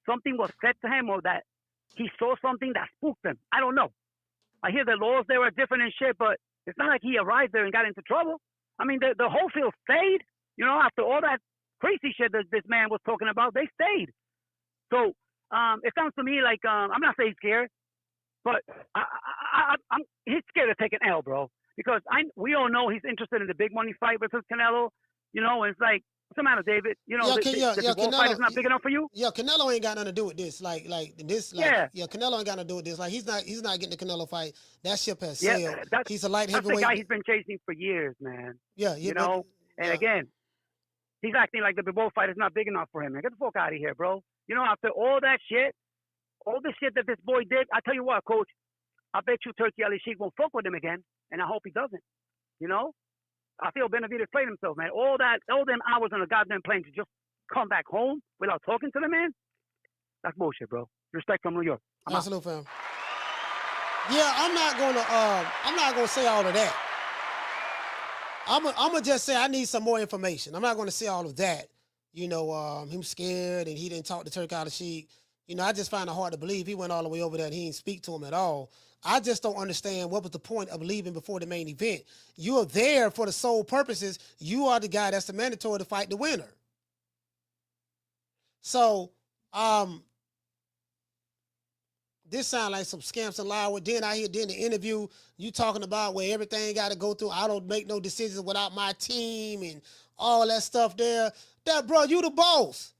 [SPEAKER 19] something was said to him or that he saw something that spooked him. I don't know. I hear the laws there are different and shit, but it's not like he arrived there and got into trouble. I mean, the whole field stayed. After all that crazy shit that this man was talking about, they stayed. So it sounds to me like I'm not saying scared, but he's scared to take an L, bro. Because we all know he's interested in the big money fight versus Canelo. And it's like, what's the matter, David? The Bivol fight is not big enough for you?
[SPEAKER 2] Yeah, Canelo ain't got nothing to do with this. Canelo ain't got nothing to do with this. Like, he's not getting the Canelo fight. That ship has sailed. He's a light heavyweight.
[SPEAKER 19] That's the guy he's been chasing for years, man.
[SPEAKER 2] Yeah,
[SPEAKER 19] And again, he's acting like the Bivol fight is not big enough for him, man. Get the fuck out of here, bro. After all that shit, all the shit that this boy did, I tell you what, coach, I bet you Turki Alashihk won't fuck with him again, and I hope he doesn't. I feel Benavidez played himself, man. All them hours on a goddamn plane to just come back home without talking to the man, that's bullshit, bro. Respect from New York.
[SPEAKER 2] Absolute, fam. Yeah, I'm not gonna say all of that. I'm gonna just say I need some more information. I'm not gonna say all of that. Him scared and he didn't talk to Turki Alashihk. I just find it hard to believe he went all the way over there and he didn't speak to him at all. I just don't understand what was the point of leaving before the main event. You are there for the sole purposes. You are the guy that's the mandatory to fight the winner. So, this sounds like some scamps and lies. Then I hear the interview, you talking about where everything got to go through. I don't make no decisions without my team and all that stuff there. Bro, you the boss.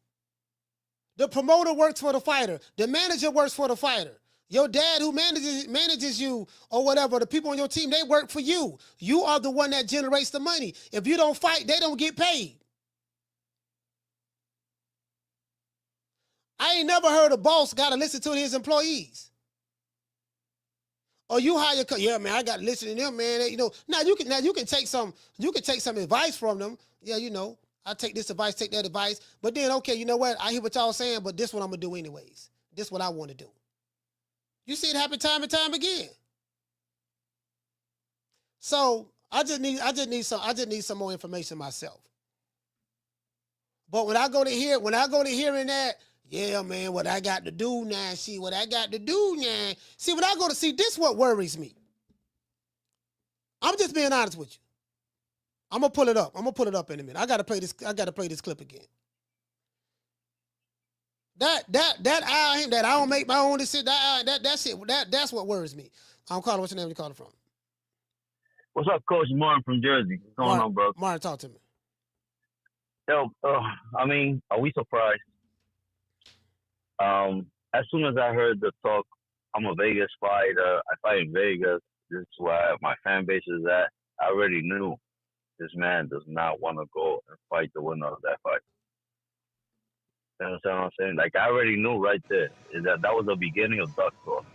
[SPEAKER 2] The promoter works for the fighter. The manager works for the fighter. Your dad who manages you or whatever, the people on your team, they work for you. You are the one that generates the money. If you don't fight, they don't get paid. I ain't never heard a boss got to listen to his employees. Or you hire, man, I got to listen to them, man. Now you can take some advice from them. Yeah, I take this advice, take that advice. But then, okay, you know what? I hear what y'all saying, but this one I'm going to do anyways. This is what I want to do. You see it happen time and time again. So I just need some more information myself. But when I go to hearing that, yeah, man, what I got to do now, see what I got to do now. See, when I go to see, this what worries me. I'm just being honest with you. I'm gonna pull it up. In a minute. I gotta play this clip again. That I don't make my own decision. That's what worries me. I'm calling. What's your name? You calling from?
[SPEAKER 20] What's up, Coach Martin from Jersey? What's going on, bro?
[SPEAKER 2] Martin, talk to me.
[SPEAKER 20] Yo, are we surprised? As soon as I heard the talk, I'm a Vegas fighter. I fight in Vegas. This is where my fan base is at. I already knew this man does not want to go and fight the winner of that fight. You understand what I'm saying? Like, I already knew right there that was the beginning of duck talk.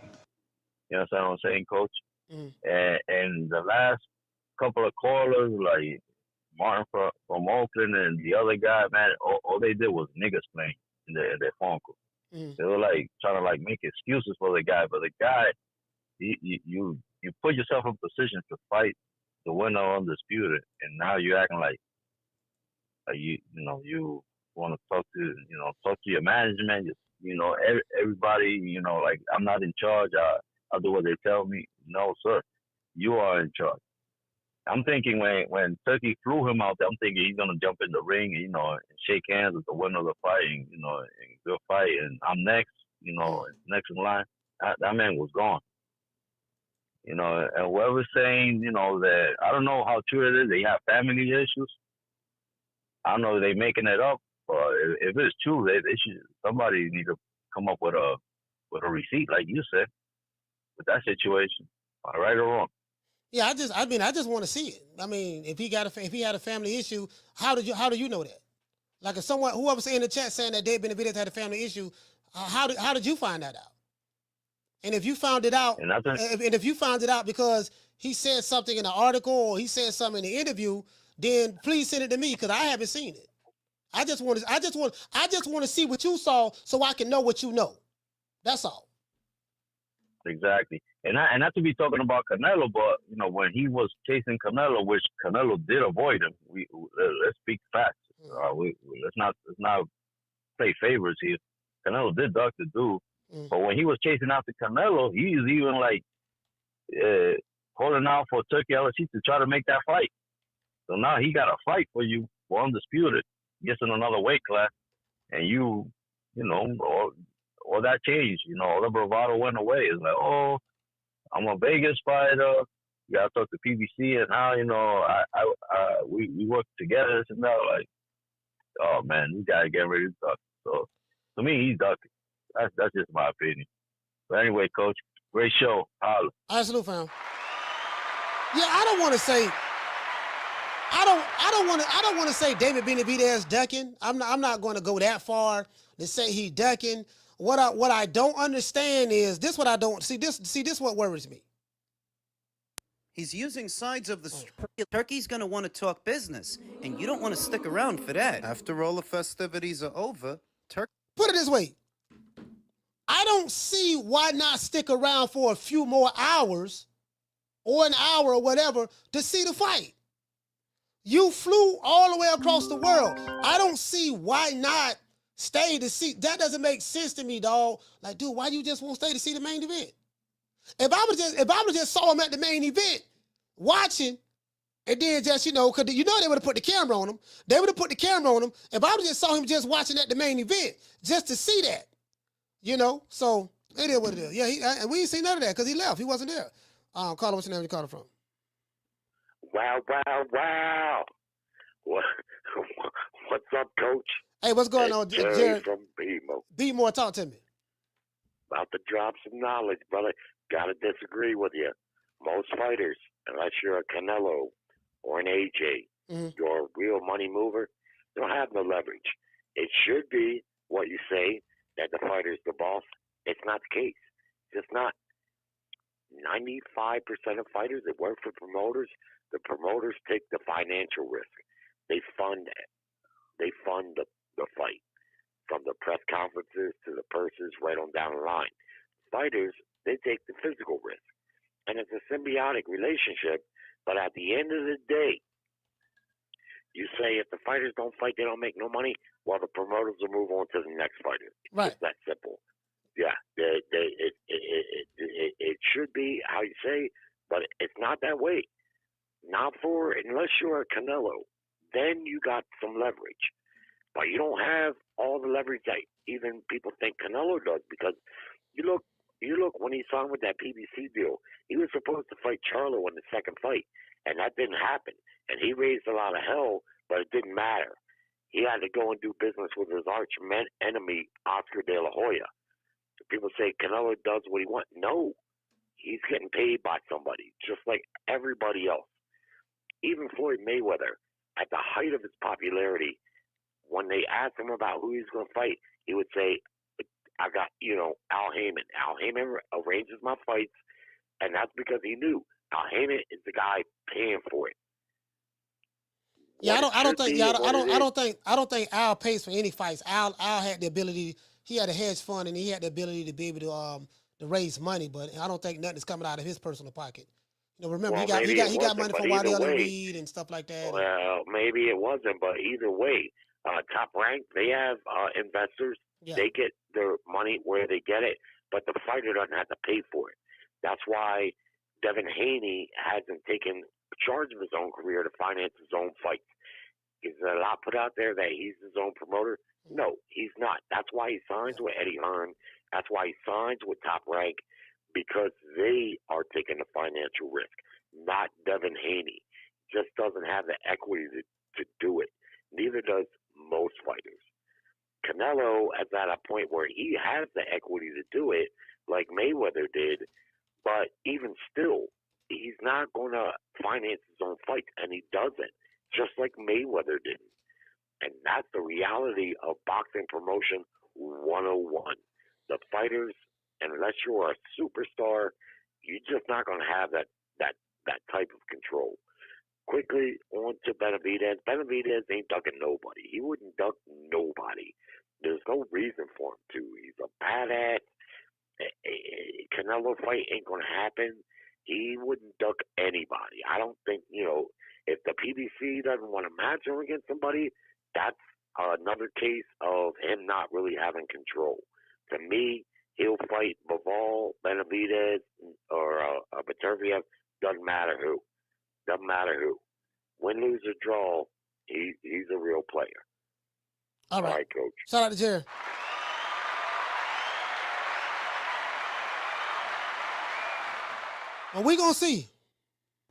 [SPEAKER 20] You understand what I'm saying, Coach? Mm. And the last couple of callers, like Martin from Oakland and the other guy, man, all they did was niggas playing in their phone call. Mm. They were like trying to like make excuses for the guy, but the guy, you put yourself in position to fight the winner undisputed, and now you're acting like you want to talk to your management, everybody, like I'm not in charge. I'll do what they tell me. No, sir, you are in charge. I'm thinking when Turkey flew him out there, I'm thinking he's gonna jump in the ring, and shake hands with the winner of the fight, and good fight, and I'm next, next in line. That man was gone. And whoever's saying, that I don't know how true it is. They have family issues. I don't know if they're making it up, but if it's true, they should. Somebody need to come up with a receipt, like you said, with that situation, right or wrong.
[SPEAKER 2] Yeah, I just want to see it. I mean, if he had a family issue, how do you know that? Like, if whoever's in the chat saying that David Benavidez had a family issue, how did you find that out? And if you found it out, and if you found it out because he said something in an article or he said something in the interview, then please send it to me because I haven't seen it. I just want to see what you saw so I can know what you know. That's all.
[SPEAKER 20] Exactly. And not to be talking about Canelo, but you know, when he was chasing Canelo, which Canelo did avoid him, let's speak facts. Let's not play favorites here. Canelo did duck the dude, but when he was chasing after Canelo, he was even like holding out for Turki Alashihk to try to make that fight. So now he got a fight for you for undisputed, gets in another weight class, and you know, all that changed. You know, all the bravado went away. It's like, oh, I'm a Vegas fighter. You gotta talk to PBC, and now, you know, we work together. And now, like, oh man, you gotta get ready to duck. So to me, he's ducking. That's just my opinion. But anyway, Coach, great show. Holla.
[SPEAKER 2] Absolutely, fam. Yeah, I don't want to say. I don't want to say David Benavidez ducking. I'm not going to go that far to say he ducking. What I don't understand is this. What I don't see this what worries me.
[SPEAKER 10] He's using sides of the Turkey's going to want to talk business, and you don't want to stick around for that. After all the festivities are over, Turkey.
[SPEAKER 2] Put it this way. I don't see why not stick around for a few more hours or an hour or whatever to see the fight. You flew all the way across the world. I don't see why not stay to see. That doesn't make sense to me, dog. Like, dude, why you just won't stay to see the main event? If I would just saw him at the main event watching, and then just, you know, because you know they would have put the camera on him. They would have put the camera on him. If I would just saw him just watching at the main event just to see that, you know. So it is what it is. Yeah, and we ain't seen none of that because he left. He wasn't there. Carter, what's your name? You called him from?
[SPEAKER 21] Wow. What's up, Coach?
[SPEAKER 2] Hey, what's going on, Jerry?
[SPEAKER 21] From BMO.
[SPEAKER 2] B-More, talk to me.
[SPEAKER 21] About to drop some knowledge, brother. Gotta disagree with you. Most fighters, unless you're a Canelo or an AJ, you're a real money mover, don't have no leverage. It should be what you say, that the fighter's the boss. It's not the case. It's just not. 95% of fighters that work for promoters, the promoters take the financial risk. They fund the fight, from the press conferences to the purses, right on down the line. Fighters, they take the physical risk, and it's a symbiotic relationship. But at the end of the day, you say if the fighters don't fight, they don't make no money. Well, the promoters will move on to the next fighter. It's just that simple. Yeah, it should be how you say, but it's not that way. Not unless you're a Canelo, then you got some leverage. But you don't have all the leverage that even people think Canelo does, because you look when he signed with that PBC deal, he was supposed to fight Charlo in the second fight, and that didn't happen. And he raised a lot of hell, but it didn't matter. He had to go and do business with his arch enemy, Oscar De La Hoya. People say Canelo does what he wants. No, he's getting paid by somebody, just like everybody else. Even Floyd Mayweather, at the height of his popularity, when they asked him about who he's going to fight, he would say, I got, Al Haymon. Al Haymon arranges my fights, and that's because he knew Al Haymon is the guy paying for it.
[SPEAKER 2] Yeah, I don't think Al pays for any fights. Al had the ability. He had a hedge fund, and he had the ability to be able to raise money, but I don't think nothing's coming out of his personal pocket. Remember, he got money from Ariel and Reed and stuff like that.
[SPEAKER 21] Well, maybe it wasn't, but either way, Top Rank, they have investors. Yeah. They get their money where they get it, but the fighter doesn't have to pay for it. That's why Devin Haney hasn't taken charge of his own career to finance his own fights. Is there a lot put out there that he's his own promoter? No, he's not. That's why he signs with Eddie Hearn. That's why he signs with Top Rank, because they are taking the financial risk, not Devin Haney. Just doesn't have the equity to do it. Neither does most fighters. Canelo is at a point where he has the equity to do it, like Mayweather did, but even still, he's not going to finance his own fights, and he doesn't, just like Mayweather didn't. And that's the reality of boxing promotion 101. The fighters, unless you're a superstar, you're just not going to have that type of control. Quickly on to Benavidez. Benavidez ain't ducking nobody. He wouldn't duck nobody. There's no reason for him to. He's a badass. Canelo fight ain't going to happen, he wouldn't duck anybody. I don't think, if the PBC doesn't want to match him against somebody, that's another case of him not really having control. To me, he'll fight Bivol, Benavidez, or Beterbiev. Doesn't matter who. Doesn't matter who. Win, lose, or draw, he's a real player.
[SPEAKER 2] All right,
[SPEAKER 21] Coach.
[SPEAKER 2] Shout out to Jerry. Well, we gonna see.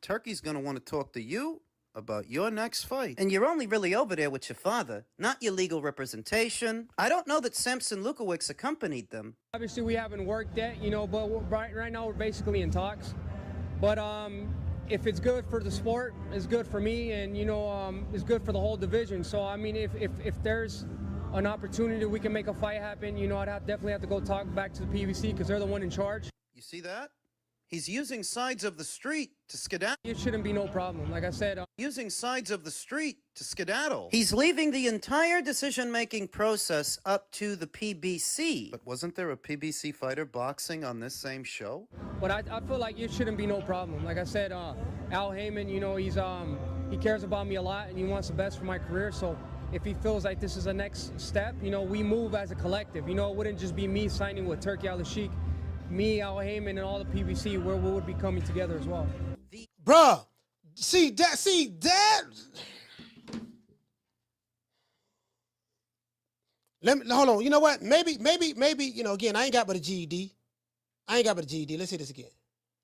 [SPEAKER 10] Turkey's gonna want to talk to you about your next fight. And you're only really over there with your father, not your legal representation. I don't know that Samson Lukowicz accompanied them.
[SPEAKER 13] Obviously, we haven't worked yet, but right now we're basically in talks. But if it's good for the sport, it's good for me, and it's good for the whole division. So I mean, if there's an opportunity we can make a fight happen, I'd definitely have to go talk back to the PBC because they're the one in charge.
[SPEAKER 10] You see that? He's using sides of the street to skedaddle.
[SPEAKER 13] It shouldn't be no problem. Like I said,
[SPEAKER 10] using sides of the street to skedaddle. He's leaving the entire decision-making process up to the PBC. But wasn't there a PBC fighter boxing on this same show?
[SPEAKER 13] But I feel like it shouldn't be no problem. Like I said, Al Haymon, he cares about me a lot and he wants the best for my career. So if he feels like this is the next step, we move as a collective. It wouldn't just be me signing with Turki Alashihk. Me, Al Haymon, and all the PBC, where we would be coming together as well.
[SPEAKER 2] Bruh, see that. Hold on. You know what? Maybe, again, I ain't got but a GED. Let's see this again.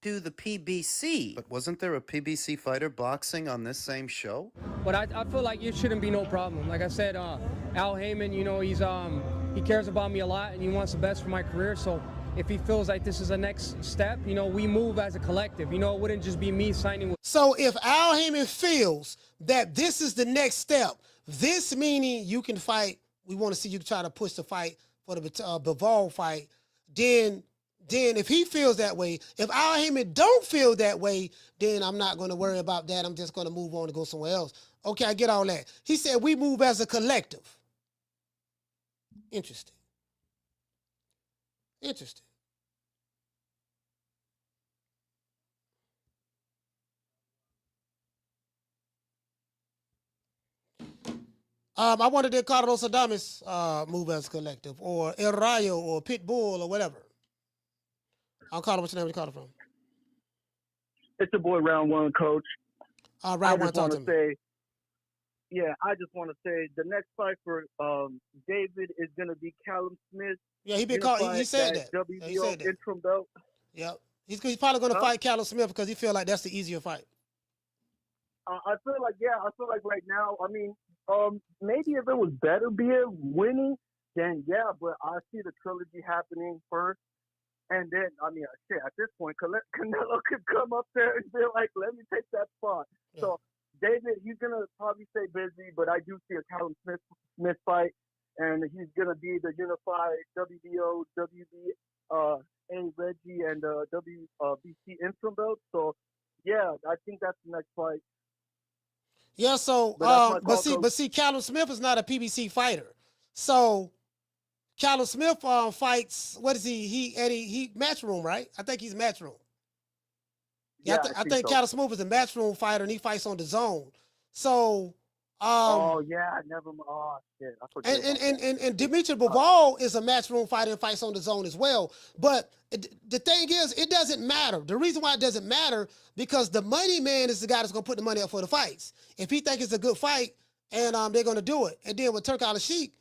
[SPEAKER 10] To the PBC. But wasn't there a PBC fighter boxing on this same show?
[SPEAKER 13] But I feel like it shouldn't be no problem. Like I said, Al Haymon, he cares about me a lot and he wants the best for my career. So if he feels like this is the next step, we move as a collective. It wouldn't just be me signing with.
[SPEAKER 2] So if Al Haymon feels that this is the next step, this meaning you can fight, we want to see you try to push the fight for the Bivol fight, then if he feels that way, if Al Haymon don't feel that way, then I'm not going to worry about that. I'm just going to move on and go somewhere else. Okay, I get all that. He said we move as a collective. Interesting. I wanted to Carlos Adames move as a collective, or Ariel, or Pitbull, or whatever. I'll call him. What's your name? Where you call it from?
[SPEAKER 6] It's your boy Round One, Coach.
[SPEAKER 2] Round One, talk to me.
[SPEAKER 6] I just want to say the next fight for David is going to be Callum Smith.
[SPEAKER 2] Yeah, he been called. He said that.
[SPEAKER 6] WBO interim belt.
[SPEAKER 2] Yep. He's probably going to fight Callum Smith because he feel like that's the easier fight.
[SPEAKER 6] I feel like right now, I mean, maybe if it was Beterbiev winning, then yeah, but I see the trilogy happening first. And then, I mean, at this point, Canelo could come up there and be like, let me take that spot. Yeah. So, David, he's going to probably stay busy, but I do see a Callum Smith fight, and he's going to be the unified WBO, WBA Reggie, and WBC interim belt. So, yeah, I think that's the next fight.
[SPEAKER 2] Yeah, so, but see, Callum Smith is not a PBC fighter. So, Callum Smith fights, what is he? He Matchroom, right? I think he's Matchroom. Yeah, I think Callum Smith is a Matchroom fighter, and he fights on the Zone. So,
[SPEAKER 6] oh shit, I forgot.
[SPEAKER 2] And Dimitri Bivol is a Matchroom fighter and fights on the Zone as well. But the thing is, it doesn't matter. The reason why it doesn't matter, because the money man is the guy that's gonna put the money up for the fights. If he thinks it's a good fight, and they're gonna do it. And then with Turki Alashihk,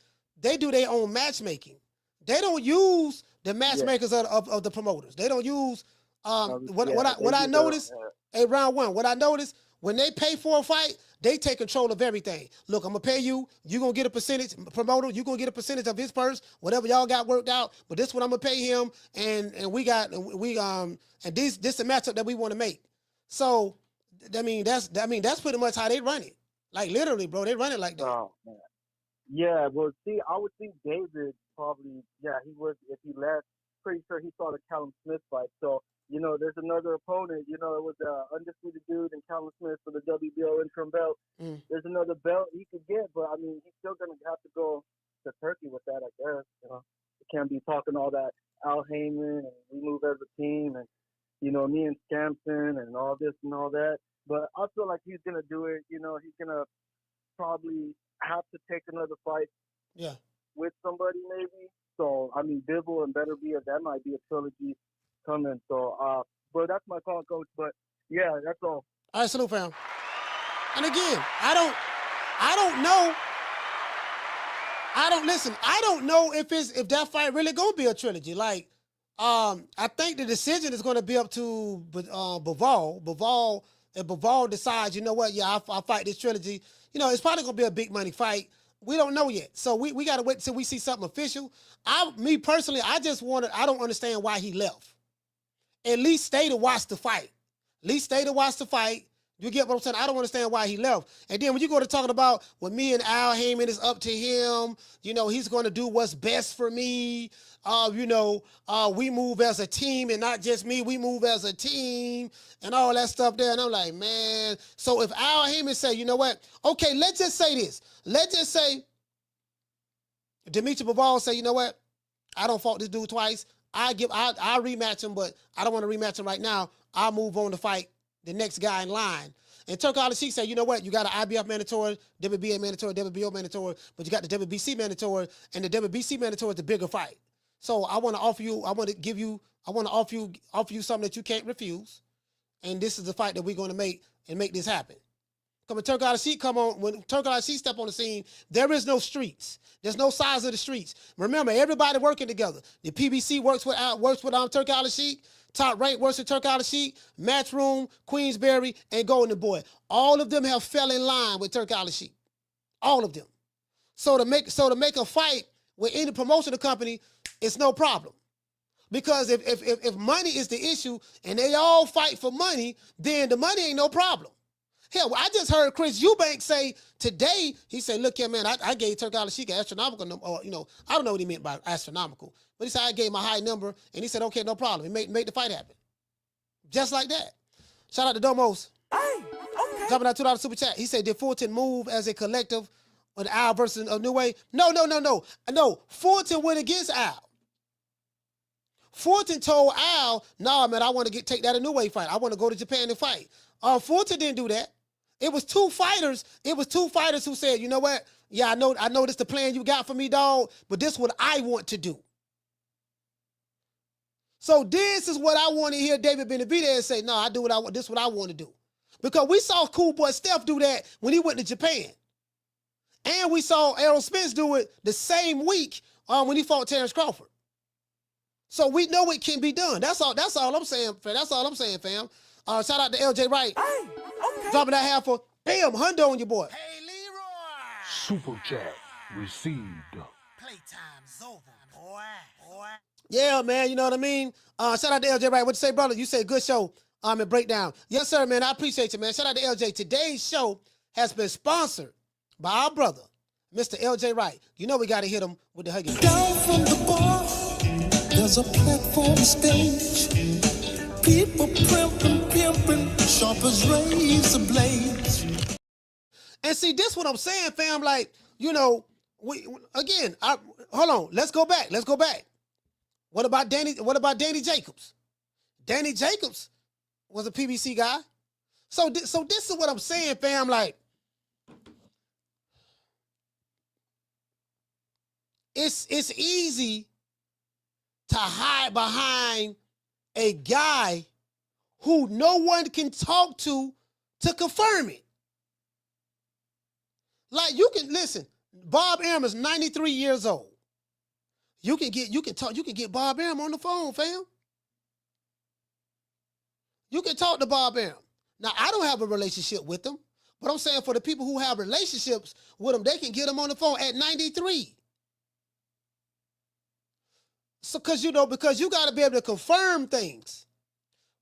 [SPEAKER 2] they do their own matchmaking. They don't use the matchmakers of the promoters. They don't use what I noticed. Hey, Round One, what I noticed, when they pay for a fight, they take control of everything. Look, I'm gonna pay you. You're gonna get a percentage. Promoter, you're gonna get a percentage of his purse, whatever y'all got worked out. But this one I'm gonna pay him, and this the matchup that we want to make. So, I mean that's pretty much how they run it. Like literally, bro, they run it like that.
[SPEAKER 6] Oh, man. Yeah, well, see, I would think David probably, he would, if he left, pretty sure he saw the Callum Smith fight. So, there's another opponent, it was Undisputed Dude and Callum Smith for the WBO interim belt. There's another belt he could get, but, I mean, he's still going to have to go to Turkey with that, I guess, can't be talking all that Al Haymon and we move as a team and, you know, me and Scampton and all this and all that. But I feel like he's going to do it. You know, he's going to probably have to take another fight with somebody maybe. So, I mean, Bivol and Beterbiev, that might be a trilogy coming. So, but that's my call, Coach. But, yeah, that's all.
[SPEAKER 2] All right, salute, fam. And again, I don't know. I don't know if that fight really gonna be a trilogy. Like, I think the decision is gonna be up to Bivol. If Bivol decides, you know what, I'll fight this trilogy. You know, it's probably gonna be a big money fight. We don't know yet, so we gotta wait till we see something official. Me personally, I don't understand why he left. At least stay to watch the fight. You get what I'm saying? I don't understand why he left. And then when you go to talking about, well, me and Al Haymon, is up to him. You know, he's going to do what's best for me. We move as a team and not just me. We move as a team and all that stuff there. And I'm like, man. So if Al Haymon say, you know what? Okay, let's just say this. Let's just say Dimitri Bivol say, you know what? I don't fought this dude twice. I'll rematch him, but I don't want to rematch him right now. I'll move on to fight the next guy in line. And Turki Alashihk said, you know what? You got an IBF mandatory, WBA mandatory, WBO mandatory, but you got the WBC mandatory, and the WBC mandatory is the bigger fight. So I want to offer you something that you can't refuse. And this is the fight that we're going to make this happen. When Turki Alashihk step on the scene, there is no streets. There's no size of the streets. Remember, everybody working together. The PBC works with Turki Alashihk. Top Rank works with Turki Alashihk, Matchroom, Queensberry, and Golden Boy. All of them have fell in line with Turki Alashihk. All of them. So to make a fight with any promotional company, it's no problem. Because if money is the issue and they all fight for money, then the money ain't no problem. Hell, I just heard Chris Eubank say today, he said, look here, man, I gave Turki Alashihk an astronomical number, or, you know, I don't know what he meant by astronomical, but he said, I gave him a high number, and he said, okay, no problem. He made the fight happen. Just like that. Shout out to Domos. Hey, okay. Dropping that $2 super chat. He said, did Fulton move as a collective with Al versus a New Way? No. Fulton went against Al. Fulton told Al, nah, man, I want to take that a New Way fight. I want to go to Japan and fight. Fulton didn't do that. It was two fighters who said, you know what? Yeah, I know this the plan you got for me, dog, but this is what I want to do. So this is what I want to hear David Benavidez say, no, I do what I want. This is what I want to do. Because we saw Cool Boy Steph do that when he went to Japan. And we saw Errol Spence do it the same week when he fought Terrence Crawford. So we know it can be done. That's all I'm saying, fam. Shout out to LJ Wright. Hey, okay. Dropping that half for, bam, Hundo on your boy.
[SPEAKER 1] Hey, Leroy.
[SPEAKER 14] Super chat received.
[SPEAKER 1] Playtime's over, boy.
[SPEAKER 2] Yeah, man, you know what I mean? Shout out to LJ Wright. What you say, brother? You say good show and breakdown. Yes, sir, man. I appreciate you, man. Shout out to LJ. Today's show has been sponsored by our brother, Mr. LJ Wright. You know we got to hit him with the hugging.
[SPEAKER 5] Down from the bar, there's a platform stage. People pimping, sharp as razor blades.
[SPEAKER 2] And see, this what I'm saying, fam. Like, you know, hold on. Let's go back. What about Danny Jacobs? Danny Jacobs was a PBC guy. So this is what I'm saying, fam. Like, it's easy to hide behind a guy who no one can talk to confirm it. Like, you can listen, Bob Arum is 93 years old. You can get Bob Arum on the phone, fam. You can talk to Bob Arum. Now, I don't have a relationship with him, but I'm saying for the people who have relationships with him, they can get him on the phone at 93. So, because you got to be able to confirm things,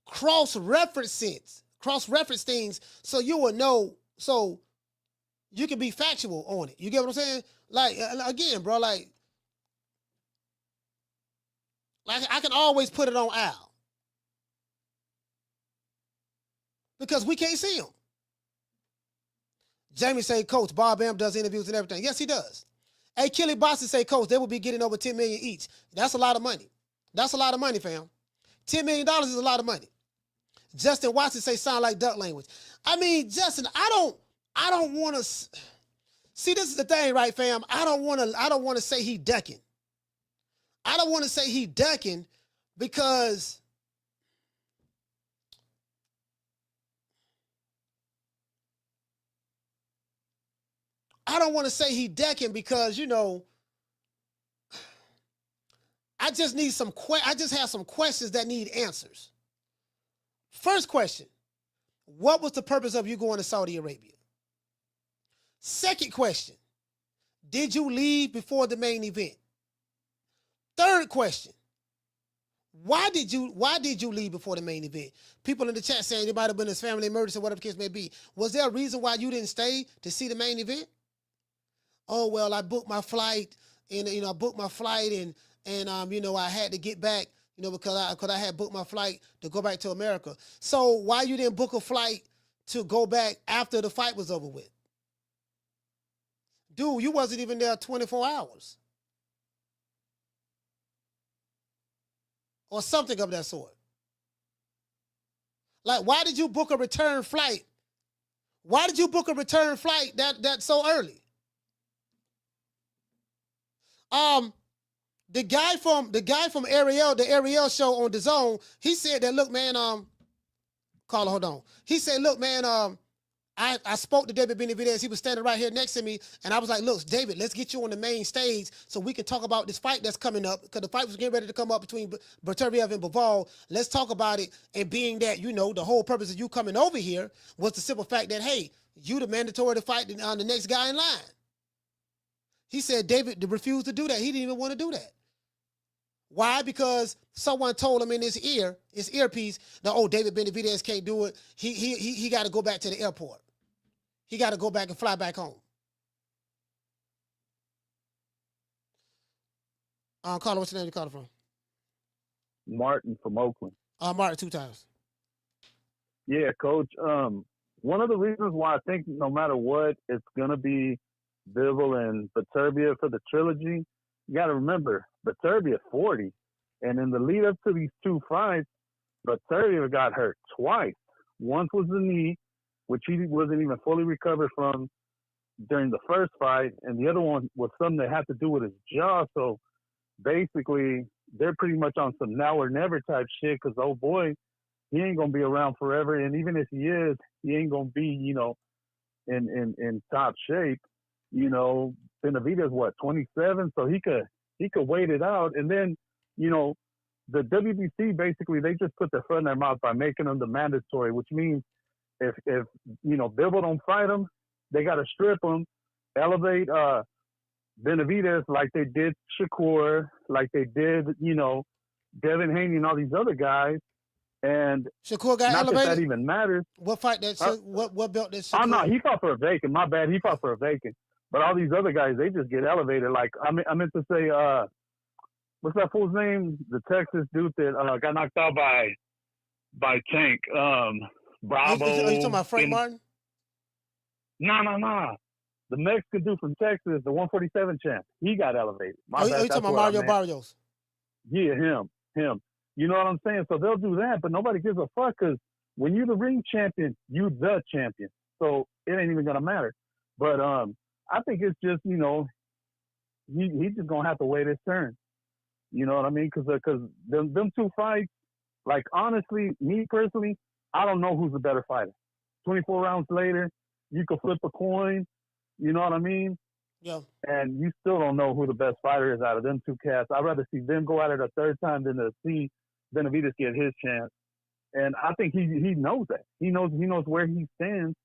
[SPEAKER 2] cross-reference things, so you will know, so you can be factual on it. You get what I'm saying? Like, again, bro, like I can always put it on Al. Because we can't see him. Jamie say, Coach, Bob Arum does interviews and everything. Yes, he does. Hey, Kelly Boston say, Coach, they will be getting over $10 million each. That's a lot of money. That's a lot of money, fam. $10 million is a lot of money. Justin Watson say, sound like duck language. I mean, Justin, I don't want to see. This is the thing, right, fam? I don't want to say he ducking. I don't want to say he ducking because you know, I just need I just have some questions that need answers. First question, what was the purpose of you going to Saudi Arabia? Second question, did you leave before the main event? Third question, why did you leave before the main event? People in the chat saying it might have been his family emergency or whatever the case may be. Was there a reason why you didn't stay to see the main event? Oh, well, I booked my flight and, you know, and you know, I had to get back, you know, because I had booked my flight to go back to America. So why you didn't book a flight to go back after the fight was over with? Dude, you wasn't even there 24 hours. Or something of that sort. Like, why did you book a return flight? Why did you book a return flight that so early? The guy from Ariel, the Ariel show on DAZN, he said that, look, man, caller, hold on. He said, look, man, I spoke to David Benavidez. He was standing right here next to me, and I was like, look, David, let's get you on the main stage so we can talk about this fight that's coming up, because the fight was getting ready to come up between Beterbiev and Bivol. Let's talk about it, and being that, you know, the whole purpose of you coming over here was the simple fact that, hey, you the mandatory to fight the next guy in line. He said David refused to do that. He didn't even want to do that. Why? Because someone told him in his earpiece, that, oh, David Benavidez can't do it. He got to go back to the airport. He got to go back and fly back home. Carla, what's your name you calling from?
[SPEAKER 18] Martin from Oakland.
[SPEAKER 2] Martin, 2 times.
[SPEAKER 18] Yeah, Coach. One of the reasons why I think no matter what, it's going to be Bivol and Beterbiev for the trilogy. You got to remember, Beterbiev 40. And in the lead up to these 2 fights, Beterbiev got hurt twice. Once was the knee, which he wasn't even fully recovered from during the first fight. And the other one was something that had to do with his jaw. So basically, they're pretty much on some now or never type shit because, oh boy, he ain't going to be around forever. And even if he is, he ain't going to be, you know, in top shape. You know, Benavidez, 27? So he could wait it out. And then, you know, the WBC, basically, they just put their foot in their mouth by making them the mandatory, which means if you know, Bivol don't fight him, they got to strip him, elevate Benavidez like they did Shakur, like they did, you know, Devin Haney and all these other guys. And
[SPEAKER 2] Shakur got
[SPEAKER 18] not
[SPEAKER 2] elevated?
[SPEAKER 18] that even matters.
[SPEAKER 2] What fight that? What belt that Shakur?
[SPEAKER 18] Oh, no, he fought for a vacant. My bad. He fought for a vacant. But all these other guys, they just get elevated. Like, I meant to say, what's that fool's name? The Texas dude that got knocked out by Tank. Bravo.
[SPEAKER 2] Are you talking about Frank Martin?
[SPEAKER 18] No. The Mexican dude from Texas, the 147 champ, he got elevated.
[SPEAKER 2] Are you talking about Mario Barrios?
[SPEAKER 18] Yeah, him. You know what I'm saying? So they'll do that, but nobody gives a fuck because when you're the ring champion, you the champion. So it ain't even going to matter. But I think it's just, you know, he's just going to have to wait his turn. You know what I mean? Because them 2 fights, like, honestly, me personally, I don't know who's the better fighter. 24 rounds later, you could flip a coin. You know what I mean?
[SPEAKER 2] Yeah.
[SPEAKER 18] And you still don't know who the best fighter is out of them 2 cats. I'd rather see them go at it a third time than to see Benavidez get his chance. And I think he knows that. He knows where he stands.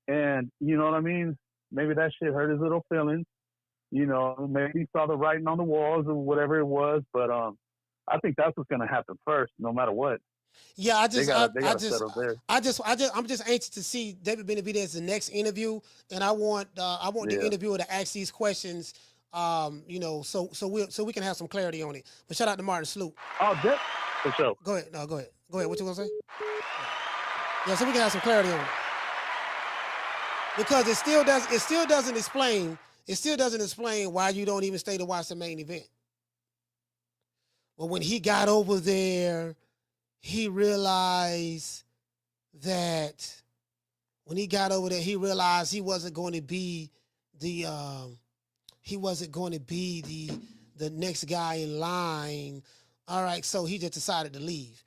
[SPEAKER 18] And you know what I mean? Maybe that shit hurt his little feelings. You know, maybe he saw the writing on the walls or whatever it was. But I think that's what's going to happen first, no matter what.
[SPEAKER 2] Yeah, I'm just anxious to see David Benavidez's next interview, and I want the interviewer to ask these questions, you know, so we can have some clarity on it. But shout out to Martin Sloop.
[SPEAKER 18] Oh, that for sure.
[SPEAKER 2] Go ahead. No, go ahead. What you gonna say? Yeah, so we can have some clarity on it because it still doesn't explain it still doesn't explain why you don't even stay to watch the main event. Well, when he got over there, he realized that when he got over there, he realized he wasn't going to be the next guy in line. All right, so he just decided to leave.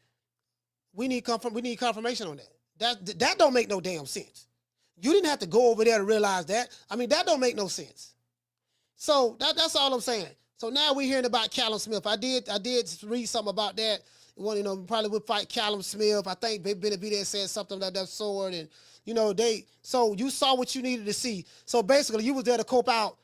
[SPEAKER 2] We need confirmation on that. That don't make no damn sense. You didn't have to go over there to realize that. I mean, that don't make no sense. So that's all I'm saying. So now we're hearing about Callum Smith. I did read something about that. Probably would fight Callum Smith. I think Benavidez said something of that sort, and so you saw what you needed to see. So basically, you was there to cope out.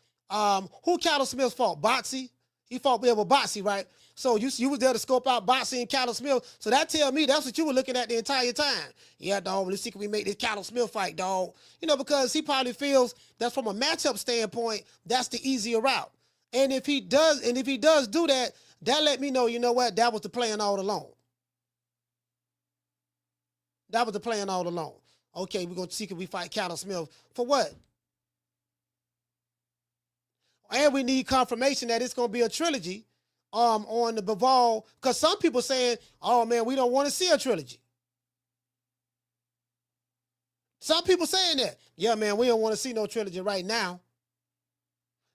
[SPEAKER 2] Who Callum Smith fought? Botsy. He fought with Botsy, right? So you was there to scope out Botsy and Callum Smith. So that tell me that's what you were looking at the entire time. Yeah, dog. Let's see can we make this Callum Smith fight, dog. Because he probably feels that from a matchup standpoint, that's the easier route. And if he does do that, that let me know, you know what? That was the plan all along. That was the plan all along. Okay, we're going to see can we fight Callum Smith. For what? And we need confirmation that it's going to be a trilogy on the Bivol. Because some people saying, oh, man, we don't want to see a trilogy. Some people saying that. Yeah, man, we don't want to see no trilogy right now.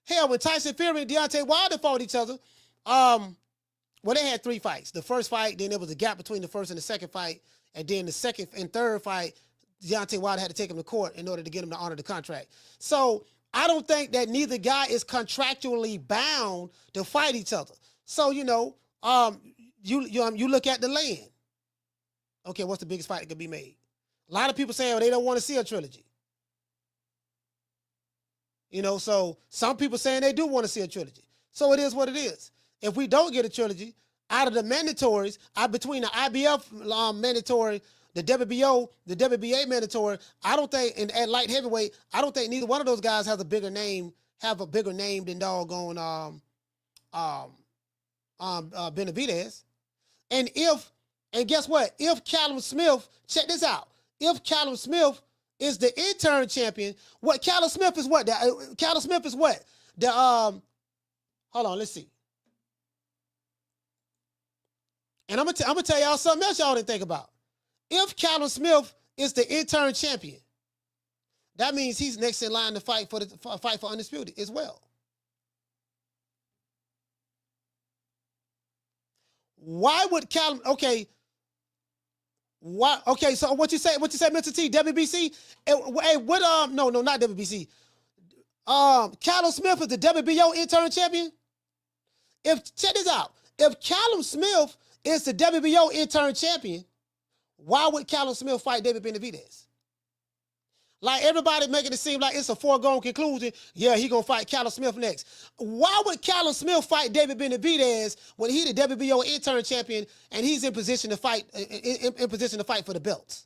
[SPEAKER 2] Hell, when Tyson Fury and Deontay Wilder fought each other, well, they had 3 fights. The first fight, then there was a gap between the first and the second fight. And then the second and third fight, Deontay Wilder had to take him to court in order to get him to honor the contract. So I don't think that neither guy is contractually bound to fight each other. So, you look at the land. Okay, what's the biggest fight that could be made? A lot of people saying they don't want to see a trilogy. So some people saying they do want to see a trilogy. So it is what it is. If we don't get a trilogy, out of the mandatories, between the IBF mandatory, the WBA mandatory, I don't think, and at light heavyweight, I don't think neither one of those guys has a bigger name than doggone Benavidez. And guess what? If Callum Smith, check this out. If Callum Smith is the interim champion, Callum Smith is what? Callum Smith is what? Hold on, let's see. And I'm gonna tell y'all something else y'all didn't think about. If Callum Smith is the interim champion, that means he's next in line to fight for Undisputed as well. Why would Callum? Okay. Why? Okay. So what you say, Mr. T? WBC? Hey, what? No, not WBC. Callum Smith is the WBO interim champion. Check this out. If Callum Smith is the WBO interim champion, why would Callum Smith fight David Benavidez? Like everybody making it seem like it's a foregone conclusion. Yeah, he gonna fight Callum Smith next. Why would Callum Smith fight David Benavidez when he the WBO interim champion and he's in position to fight in position to fight for the belts?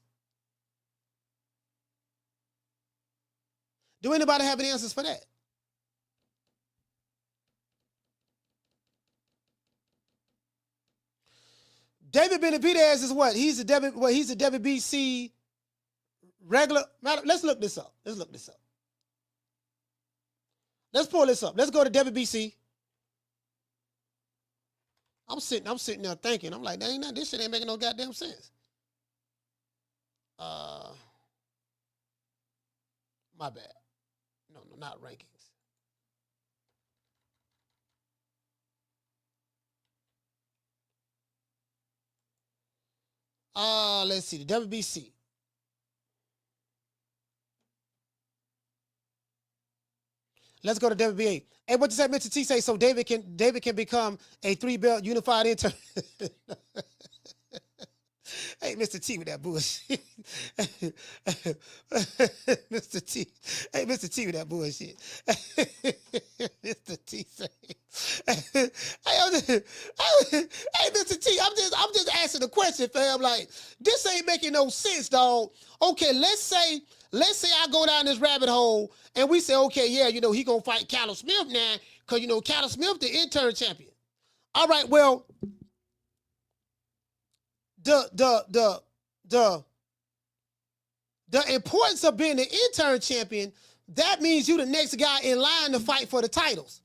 [SPEAKER 2] Do anybody have any answers for that? David Benavidez is what? He's a WBC regular. Let's look this up. Let's pull this up. Let's go to WBC. I'm sitting there thinking. I'm like, this shit ain't making no goddamn sense. My bad. No, not rankings. Let's see, the WBC. Let's go to WBA. Hey, what does that Mr. T say? So David can become a 3-belt unified intern. Hey, Mr. T with that bullshit. Mr. T. Hey, Mr. T with that bullshit. Mr. T say. Hey, Mr. T, I'm just asking a question, fam. Like, this ain't making no sense, dog. Okay, let's say I go down this rabbit hole and we say, okay, yeah, he gonna fight Callum Smith now, because Callum Smith the interim champion. All right, well, the importance of being the interim champion that means you the next guy in line to fight for the titles.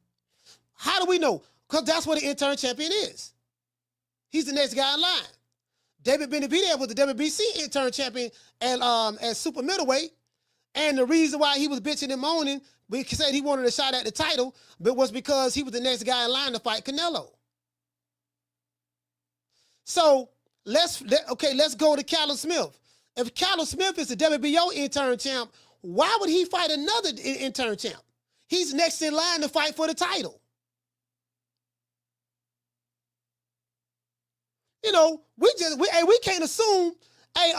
[SPEAKER 2] How do we know? Because that's what an interim champion is. He's the next guy in line. David Benavidez was the WBC interim champion at super middleweight. And the reason why he was bitching and moaning, we said he wanted a shot at the title, but was because he was the next guy in line to fight Canelo. So let's go to Callum Smith. If Callum Smith is the WBO interim champ, why would he fight another interim champ? He's next in line to fight for the title. You know, we can't assume, hey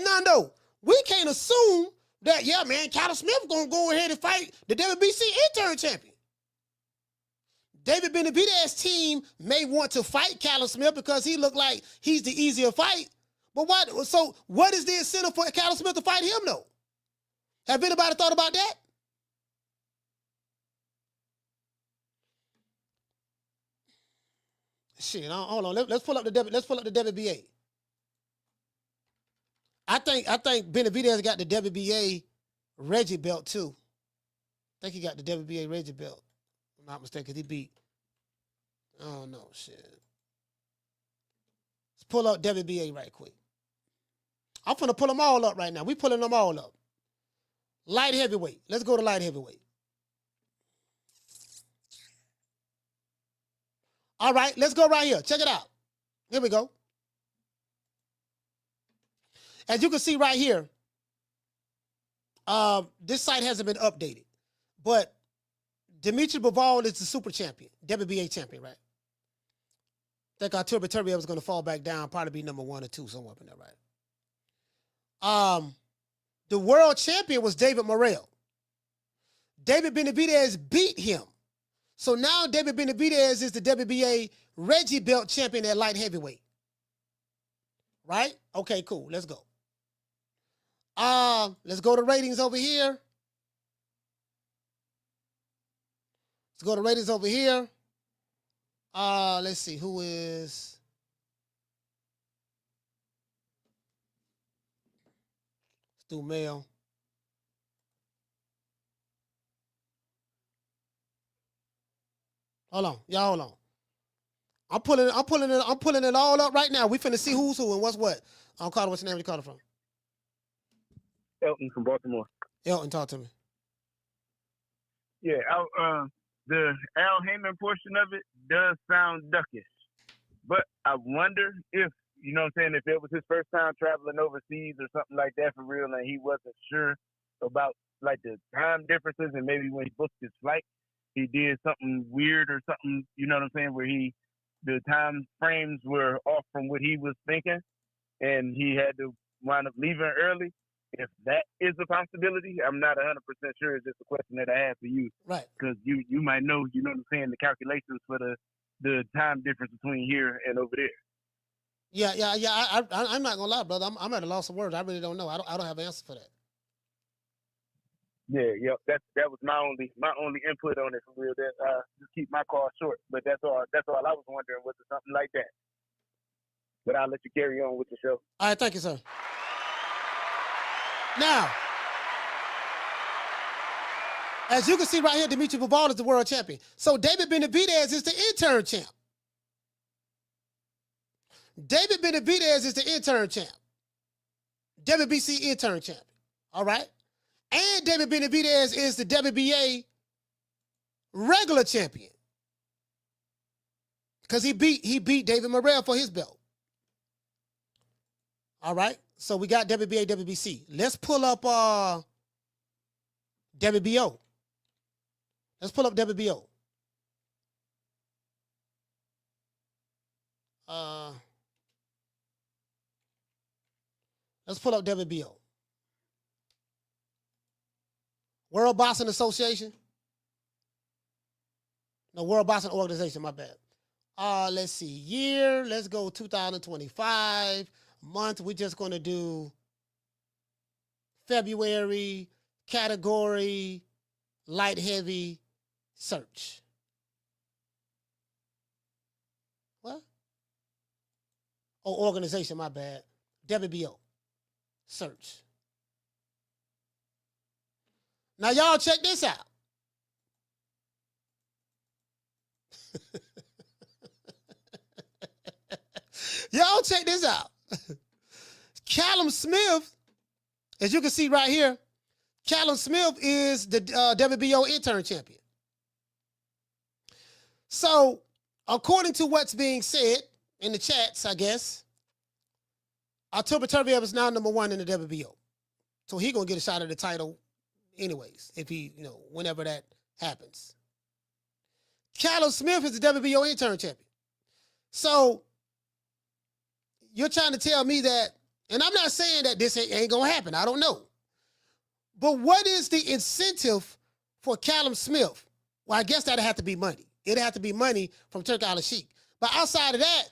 [SPEAKER 2] Mando, we can't assume that, yeah, man, Callum Smith gonna go ahead and fight the WBC interim champion. David Benavidez's team may want to fight Callum Smith because he looked like he's the easier fight. But what is the incentive for Callum Smith to fight him, though? Have anybody thought about that? Shit, hold on. Let's pull up the WBA. I think Benavidez got the WBA Reggie belt too. I think he got the WBA Reggie belt. If I'm not mistaken, he beat. Oh no, shit. Let's pull up WBA right quick. I'm finna pull them all up right now. We pulling them all up. Light heavyweight. Let's go to light heavyweight. All right, let's go right here. Check it out. Here we go. As you can see right here, this site hasn't been updated, but Dimitri Bivol is the super champion, WBA champion, right? I think Eifert and IBF was going to fall back down, probably be number 1 or 2, somewhere up in there, right? The world champion was David Morrell. David Benavidez beat him. So now David Benavidez is the WBA Reggie belt champion at light heavyweight. Right? Okay, cool. Let's go. Let's go to ratings over here. Let's go to ratings over here. Let's see who is. Let's do male. Hold on, y'all. Hold on. I'm pulling it all up right now. We finna see who's who and what's what. I'll call it. What's your name? Where you calling from?
[SPEAKER 3] Elton from Baltimore.
[SPEAKER 2] Elton, talk to me.
[SPEAKER 3] Yeah, the Al Haymon portion of it does sound duckish, but I wonder if, you know what I'm saying, if it was his first time traveling overseas or something like that for real, and he wasn't sure about like the time differences, and maybe when he booked his flight, he did something weird or something, you know what I'm saying, where the time frames were off from what he was thinking, and he had to wind up leaving early. If that is a possibility, I'm not 100% sure. It's just a question that I have for you.
[SPEAKER 2] Right.
[SPEAKER 3] Because you might know, you know what I'm saying, the calculations for the time difference between here and over there.
[SPEAKER 2] Yeah. I'm not gonna lie, brother. I'm at a loss of words. I really don't know. I don't have an answer for that.
[SPEAKER 3] Yeah. That was my only input on it for real. That just keep my call short. But that's all I was wondering, was it something like that? But I'll let you carry on with the show.
[SPEAKER 2] All right, thank you, sir. Now, as you can see right here, Dimitri Bivol is the world champion. So David Benavidez is the interim champ. David Benavidez is the interim champ. WBC interim champion. All right? And David Benavidez is the WBA regular champion. Because he beat David Morrell for his belt. All right? So we got WBA, WBC. Let's pull up WBO. Let's pull up WBO. Let's pull up WBO. World Boxing Association. No, World Boxing Organization, my bad. Let's see. Year, let's go 2025. Month, we're just going to do February, category, light heavy, search. What? Oh, organization, my bad. WBO, search. Now, y'all check this out. Y'all check this out. Callum Smith, as you can see right here, Callum Smith is the WBO interim champion. So, according to what's being said in the chats, I guess, Artur Beterbiev is now number 1 in the WBO. So he's going to get a shot at the title anyways, if he, whenever that happens. Callum Smith is the WBO interim champion. So, you're trying to tell me that, and I'm not saying that this ain't going to happen. I don't know. But what is the incentive for Callum Smith? Well, I guess that'd have to be money. It'd have to be money from Turki Alashihk. But outside of that,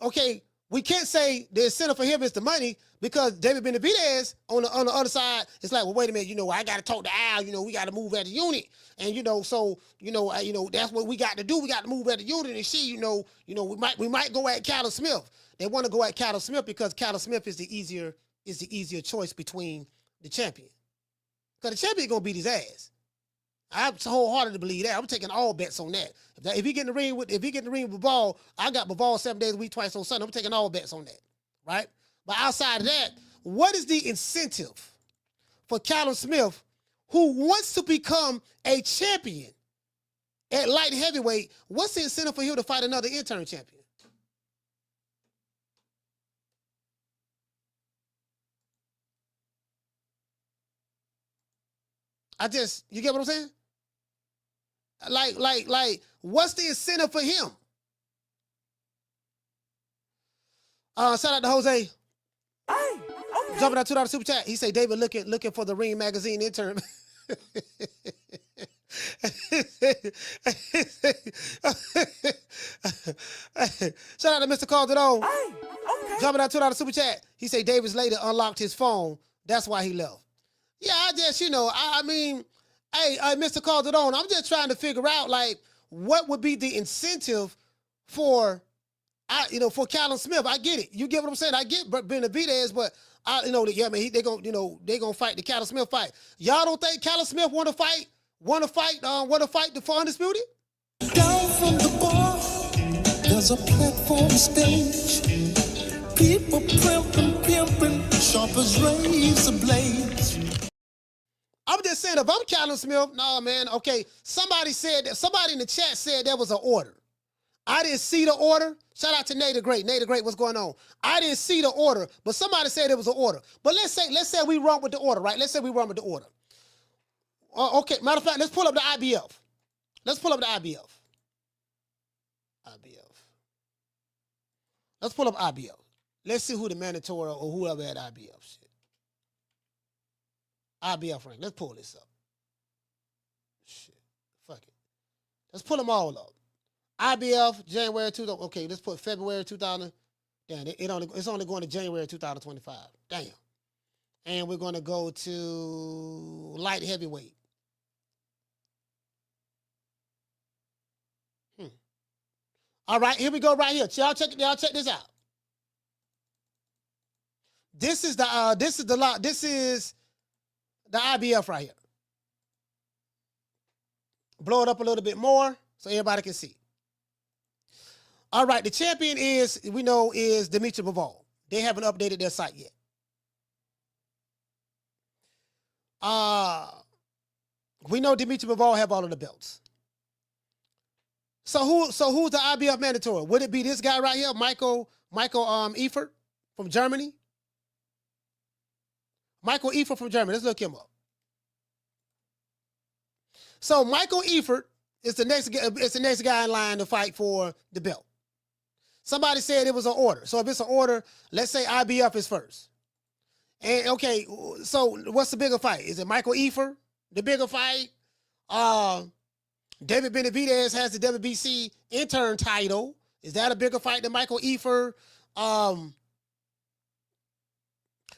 [SPEAKER 2] okay, we can't say the incentive for him is the money because David Benavidez on the other side, it's like, well, wait a minute, I got to talk to Al, we got to move as a unit. And, that's what we got to do. We got to move as a unit and see, we might go at Callum Smith. They want to go at Callum Smith because Callum Smith is the easier choice between the champion. Because the champion is going to beat his ass. I'm wholeheartedly believe that. I'm taking all bets on that. If he get in the ring with Bivol, I got Bivol 7 days a week, twice on Sunday. I'm taking all bets on that, right? But outside of that, what is the incentive for Callum Smith, who wants to become a champion at light heavyweight? What's the incentive for him to fight another interim champion? You get what I'm saying? Like, what's the incentive for him? Shout out to Jose. Jumping out $2 super chat. He say David looking for the Ring magazine intern. Shout out to Mr. Calderon. Jumping out $2 super chat. He say David's later unlocked his phone. That's why he left. Yeah, I just, I mean, hey, Mr. Calderon, I'm just trying to figure out, what would be the incentive for Callum Smith. I get it. You get what I'm saying? I get Benavidez, but they're gonna fight the Callum Smith fight. Y'all don't think Callum Smith want to fight the Undisputed?
[SPEAKER 5] Down from the bar, there's a platform stage. People pimping, sharp as razor blades.
[SPEAKER 2] I'm just saying, if I'm Callum Smith, no, man, okay, somebody in the chat said there was an order. I didn't see the order. Shout out to Nate the Great. Nate the Great, what's going on? I didn't see the order, but somebody said there was an order. But let's say we run with the order, right? Let's say we run with the order. Okay, matter of fact, let's pull up the IBF. Let's pull up the IBF. Let's pull up IBF. Let's see who the mandatory or whoever at IBF. Shit. IBF rank. Let's pull this up. Shit. Fuck it. Let's pull them all up. IBF, January 2000. Okay, let's put February 2000. Damn, it's only going to January 2025. Damn. And we're going to go to light heavyweight. All right, here we go right here. Y'all check this out. This is the IBF right here. Blow it up a little bit more so everybody can see. All right, the champion is Dimitri Bivol. They haven't updated their site yet. We know Dimitri Bivol have all of the belts. So who's the IBF mandatory? Would it be this guy right here, Michael Eifert from Germany? Michael Eifert from Germany. Let's look him up. So Michael Eifert is the next guy in line to fight for the belt. Somebody said it was an order. So if it's an order, let's say IBF is first. And okay, so what's the bigger fight? Is it Michael Eifert, the bigger fight? David Benavidez has the WBC intern title. Is that a bigger fight than Michael Eifert?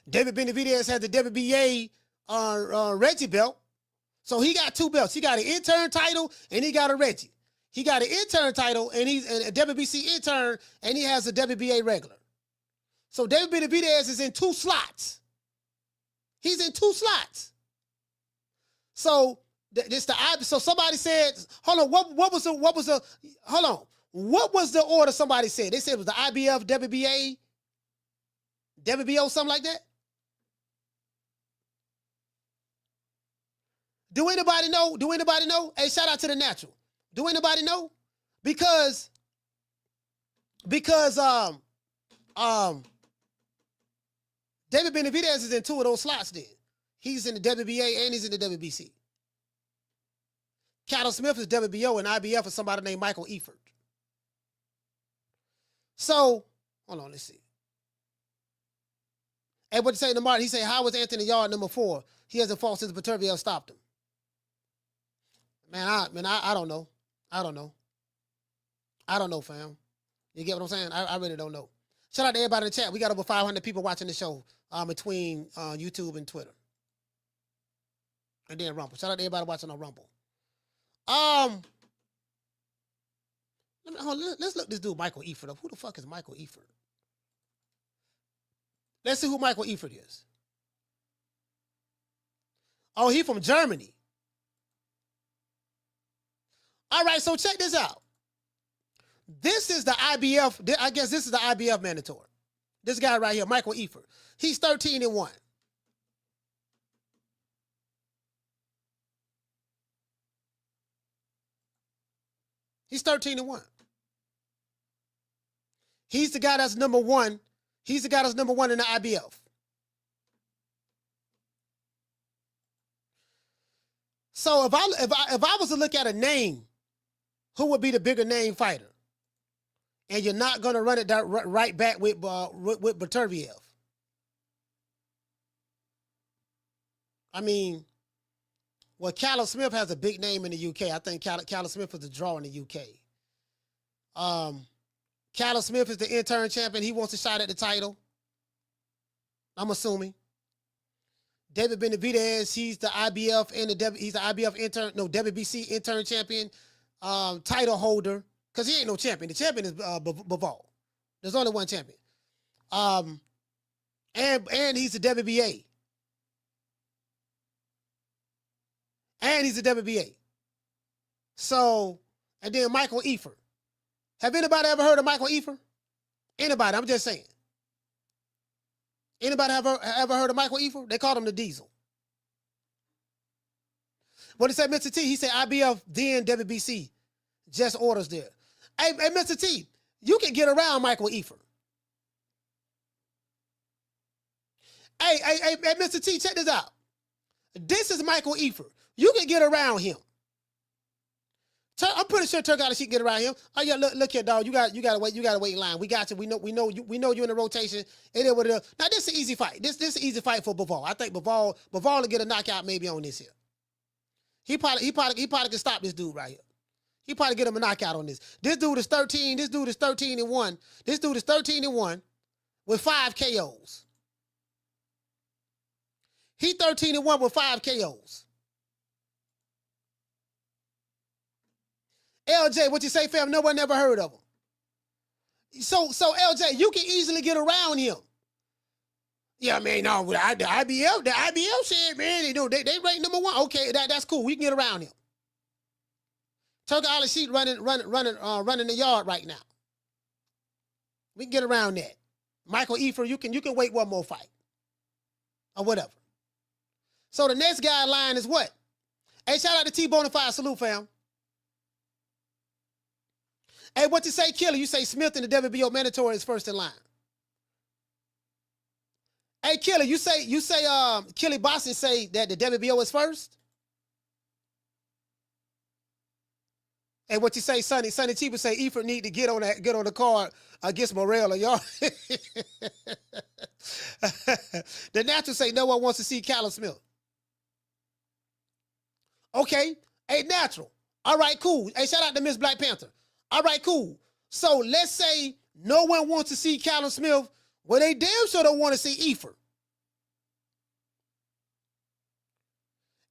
[SPEAKER 2] David Benavidez has the WBA Reggie belt. So he got two belts. He got an intern title and he got a Reggie. He got an intern title and he's a WBC intern and he has a WBA regular. So David Benavidez is in two slots. He's in two slots. So so somebody said, hold on, what was the order somebody said? They said it was the IBF, WBA, WBO, something like that? Do anybody know? Hey, shout out to the natural. Do anybody know? Because David Benavidez is in 2 of those slots then. He's in the WBA and he's in the WBC. Cattle Smith is WBO and IBF is somebody named Michael Eifert. So, hold on, let's see. And what you say to Martin, he said, how was Anthony Yard number 4? He hasn't fought since Beterbiev stopped him. Man, I don't know. I don't know, fam. You get what I'm saying? I really don't know. Shout out to everybody in the chat. We got over 500 people watching the show between YouTube and Twitter. And then Rumble. Shout out to everybody watching on Rumble. Let's look this dude, Michael Eifert, up. Who the fuck is Michael Eifert? Let's see who Michael Eifert is. Oh, he from Germany. All right, so check this out. This is the IBF. I guess this is the IBF mandatory. This guy right here, Michael Eifert. He's 13-1. He's 13-1. He's the guy that's number 1. He's the guy that's number 1 in the IBF. So if I was to look at a name, who would be the bigger name fighter? And you're not going to run it right back with Beterbiev. I mean, well, Callum Smith has a big name in the UK. I think Callum Smith is the draw in the UK. Callum Smith is the interim champion. He wants a shot at the title, I'm assuming. David Benavidez, he's the IBF and he's the IBF WBC interim champion, title holder. Because he ain't no champion. The champion is Bivol. There's only one champion. And he's the WBA. And he's the WBA. So, and then Michael Eifert. Have anybody ever heard of Michael Eifert? Anybody? I'm just saying. Anybody ever heard of Michael Eifert? They called him the Diesel. What he said, Mr. T, he said IBF, then WBC. Just orders there. Hey, Mr. T, you can get around Michael Eifert. Hey, Mr. T, check this out. This is Michael Eifert. You can get around him. I'm pretty sure Turki Alashihk can get around him. Oh yeah, look here, dog. You gotta wait in line. We got you. We know you in the rotation. It is what it is. Now this is an easy fight. This is an easy fight for Bivol. I think Bivol will get a knockout maybe on this here. He probably can stop this dude right here. He probably get him a knockout on this. This dude is 13. This dude is 13-1. This dude is 13-1 with 5 KOs. He 13-1 with 5 KOs. LJ, what you say, fam? No one never heard of him. So LJ, you can easily get around him. Yeah, man, no, the IBF shit, man, they rank number 1. Okay, that's cool. We can get around him. Turki Alashihk running the yard right now. We can get around that. Michael Eifert, you can wait one more fight. Or whatever. So the next guy in line is what? Hey, shout out to T-Bonafide. Salute, fam. Hey, what you say, Killer? You say Smith and the WBO mandatory is first in line. Hey, Killer, you say Kelly Boston say that the WBO is first? Hey, what you say, Sonny? Sonny Cheaper say Eifert need to get on the card against Morel or y'all. The natural say no one wants to see Callum Smith. Okay. Hey, natural. All right, cool. Hey, shout out to Miss Black Panther. All right, cool. So let's say no one wants to see Callum Smith. Well, they damn sure don't want to see Eifert.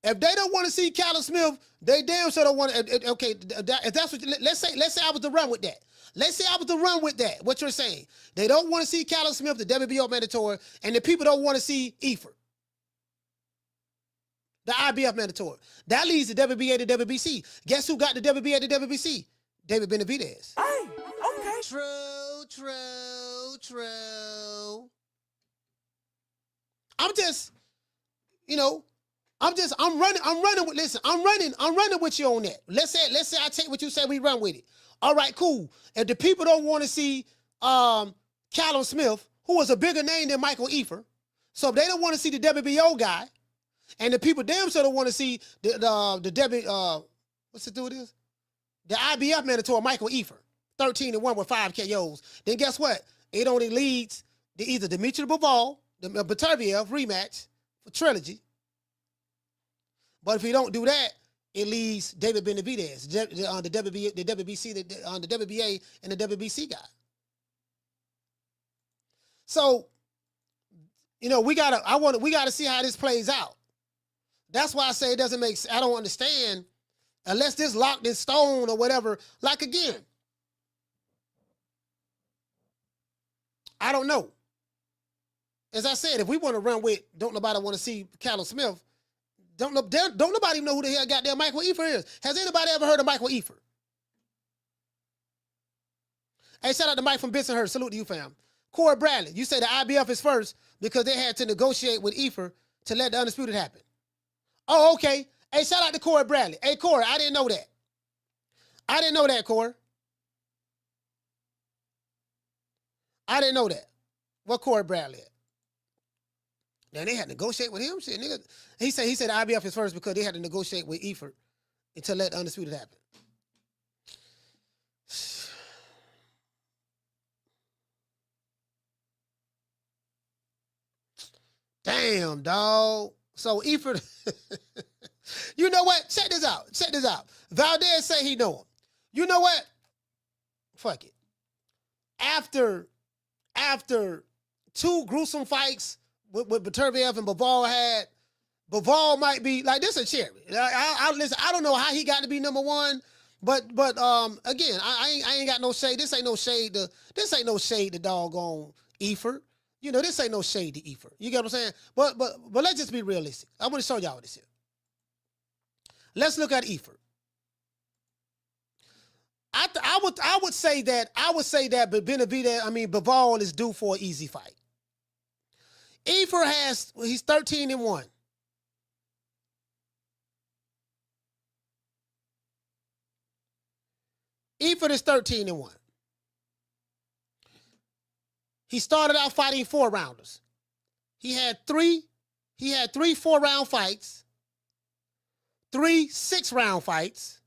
[SPEAKER 2] If they don't want to see Callum Smith, they damn sure don't want to. Okay, if that's what. Let's say I was to run with that. Let's say I was to run with that. What you're saying? They don't want to see Callum Smith, the WBO mandatory, and the people don't want to see Eifert. The IBF mandatory. That leads to WBA to WBC. Guess who got the WBA to WBC? David Benavidez.
[SPEAKER 5] Hey, okay.
[SPEAKER 2] True. I'm just, I'm running with you on that. Let's say I take what you said, we run with it. All right, cool. If the people don't want to see Callum Smith, who was a bigger name than Michael Eifert, so if they don't want to see the WBO guy, and the people damn sure don't want to see the what's it do with this? The IBF mandatory Michael Eifert, 13-1 with 5 KOs. Then guess what? It only leads to either Dimitri Bivol, the Beterbiev rematch for trilogy. But if you don't do that, it leaves David Benavidez, the WBA and the WBC guy. So, we gotta see how this plays out. That's why I say it doesn't make sense. I don't understand unless this locked in stone or whatever. Like again, I don't know. As I said, if we want to run with, don't nobody want to see Callum Smith. Don't nobody even know who the hell goddamn Michael Eifert is. Has anybody ever heard of Michael Eifert? Hey, shout out to Mike from Bensonhurst. Salute to you, fam. Corey Bradley, you say the IBF is first because they had to negotiate with Eifert to let the Undisputed happen. Oh, okay. Hey, shout out to Corey Bradley. Hey, Corey, I didn't know that. I didn't know that, Corey. I didn't know that. What Corey Bradley at? Then they had to negotiate with him. Shit, nigga. He said the IBF is first because they had to negotiate with Eifert to let the Undisputed happen. Damn, dog. So Eifert, you know what? Check this out. Valdez say he know him. You know what? Fuck it. After 2 gruesome fights with Beterbiev and Bivol might be like this a cherry. Listen, I don't know how he got to be number 1, but again, I ain't got no shade. This ain't no shade to doggone Eifert. This ain't no shade to Eifert. You get what I'm saying? But let's just be realistic. I want to show y'all this here. Let's look at Eifert. I would say that Bivol is due for an easy fight. Eifert he's 13-1. Eifert is 13-1. He started out fighting 4-rounders. He had 3 4-round fights, 3 6-round fights,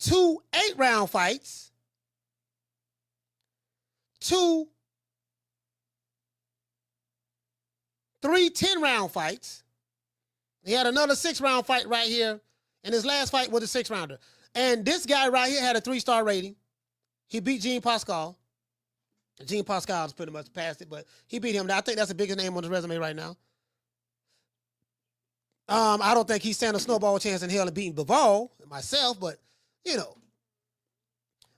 [SPEAKER 2] 2 8-round fights, 3 10-round fights. He had another 6-round fight right here, and his last fight was a 6-rounder. And this guy right here had a 3-star rating. He beat Jean Pascal. Jean Pascal's pretty much past it, but he beat him. I think that's the biggest name on his resume right now. I don't think he stand a snowball chance in hell of beating Bivol myself, but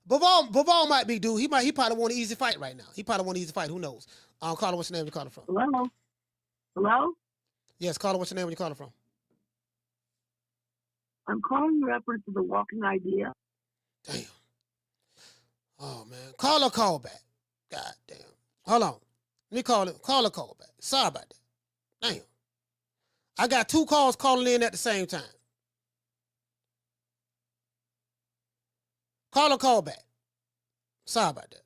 [SPEAKER 2] Bivol might be due. He probably want an easy fight right now. Who knows? Carla, what's your name? Where you calling from?
[SPEAKER 7] Hello?
[SPEAKER 2] Yes, Carla, what's your name? Where you calling from?
[SPEAKER 7] I'm calling in reference to the walking idea.
[SPEAKER 2] Damn. Oh man, call back. God damn. Hold on. Let me call a call back. Sorry about that. Damn. I got 2 calls calling in at the same time. Call back. Sorry about that.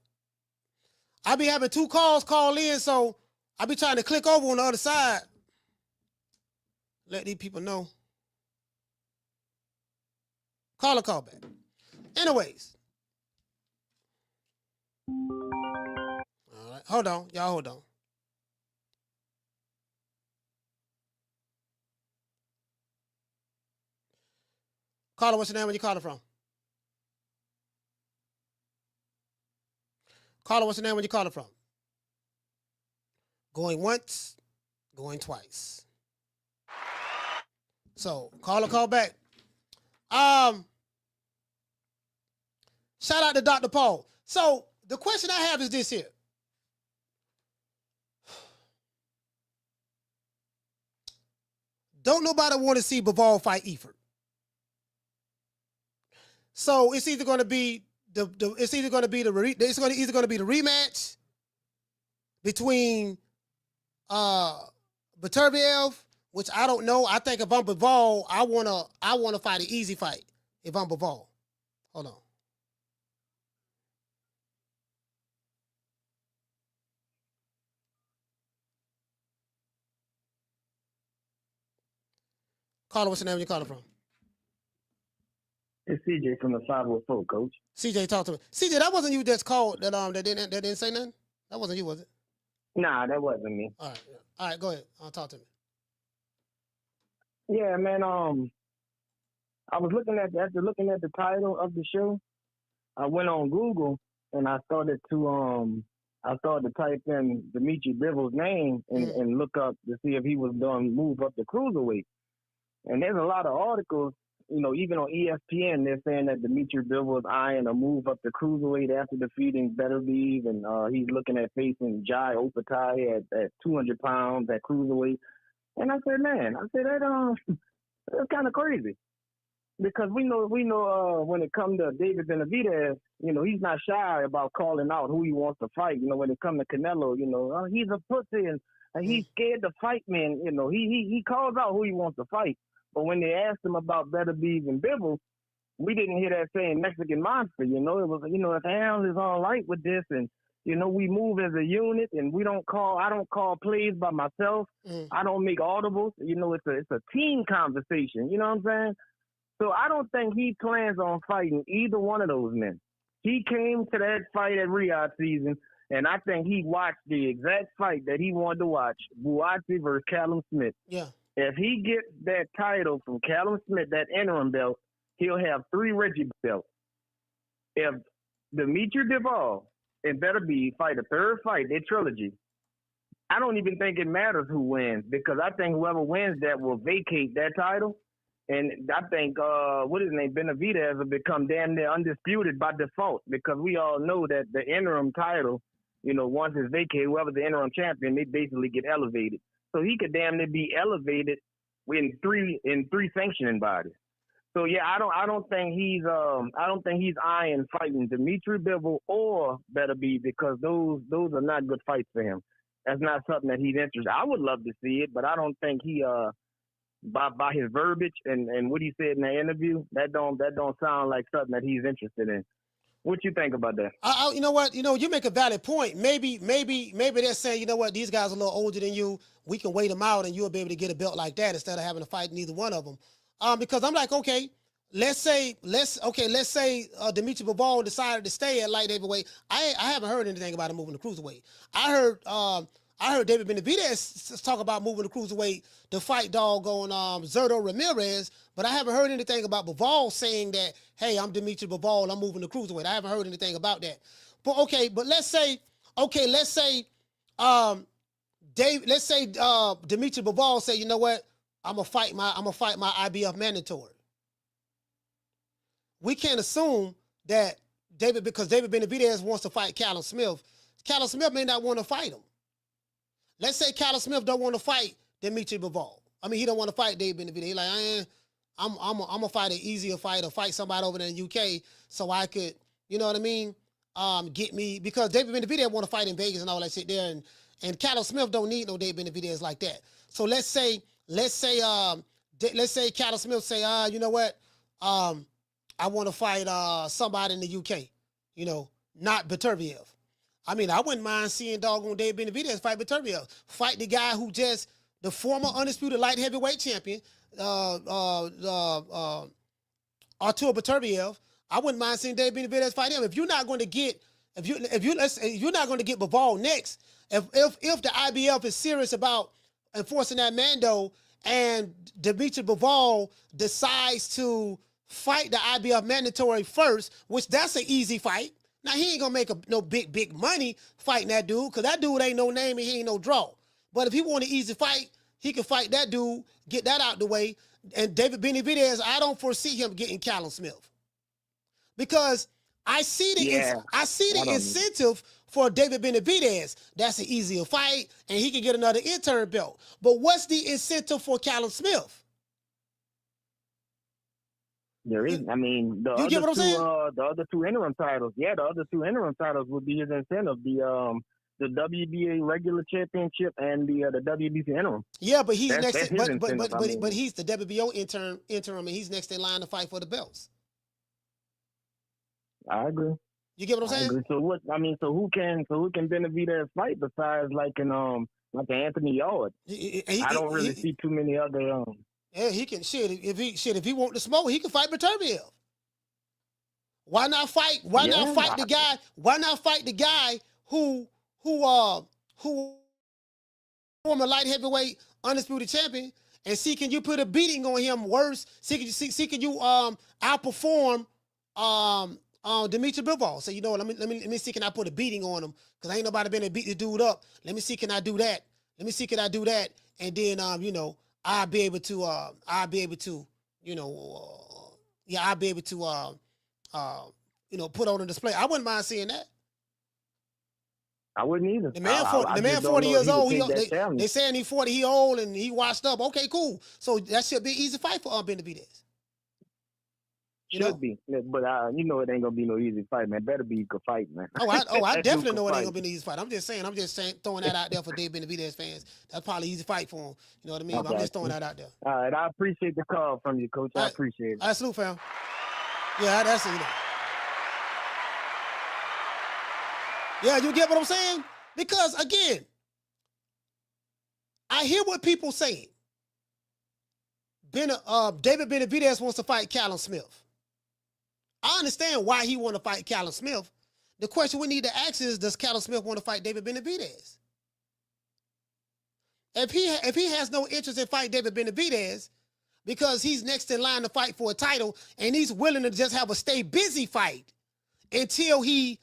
[SPEAKER 2] I be having 2 calls call in, so I be trying to click over on the other side. Let these people know. Call back. Anyways. All right. Hold on. Y'all hold on. Caller, what's your name? Where you calling from? Caller, what's your name? Where you calling from? Going once, going twice. So, call back. Shout out to Dr. Paul. So, the question I have is this here. Don't nobody want to see Bivol fight Eifert. So it's either going to be the rematch between Beterbiev, which I don't know. I think if I'm Bivol, I wanna fight an easy fight. If I'm Bivol, hold on. Caller, what's the name you calling from?
[SPEAKER 6] It's CJ from the 504, Coach.
[SPEAKER 2] CJ, talk to me. CJ, that wasn't you that's called that didn't say nothing? That wasn't you, was it?
[SPEAKER 6] Nah, that wasn't me.
[SPEAKER 2] All right, go ahead. Talk to me.
[SPEAKER 6] Yeah, man. I was looking at the title of the show. I went on Google and I started to type in Dimitri Bivol's name and look up to see if he was going to move up the cruiserweight. And there's a lot of articles, even on ESPN, they're saying that Dimitri Bivol is eyeing a move up the cruiserweight after defeating Beterbiev, and he's looking at facing Jai Opatai at 200 pounds at cruiserweight. And I said, that's kind of crazy, because we know when it comes to David Benavidez, he's not shy about calling out who he wants to fight. When it comes to Canelo, he's a pussy and he's scared to fight, man. He calls out who he wants to fight. But when they asked him about Betebiev and Bivol, we didn't hear that same Mexican monster. It was, if Ariel is all right with this, and we move as a unit, and I don't call plays by myself. I don't make audibles. It's a team conversation. You know what I'm saying? So I don't think he plans on fighting either one of those men. He came to that fight at Riyadh season, and I think he watched the exact fight that he wanted to watch: Buatsi versus Callum Smith.
[SPEAKER 2] Yeah.
[SPEAKER 6] If he gets that title from Callum Smith, that interim belt, he'll have 3 Reggie belts. If Dimitri Bivol and Beterbiev fight a third fight, their trilogy, I don't even think it matters who wins, because I think whoever wins that will vacate that title. And I think, Benavidez will become damn near undisputed by default, because we all know that the interim title, once it's vacated, whoever's the interim champion, they basically get elevated. So he could damn near be elevated in three sanctioning bodies. So yeah, I don't think he's eyeing fighting Dimitri Bivol or Beterbiev, because those are not good fights for him. That's not something that he's interested. I would love to see it, but I don't think he by his verbiage and what he said in the interview, that don't sound like something that he's interested in. What you think about that?
[SPEAKER 2] You know what? You make a valid point. Maybe they're saying, these guys are a little older than you. We can wait them out, and you'll be able to get a belt like that instead of having to fight neither one of them. Because I'm like, okay, let's say Dimitri Bivol decided to stay at light heavyweight. I haven't heard anything about him moving to cruiserweight. I heard David Benavidez talk about moving to cruiserweight to fight doggone Zerto Ramirez, but I haven't heard anything about Bivol saying that, hey, I'm Dimitri Bivol, I'm moving to cruiserweight. I haven't heard anything about that. But let's say Dimitri Bivol say, you know what, I'm gonna fight my IBF mandatory. We can't assume that because David Benavidez wants to fight Callum Smith. Callum Smith may not want to fight him. Let's say Callum Smith don't want to fight Dimitri Bivol. I mean, he don't want to fight David Benavidez. He's like, I'm gonna fight an easier fight or fight somebody over there in the UK so I could, you know what I mean? Get me, because David Benavidez want to fight in Vegas and all that shit there, and Callum Smith don't need no David Benavidez like that. So let's say Callum Smith say, you know what? I want to fight somebody in the UK, not Beterbiev. I mean, I wouldn't mind seeing doggone David Benavidez fight Beterbiev. Fight the guy who just, the former undisputed light heavyweight champion, Artur Beterbiev. I wouldn't mind seeing David Benavidez fight him. If you're not going to get Bivol next, if the IBF is serious about enforcing that Mando and Dimitri Bivol decides to fight the IBF mandatory first, which that's an easy fight. Now, he ain't going to make no big money fighting that dude, because that dude ain't no name and he ain't no draw. But if he want an easy fight, he can fight that dude, get that out the way. And David Benavidez, I don't foresee him getting Callum Smith, because I see the incentive for David Benavidez, that's an easier fight, and he can get another interim belt. But what's the incentive for Callum Smith?
[SPEAKER 6] There is. I mean, the other two interim titles. Yeah, the other two interim titles would be his incentive. The WBA regular championship and the WBC interim.
[SPEAKER 2] Yeah, but he's but he's the WBO interim, and he's next in line to fight for the belts.
[SPEAKER 6] I agree.
[SPEAKER 2] You get what I'm saying?
[SPEAKER 6] Agree. So what? I mean, so who can Benavidez fight besides like Anthony Yard? I don't really see too many other.
[SPEAKER 2] Yeah, he can if he want to smoke, he can fight Beterbiev. Why not fight? Why not fight the guy? Why not fight the guy who former light heavyweight undisputed champion, and see can you put a beating on him worse? See can you outperform Dimitri Bivol? So you know what? Let me see can I put a beating on him, because ain't nobody been to beat the dude up. Let me see can I do that? Let me see can I do that? And then I'll be able to put on a display. I wouldn't mind seeing that.
[SPEAKER 6] I wouldn't either.
[SPEAKER 2] The man 40 years old. They saying he's 40, he old, and he washed up. Okay, cool. So that should be an easy fight for Benavidez.
[SPEAKER 6] Should be, but it ain't gonna be no easy fight, man. Better be you can fight, man.
[SPEAKER 2] I definitely know it ain't gonna be an easy fight. I'm just saying, throwing that out there for David Benavidez fans. That's probably an easy fight for him. You know what I mean? Okay. I'm just throwing that out there.
[SPEAKER 6] All right, I appreciate the call from you, Coach. I appreciate it.
[SPEAKER 2] All right, salute, fam. Yeah, that's it. Yeah, you get what I'm saying? Because again, I hear what people saying. David Benavidez wants to fight Callum Smith. I understand why he want to fight Callum Smith. The question we need to ask is, does Callum Smith want to fight David Benavidez? If he has no interest in fighting David Benavidez because he's next in line to fight for a title and he's willing to just have a stay busy fight until he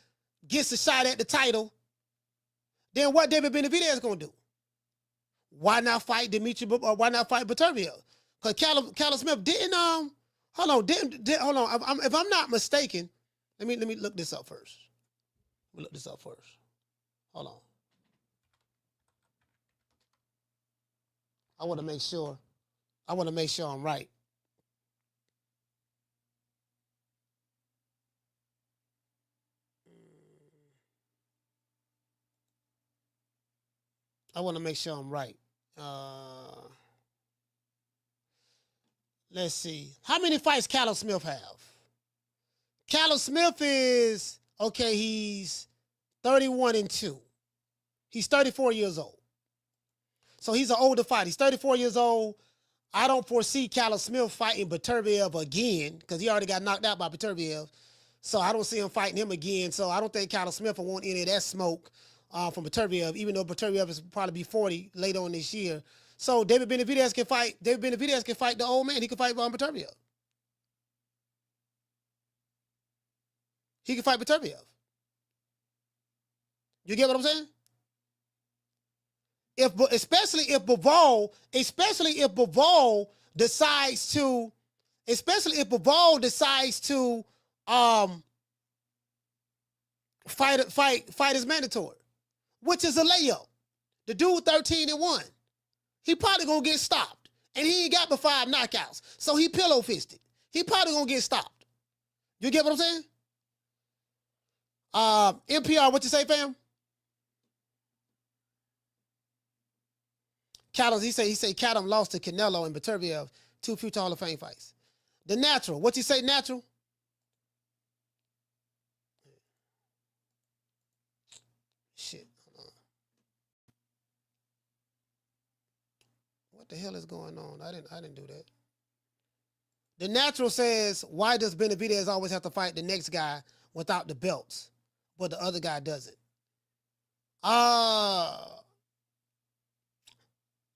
[SPEAKER 2] gets a shot at the title, then what David Benavidez gonna do? Why not fight why not fight Beterbiev? Because Callum Smith didn't hold on. If I'm not mistaken, let me look this up first. Hold on. I want to make sure I'm right. Let's see. How many fights Callum Smith have? Callum Smith is, he's 31-2. He's 34 years old. So he's an older fighter. He's 34 years old. I don't foresee Callum Smith fighting Beterbiev again because he already got knocked out by Beterbiev. So I don't see him fighting him again. So I don't think Callum Smith will want any of that smoke from Beterbiev, even though Beterbiev is probably be 40 later on this year. So David Benavidez can fight the old man. He can fight Beterbiev. He can fight Beterbiev. You get what I'm saying? Especially if Bivol decides to fight his mandatory, which is a layup. The dude 13-1. He probably gonna get stopped. And he ain't got but 5 knockouts. So he pillow fisted. He probably gonna get stopped. You get what I'm saying? NPR, what you say, fam? Callum, he say Callum lost to Canelo and Beterbiev, 2 future Hall of Fame fights. The Natural, what you say, Natural? Shit. What the hell is going on? I didn't do that. The Natural says, why does Benavidez always have to fight the next guy without the belts, but the other guy doesn't?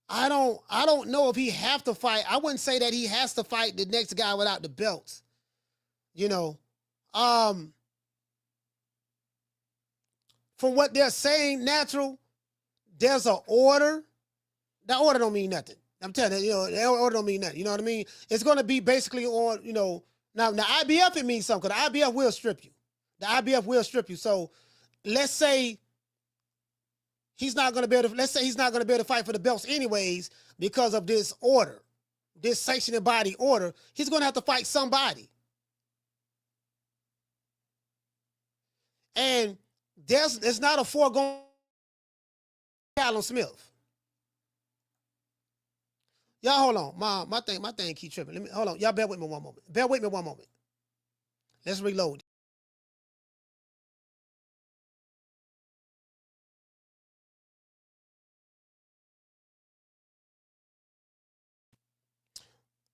[SPEAKER 2] I don't know if he have to fight. I wouldn't say that he has to fight the next guy without the belts. From what they're saying, Natural, there's an order. That order don't mean nothing. I'm telling you, that order don't mean nothing. You know what I mean? It's going to be basically on, now IBF, it means something, because the IBF will strip you. The IBF will strip you. So let's say he's not going to be able to, let's say he's not going to be able to fight for the belts anyways because of this order, this sanctioning body order. He's going to have to fight somebody. And it's not a foregone Callum Smith. Y'all hold on. My thing keep tripping. Hold on. Y'all bear with me one moment. Bear with me one moment. Let's reload.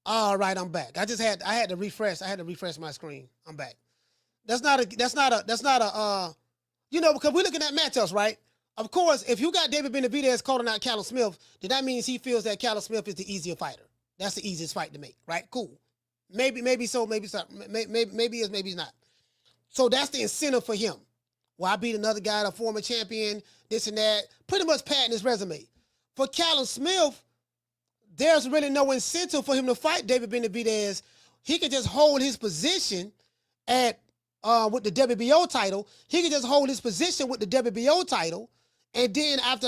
[SPEAKER 2] All right, I'm back. I had to refresh. I had to refresh my screen. I'm back. That's not a you know, because we're looking at matchups, right? Of course, if you got David Benavidez calling out Callum Smith, then that means he feels that Callum Smith is the easier fighter. That's the easiest fight to make, right? Cool. Maybe so, maybe so, maybe is, maybe it's not. So that's the incentive for him. Well, I beat another guy, a former champion, this and that, pretty much patting his resume. For Callum Smith, there's really no incentive for him to fight David Benavidez. He can just hold his position at with the WBO title. He can just hold his position with the WBO title, and then after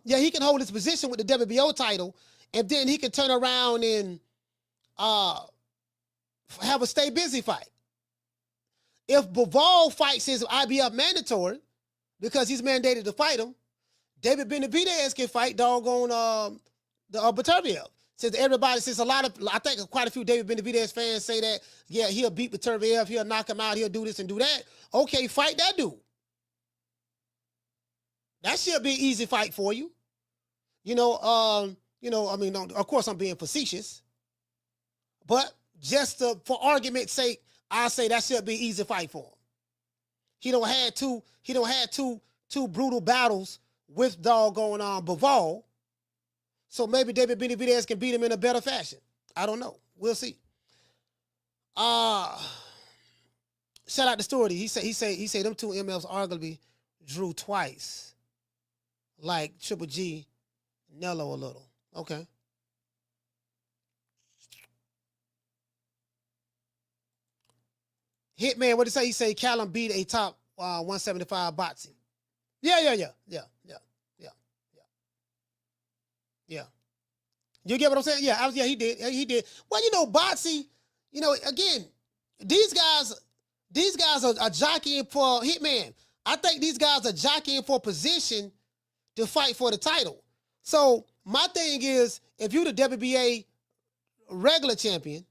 [SPEAKER 2] he can hold his position with the WBO title, and then he can turn around and have a stay busy fight. If Bivol fights his IBF mandatory because he's mandated to fight him, David Benavidez can fight doggone Beterbiev. Since I think quite a few David Benavidez fans say that, yeah, he'll beat Beterbiev, he'll knock him out, he'll do this and do that. Okay, fight that dude. That should be an easy fight for you. I mean, of course I'm being facetious, but just for argument's sake, I say that should be an easy fight for him. He don't have two brutal battles with doggone Bivol. So maybe David Benavidez can beat him in a better fashion. I don't know. We'll see. Shout out to Story. He said them two MFs arguably drew twice, like Triple G, Nello a little. Okay. Hitman, what did he say? He said Callum beat a top 175 boxing. Yeah. You get what I'm saying? Yeah, he did. He did. Well, Botsy, again, these guys are jockeying for Hitman. I think these guys are jockeying for position to fight for the title. So my thing is, if you're the WBA regular champion,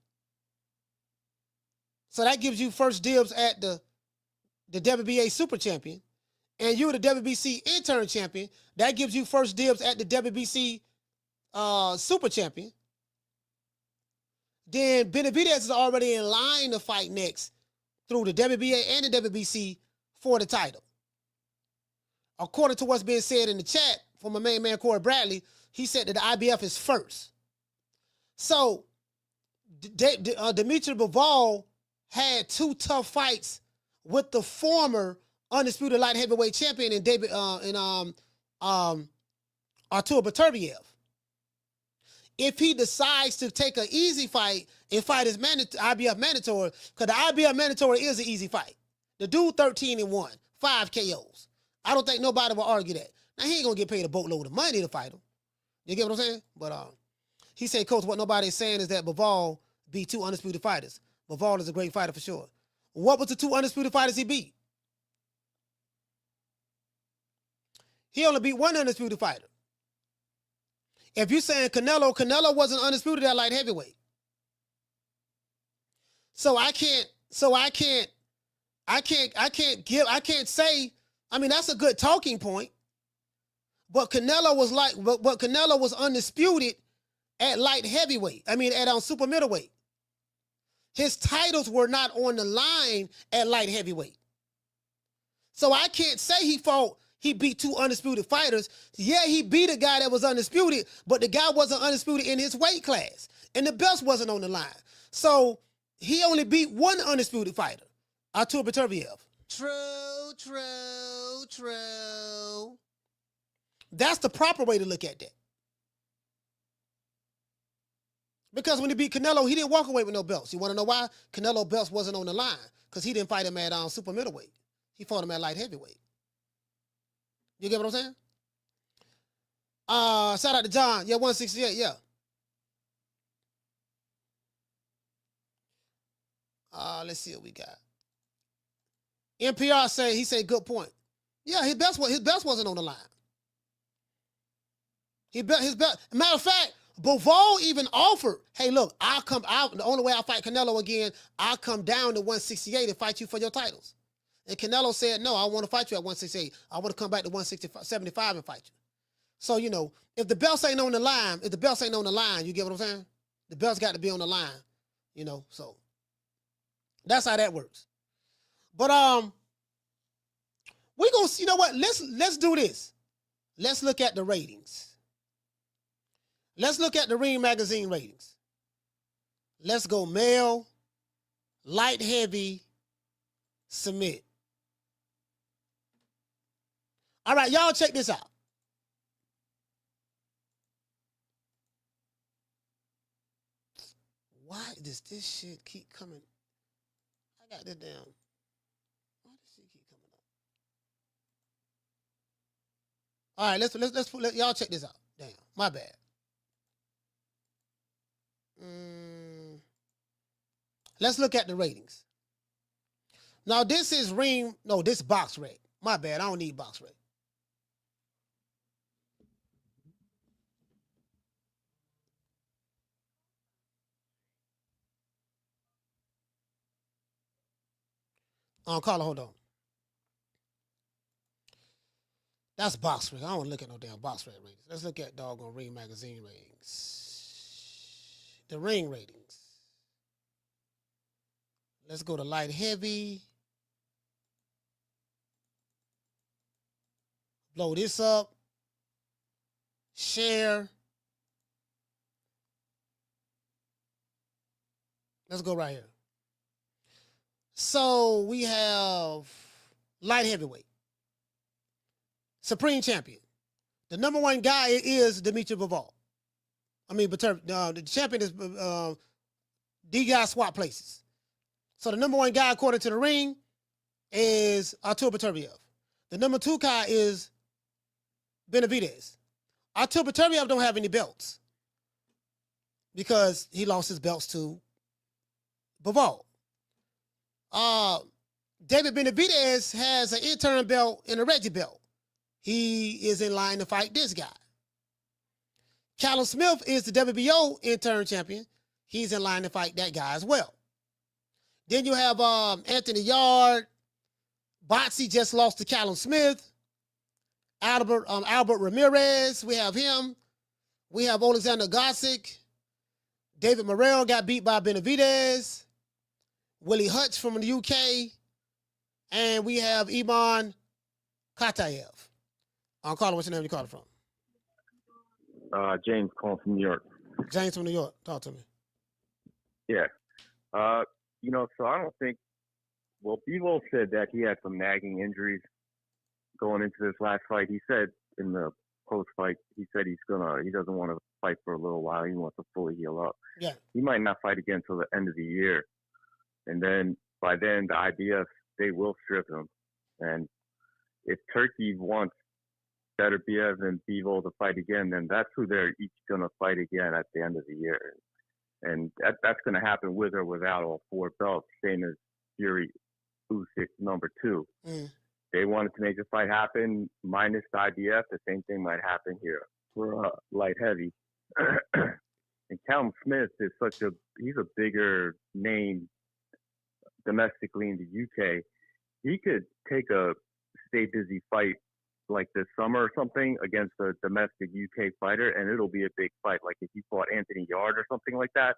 [SPEAKER 2] so that gives you first dibs at the WBA super champion, and you're the WBC intern champion, that gives you first dibs at the WBC super champion. Then Benavidez is already in line to fight next through the WBA and the WBC for the title. According to what's being said in the chat from my main man Corey Bradley, he said that the IBF is first. So Dimitri Bivol had two tough fights with the former undisputed light heavyweight champion in Artur Beterbiev. If he decides to take an easy fight and fight his IBF mandatory, because the IBF mandatory is an easy fight. The dude 13-1, 5 KOs. I don't think nobody will argue that. Now, he ain't going to get paid a boatload of money to fight him. You get what I'm saying? But he said, Coach, what nobody's saying is that Bivol beat two undisputed fighters. Bivol is a great fighter for sure. What was the two undisputed fighters he beat? He only beat one undisputed fighter. If you're saying Canelo wasn't undisputed at light heavyweight. So I can't say, I mean, that's a good talking point. But Canelo was undisputed at light heavyweight. I mean, at super middleweight. His titles were not on the line at light heavyweight. So I can't say he beat two undisputed fighters. Yeah, he beat a guy that was undisputed, but the guy wasn't undisputed in his weight class. And the belt wasn't on the line. So he only beat one undisputed fighter, Artur Beterbiev. True. That's the proper way to look at that. Because when he beat Canelo, he didn't walk away with no belts. You want to know why? Canelo belts wasn't on the line because he didn't fight him at super middleweight. He fought him at light heavyweight. You get what I'm saying? Shout out to John. Yeah, 168. Yeah. Let's see what we got. NPR he said good point. Yeah, his best wasn't on the line. His best. Matter of fact, Bivol even offered, hey, look, I'll come out. The only way I fight Canelo again, I'll come down to 168 and fight you for your titles. And Canelo said, no, I want to fight you at 168. I want to come back to 175 and fight you. So, you know, if the belts ain't on the line, you get what I'm saying? The belts got to be on the line, you know, so that's how that works. But we gonna, you know what? Let's do this. Let's look at the ratings. Let's look at the Ring Magazine ratings. Let's go male, light heavy, submit. All right, y'all check this out. Why does this shit keep coming? I got this down. Why does shit keep coming up? All right, let y'all check this out. Damn, my bad. Let's look at the ratings. Now this is this box rate. My bad, I don't need box rate. Carla, hold on. That's box rate. I don't want to look at no damn box rate ratings. Let's look at doggone Ring Magazine ratings. The ring ratings. Let's go to light heavy. Blow this up. Share. Let's go right here. So we have light heavyweight. Supreme champion. The number one guy is Dimitri Bivol. The champion is these guys swap places. So the number one guy, according to the ring, is Ariel Beterbiev. The number two guy is Benavidez. Ariel Beterbiev don't have any belts because he lost his belts to Bivol. David Benavidez has an interim belt and a Reggie belt. He is in line to fight this guy. Callum Smith is the WBO interim champion. He's in line to fight that guy as well. Then you have Anthony Yard. Botsy just lost to Callum Smith. Albert Ramirez, we have him. We have Alexander Gosick. David Morrell got beat by Benavidez. Willie Hutch from the UK. And we have Iman Katayev. Carla, what's your name? You calling from?
[SPEAKER 9] James calling from New York.
[SPEAKER 2] James from New York. Talk to me.
[SPEAKER 9] Yeah. So I don't think, Bivol said that he had some nagging injuries going into this last fight. He said in the post-fight, he said he doesn't want to fight for a little while. He wants to fully heal up.
[SPEAKER 2] Yeah.
[SPEAKER 9] He might not fight again until the end of the year. And then by then, the IBF, they will strip him. And if Turkey wants Beterbiev and Bivol to fight again, then that's who they're each going to fight again at the end of the year. And that's going to happen with or without all four belts, same as Fury Usyk number 2. They wanted to make the fight happen minus the IBF. The same thing might happen here for light heavy. And Callum Smith is he's a bigger name domestically in the UK. He could take a stay busy fight like this summer or something against a domestic UK fighter, and it'll be a big fight. Like if he fought Anthony Yard or something like that,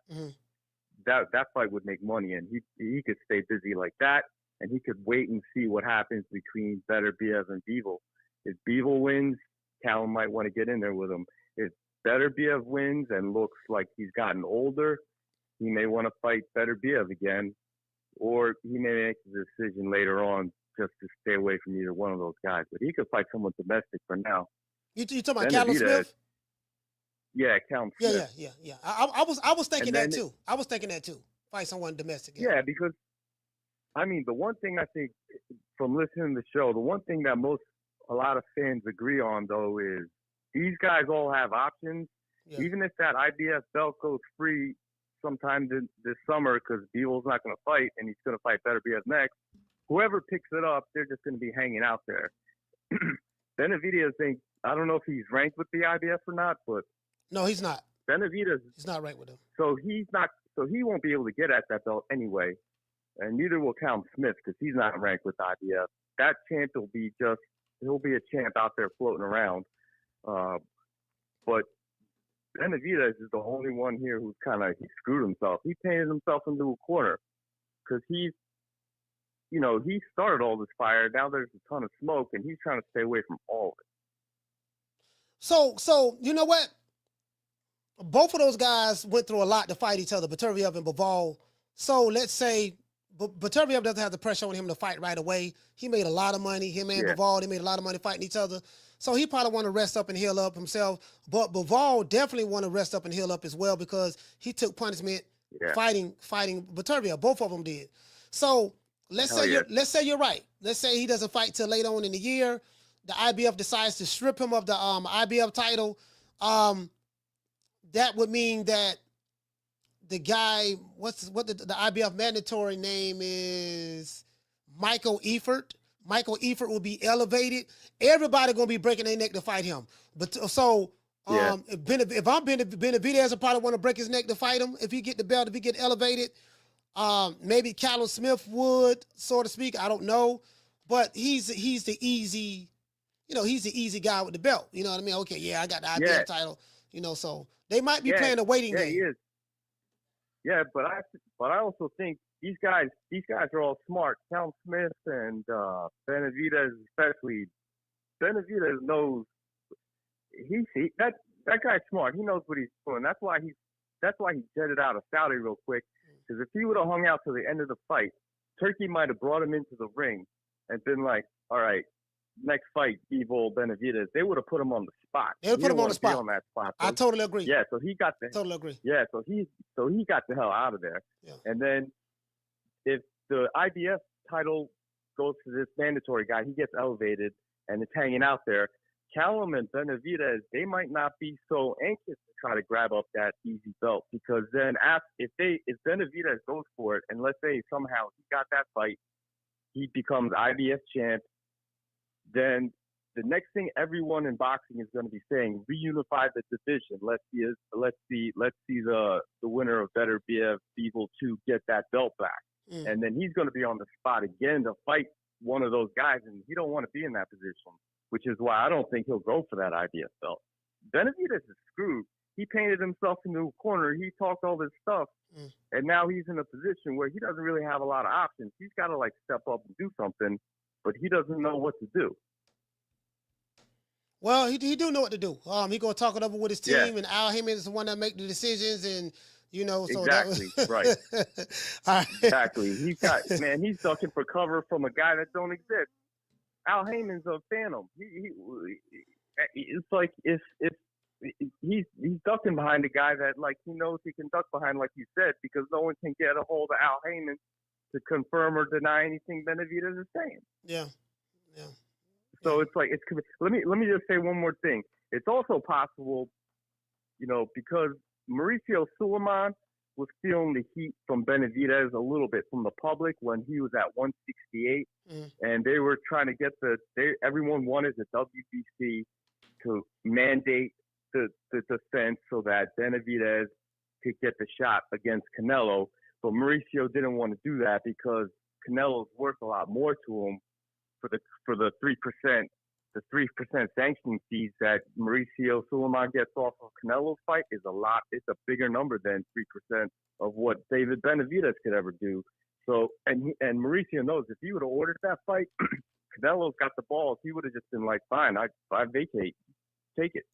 [SPEAKER 9] that fight would make money, and he could stay busy like that, and he could wait and see what happens between Beterbiev and Bivol. If Bivol wins, Callum might want to get in there with him. If Beterbiev wins and looks like he's gotten older, he may want to fight Beterbiev again, or he may make the decision later on just to stay away from either one of those guys. But he could fight someone domestic for now.
[SPEAKER 2] You talking about Callum Smith?
[SPEAKER 9] Yeah, Callum Smith.
[SPEAKER 2] Yeah. I was thinking that too. I was thinking that too. Fight someone domestic.
[SPEAKER 9] Yeah, because the one thing I think from listening to the show, the one thing that most a lot of fans agree on, though, is these guys all have options. Yeah. Even if that IBF belt goes free sometime this summer, because Bivol's not going to fight and he's going to fight Beterbiev next, whoever picks it up, they're just going to be hanging out there. Benavidez, I don't know if he's ranked with the IBF or not, but
[SPEAKER 2] no, he's not.
[SPEAKER 9] Benavidez,
[SPEAKER 2] he's not ranked with him.
[SPEAKER 9] So he won't be able to get at that belt anyway, and neither will Callum Smith because he's not ranked with IBF. That champ he'll be a champ out there floating around. But Benavidez is the only one here who's he screwed himself. He painted himself into a corner because he started all this fire. Now there's a ton of smoke, and he's trying to stay away from all of it.
[SPEAKER 2] So you know what? Both of those guys went through a lot to fight each other, Betebiev and Bivol. So let's say Beterbiev doesn't have the pressure on him to fight right away. He made a lot of money. Him and Bivol, they made a lot of money fighting each other. So he probably want to rest up and heal up himself. But Bivol definitely want to rest up and heal up as well because he took punishment fighting Beterbiev. Both of them did. So let's say you're right. Let's say he doesn't fight till later on in the year. The IBF decides to strip him of the IBF title. That would mean that the guy, the IBF mandatory name is Michael Eifert. Michael Eifert will be elevated. Everybody gonna be breaking their neck to fight him. But if I'm Benavidez, I probably want to break his neck to fight him if he get the belt, if he get elevated. Maybe Callum Smith would, so to speak. I don't know, but he's the easy, he's the easy guy with the belt. You know what I mean? Okay, yeah, I got the IBF title. So they might be playing a waiting game.
[SPEAKER 9] He is. Yeah, but I also think these guys are all smart. Callum Smith and Benavidez especially. Benavidez knows that guy's smart. He knows what he's doing. That's why he jetted out of Saudi real quick. Because if he would have hung out to the end of the fight, Turkey might have brought him into the ring and been like, all right, next fight, Bivol, Benavidez, they would have put him on the spot.
[SPEAKER 2] They would put him on the spot.
[SPEAKER 9] On that spot.
[SPEAKER 2] I totally agree.
[SPEAKER 9] Yeah, so he got the
[SPEAKER 2] totally agree.
[SPEAKER 9] Yeah, so he got the hell out of there.
[SPEAKER 2] Yeah.
[SPEAKER 9] And then if the IBF title goes to this mandatory guy, he gets elevated and it's hanging out there. Callum and Benavidez, they might not be so anxious to try to grab up that easy belt because then if Benavidez goes for it and let's say somehow he got that fight, he becomes IBF champ. Then the next thing everyone in boxing is going to be saying, reunify the division. Let's see the winner of Beterbiev, Bivol 2 get that belt back. And then he's going to be on the spot again to fight one of those guys, and he don't want to be in that position, which is why I don't think he'll go for that IBF belt. Benavidez is screwed. He painted himself into a corner. He talked all this stuff, and now he's in a position where he doesn't really have a lot of options. He's got to step up and do something, but he doesn't know what to do.
[SPEAKER 2] Well, he do know what to do. He gonna talk it over with his team, and Al Haymon is the one that make the decisions, and so
[SPEAKER 9] exactly right.
[SPEAKER 2] Right.
[SPEAKER 9] Exactly. He's ducking for cover from a guy that don't exist. Al Haymon's a phantom. It's like if he's ducking behind a guy that he knows he can duck behind, like you said, because no one can get a hold of Al Haymon to confirm or deny anything Benavidez is saying.
[SPEAKER 2] Yeah.
[SPEAKER 9] So it's let me just say one more thing. It's also possible, because Mauricio Suleiman was feeling the heat from Benavidez a little bit from the public when he was at 168, and they were trying to get everyone wanted the WBC to mandate the defense so that Benavidez could get the shot against Canelo, but Mauricio didn't want to do that because Canelo's worth a lot more to him for the 3%. The 3% sanction fees that Mauricio Suleiman gets off of Canelo's fight is a lot. It's a bigger number than 3% of what David Benavidez could ever do. So, and Mauricio knows if he would have ordered that fight, Canelo's got the balls. He would have just been like, fine, I vacate, take it.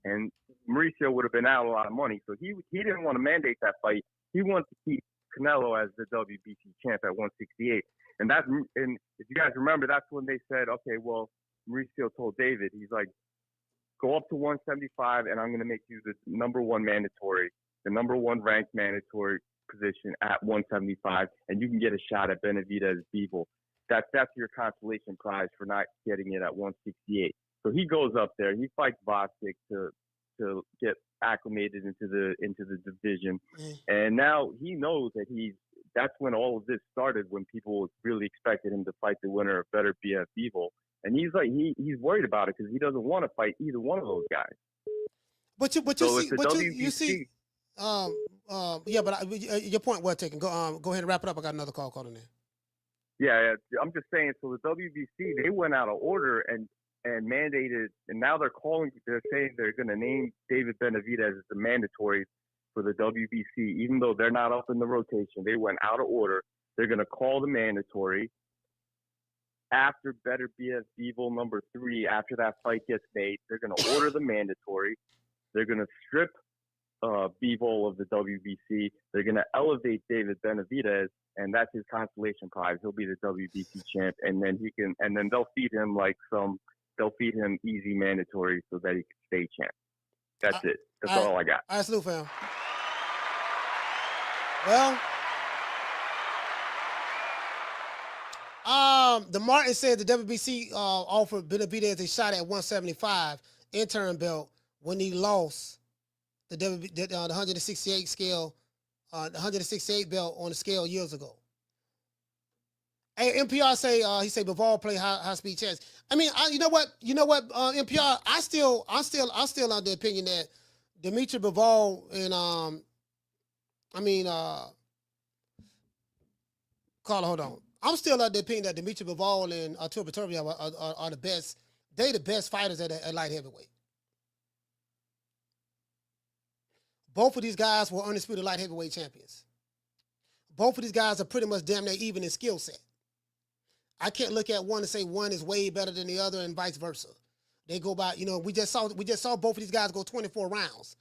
[SPEAKER 9] And Mauricio would have been out a lot of money. So he didn't want to mandate that fight. He wanted to keep Canelo as the WBC champ at 168. And if you guys remember, that's when they said, okay, well, Mauricio told David, he's like, go up to 175 and I'm going to make you the number one ranked mandatory position at 175, and you can get a shot at Benavidez Bivol. that's your consolation prize for not getting it at 168. So he goes up there, he fights Bostic to get acclimated into the division, and now he knows that that's when all of this started, when people really expected him to fight the winner of Beterbiev Bivol, and he's worried about it because he doesn't want to fight either one of those guys. But your point
[SPEAKER 2] well taken. Go ahead and wrap it up. I got another call in there.
[SPEAKER 9] Yeah, I'm just saying. So the WBC, they went out of order and mandated, and now they're saying they're going to name David Benavidez as the mandatory for the WBC, even though they're not up in the rotation. They went out of order. They're going to call the mandatory after Beterbiev Bivol number 3. After that fight gets made, they're going to order the mandatory. They're going to strip Bivol of the WBC. They're going to elevate David Benavidez, and that's his consolation prize. He'll be the WBC champ, and then they'll feed him easy mandatory so that he can stay champ. That's it. That's all I got.
[SPEAKER 2] All right, salute, fam. Well, the Martin said the WBC offered Benavidez a shot at 175 interim belt when he lost the 168 scale, the 168 belt on the scale years ago. Hey, NPR say he say Bivol play high speed chess. I mean, you know what, NPR. I'm still of the opinion that Dimitri Bivol and Carla, hold on. I'm still of the opinion that Dimitri Bivol and Artur Beterbiev are the best. They the best fighters at light heavyweight. Both of these guys were undisputed light heavyweight champions. Both of these guys are pretty much damn near even in skill set. I can't look at one and say one is way better than the other and vice versa. They go by, we just saw both of these guys go 24 rounds.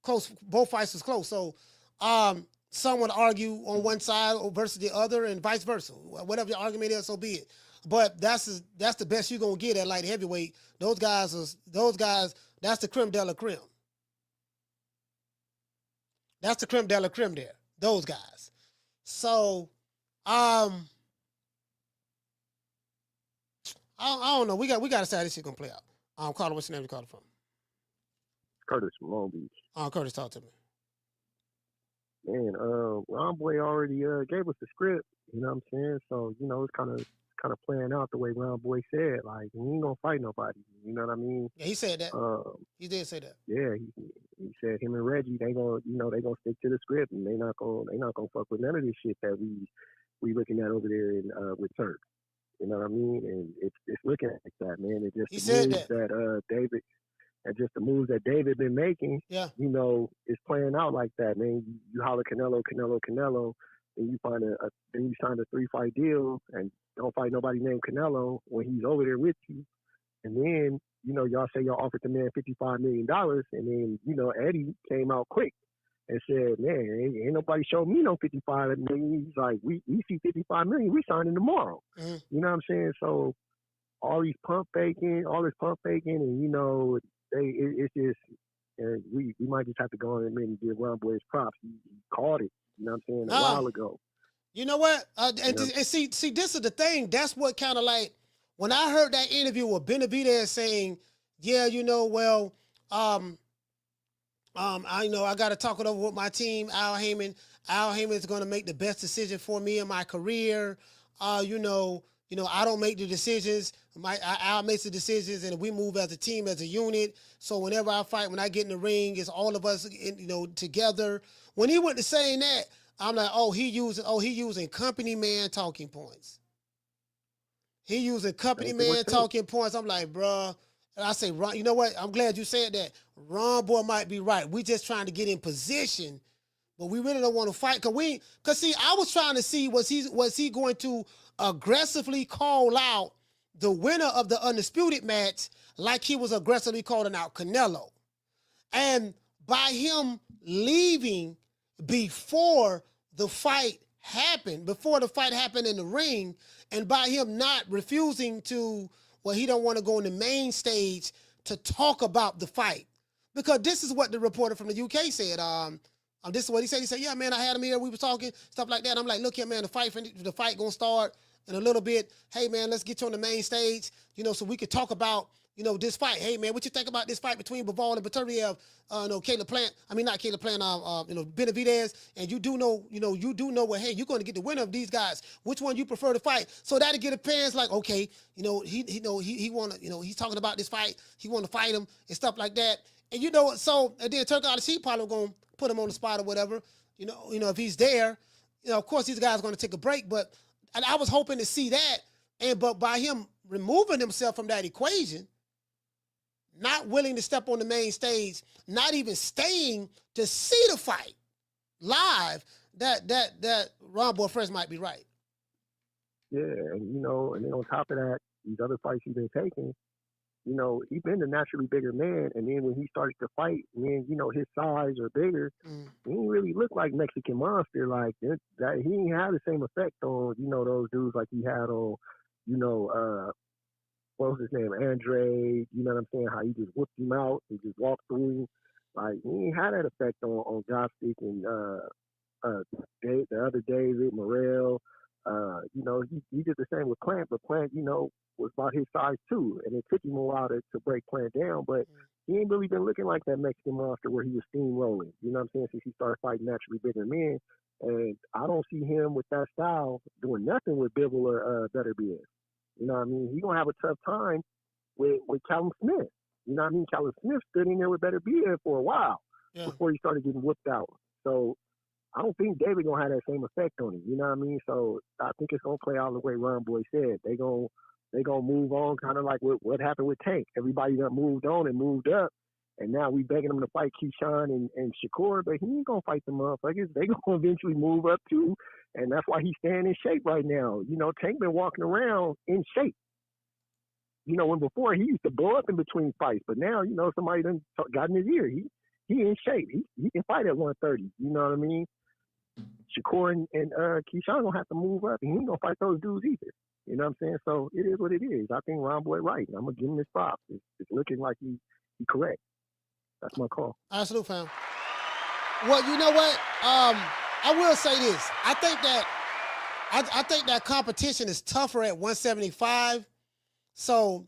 [SPEAKER 2] Close, both fights was close. So some would argue on one side versus the other and vice versa. Whatever your argument is, so be it. But that's the best you're gonna get at light heavyweight. Those guys, that's the creme de la creme. That's the creme de la creme there. Those guys. So, I don't know. We got to see how this shit gonna play out. Carter, what's your name? You called from?
[SPEAKER 8] Curtis from Long Beach.
[SPEAKER 2] Curtis, talk to me.
[SPEAKER 8] Man, Ron Boy already gave us the script. You know what I'm saying? So it's kind of playing out the way Ron Boy said. Like, he ain't gonna fight nobody. You know what I mean?
[SPEAKER 2] Yeah, he said that. He did say that.
[SPEAKER 8] Yeah, he said him and Reggie, they gonna stick to the script, and they not gonna fuck with none of this shit that we looking at over there in with Turk. You know what I mean? And it's looking like that, man. It just the moves that David, and just the moves that David been making.
[SPEAKER 2] Yeah.
[SPEAKER 8] It's playing out like that, man. You holler Canelo, and you then you sign a 3-fight deal and don't fight nobody named Canelo when he's over there with you. And then, y'all say y'all offered the man $55 million, and then, Eddie came out quick and said, man, ain't nobody showed me no $55 million. He's like, we see $55 million, we signing tomorrow.
[SPEAKER 2] Mm-hmm.
[SPEAKER 8] You know what I'm saying? So all this pump faking, and it's just, we might just have to go on and give Ron Boy his props. He caught it, you know what I'm saying, a while ago.
[SPEAKER 2] You know what? And see, this is the thing. That's what kind of like, when I heard that interview with Benavidez saying, yeah, I got to talk it over with my team, Al Haymon. Al Haymon is going to make the best decision for me in my career. I don't make the decisions. Al makes the decisions, and we move as a team, as a unit. So whenever I fight, when I get in the ring, it's all of us, together. When he went to saying that, I'm like, he using company man talking points. He using company man talking points. I'm like, bruh. And I say, Ron, you know what? I'm glad you said that. Ron Boy might be right. We just trying to get in position, but we really don't want to fight. Cause see, I was trying to see, was he going to aggressively call out the winner of the undisputed match like he was aggressively calling out Canelo? And by him leaving before the fight happened in the ring, and by him not refusing to, he don't want to go on the main stage to talk about the fight. Because this is what the reporter from the UK said. This is what he said. He said, yeah, man, I had him here. We were talking, stuff like that. I'm like, look here, man, the fight gonna start. in a little bit. Hey, man, let's get you on the main stage, so we could talk about, this fight. Hey, man, what you think about this fight between Bivol and Beterbiev? Caleb Plant. I mean, not Caleb Plant. Benavidez. And you do know, well, hey, you're going to get the winner of these guys. Which one you prefer to fight? So that'll get the fans like, okay, he want to, he's talking about this fight. He want to fight him and stuff like that. And and then Turki Alashihk probably going to put him on the spot or whatever. If he's there, of course these guys are going to take a break. But I was hoping to see that. But by him removing himself from that equation, not willing to step on the main stage, not even staying to see the fight live, that Ron Boy Fresh might be right.
[SPEAKER 8] Yeah, and then on top of that, these other fights he's been taking, he's been the naturally bigger man, and then when he started to fight, his size or bigger, he didn't really look like Mexican Monster. Like that, he didn't have the same effect on those dudes like he had on what was his name, Andre, you know what I'm saying, how he just whooped him out, he just walked through. Like, he ain't had that effect on Gostic and the other David, Morel. He did the same with Plant, but Plant, was about his size too, and it took him a while to break Plant down, but he ain't really been looking like that Mexican Monster where he was steamrolling, you know what I'm saying, since he started fighting naturally bigger men, and I don't see him with that style doing nothing with Bivol or Beterbiev. You know what I mean? He's going to have a tough time with Callum Smith. You know what I mean? Callum Smith stood in there with Betebiev for a while before he started getting whooped out. So I don't think David going to have that same effect on him. You know what I mean? So I think it's going to play out the way Ron Boy said. They going to move on, kind of like what happened with Tank. Everybody done moved on and moved up. And now we begging him to fight Keyshawn and Shakur, but he ain't going to fight the motherfuckers. They going to eventually move up too. And that's why he's staying in shape right now. Tank been walking around in shape. When before he used to blow up in between fights, but now, somebody done got in his ear. He in shape. He can fight at 130. You know what I mean? Shakur and Keyshawn going to have to move up, and he ain't going to fight those dudes either. You know what I'm saying? So it is what it is. I think Ron Boy right. I'm going to give him his props. It's looking like he correct. That's my call.
[SPEAKER 2] Absolute, fam. Well, you know what? I will say this. I think that competition is tougher at 175. So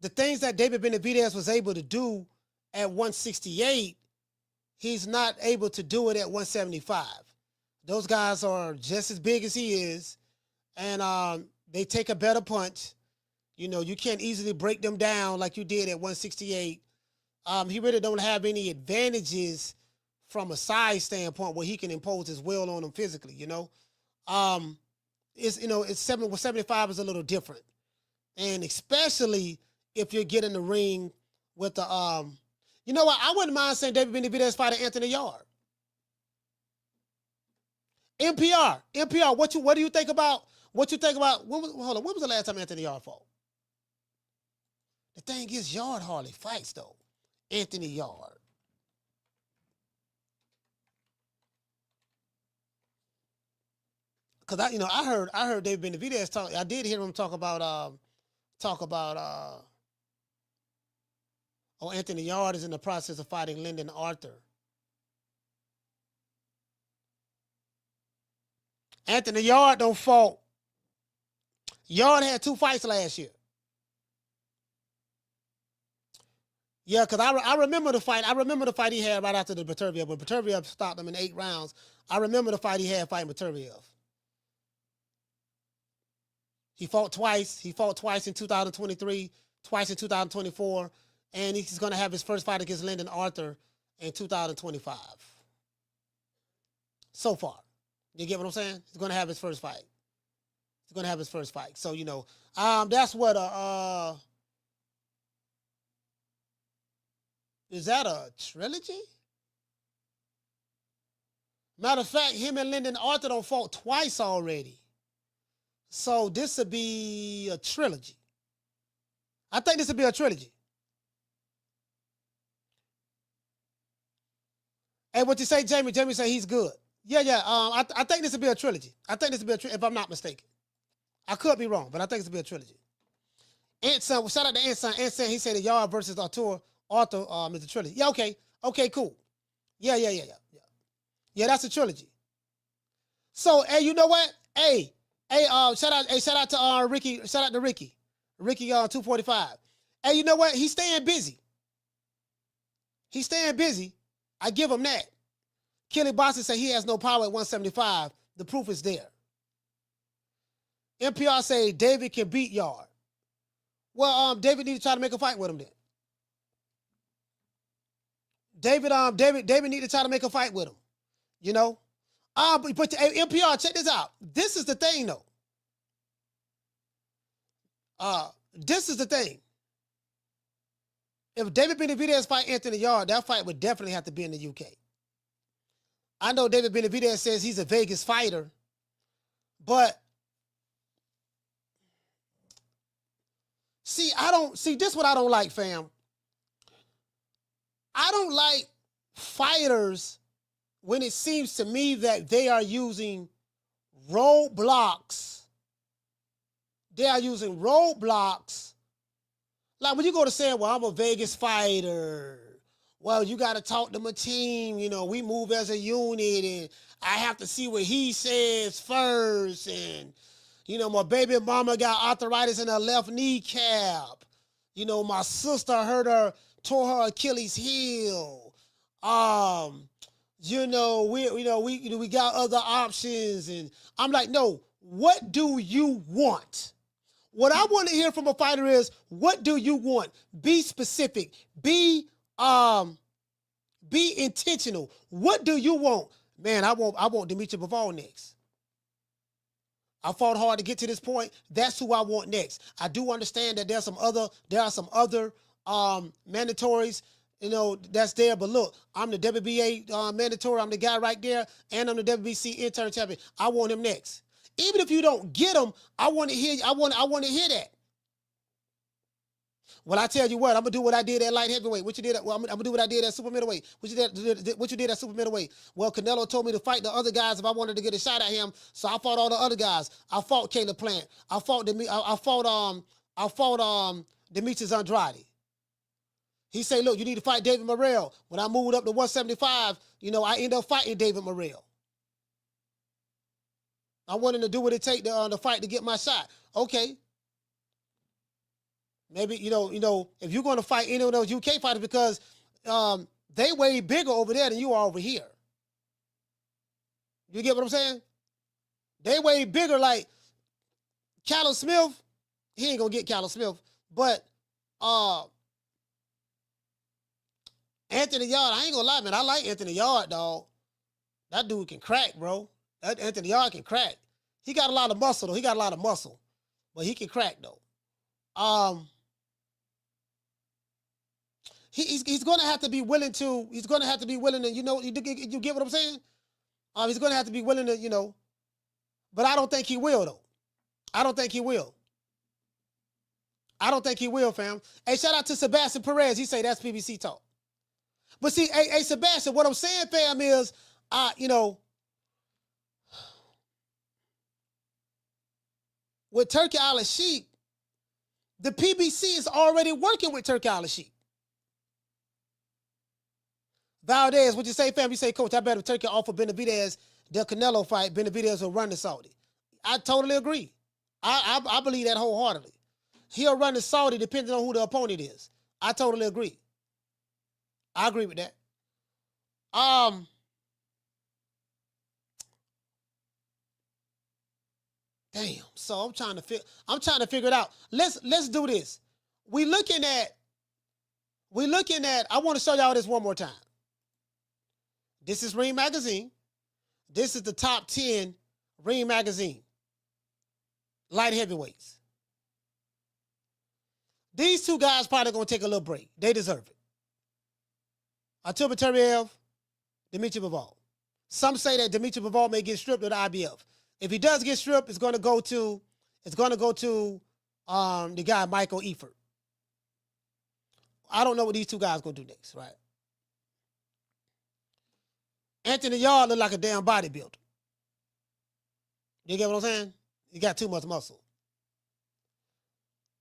[SPEAKER 2] the things that David Benavidez was able to do at 168, he's not able to do it at 175. Those guys are just as big as he is, and they take a better punch. You can't easily break them down like you did at 168. He really don't have any advantages from a size standpoint where he can impose his will on them physically, It's 75 is a little different. And especially if you're getting the ring with the you know what, I wouldn't mind saying David Benavidez fighting Anthony Yard. NPR, what do you think about when was the last time Anthony Yard fought? The thing is, Yard hardly fights though. Anthony Yard. Cause I heard David Benavidez talk. I did hear him talk about Anthony Yard is in the process of fighting Lyndon Arthur. Anthony Yard don't fought. Yard had 2 fights last year. Yeah, because I remember the fight. I remember the fight he had right after the Beterbiev, but Beterbiev stopped him in 8 rounds. I remember the fight he had fighting Beterbiev. He fought twice. He fought twice in 2023, twice in 2024, and he's going to have his first fight against Lyndon Arthur in 2025. So far. You get what I'm saying? He's going to have his first fight. He's going to have his first fight. So, that's what is that a trilogy? Matter of fact, him and Lyndon Arthur don't fought twice already. So this would be a trilogy. I think this would be a trilogy. Hey, what you say, Jamie? Jamie say he's good. Yeah. I think this would be a trilogy. I think this would be a trilogy, if I'm not mistaken. I could be wrong, but I think this would be a trilogy. Antson, shout out to Antson. Antson, he said the Yard versus Arthur is a trilogy. Yeah, okay. Okay, cool. Yeah. Yeah, that's a trilogy. So, hey, you know what? Hey, Hey, shout out to Ricky. Shout out to Ricky. Ricky 245. Hey, you know what? He's staying busy. He's staying busy. I give him that. Kelly Boston say he has no power at 175. The proof is there. NPR say David can beat Yard. Well, David need to try to make a fight with him then. David need to try to make a fight with him. You know? But NPR, check this out. This is the thing, though. This is the thing. If David Benavidez fight Anthony Yard, that fight would definitely have to be in the UK. I know David Benavidez says he's a Vegas fighter, but this is what I don't like, fam. I don't like fighters when it seems to me that they are using roadblocks. They are using roadblocks. Like when you go to say, well, I'm a Vegas fighter. Well, you got to talk to my team. You know, we move as a unit and I have to see what he says first. And, you know, my baby mama got arthritis in her left kneecap. You know, my sister tore her Achilles heel. You know, we got other options. And I'm like, no, what do you want? What I want to hear from a fighter is, what do you want? Be specific. Be intentional. What do you want? Man, I want Dimitri Bivol next. I fought hard to get to this point. That's who I want next. I do understand that there are some other mandatories, you know, that's there. But look, I'm the WBA mandatory. I'm the guy right there, and I'm the WBC interim champion. I want him next. Even if you don't get him, I want to hear that. Well, I tell you what, I'm gonna do what I did at light heavyweight. What you did? I'm gonna do what I did at super middleweight. What you did at super middleweight? Well, Canelo told me to fight the other guys if I wanted to get a shot at him, so I fought all the other guys. I fought Caleb Plant. I fought Demetrius Andrade. He said, "Look, you need to fight David Morrell." When I moved up to 175, you know, I ended up fighting David Morrell. I wanted to do what it take to fight to get my shot. Okay. Maybe, you know, if you're going to fight any of those UK fighters, because they way bigger over there than you are over here. You get what I'm saying? They way bigger, like Callum Smith. He ain't going to get Callum Smith. But Anthony Yard, I ain't going to lie, man. I like Anthony Yard, dog. That dude can crack, bro. That Anthony Yard can crack. He got a lot of muscle, though. He got a lot of muscle. But he can crack, though. He's going to have to be willing to, you know, you get what I'm saying? He's going to have to be willing to, you know, but I don't think he will, though. I don't think he will, fam. Hey, shout out to Sebastian Perez. He say that's PBC talk. But see, hey, Sebastian, what I'm saying, fam, is, you know, with Turki Alashihk, the PBC is already working with Turki Alashihk. Valdez, what you say, fam? You say, Coach, I bet if Turki offer Benavidez the Canelo fight, Benavidez will run the Saudi. I totally agree. I believe that wholeheartedly. He'll run the Saudi depending on who the opponent is. I totally agree. I agree with that. Damn. So I'm trying to figure it out. Let's do this. We looking at. I want to show y'all this one more time. This is Ring Magazine. This is the top 10 Ring Magazine. Light heavyweights. These two guys probably going to take a little break. They deserve it. Ariel Beterbiev, Dimitri Bivol. Some say that Dimitri Bivol may get stripped of the IBF. If he does get stripped, it's going to go to the guy Michael Eifert. I don't know what these two guys going to do next, right? Anthony Yard look like a damn bodybuilder. You get what I'm saying? He got too much muscle.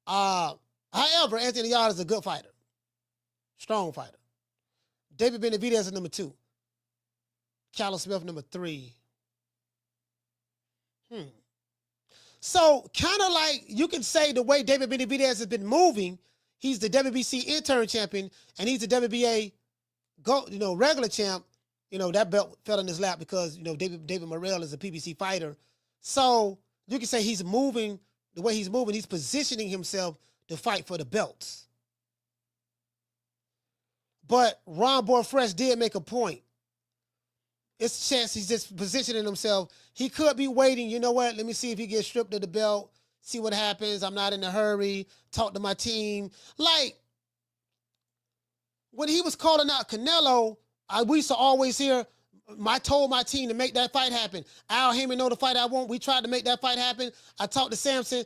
[SPEAKER 2] However, Anthony Yard is a good fighter. Strong fighter. David Benavidez is number 2. Callum Smith number 3. So kind of like you can say the way David Benavidez has been moving, he's the WBC interim champion and he's the WBA regular champ. That belt fell in his lap because David Morrell is a PBC fighter. So you can say he's moving the way he's moving. He's positioning himself to fight for the belts. But Ron Borfresh did make a point. It's a chance he's just positioning himself. He could be waiting. You know what? Let me see if he gets stripped of the belt. See what happens. I'm not in a hurry. Talk to my team. Like, when he was calling out Canelo, we used to always hear, I told my team to make that fight happen. Al Haymon know the fight I want. We tried to make that fight happen. I talked to Samson,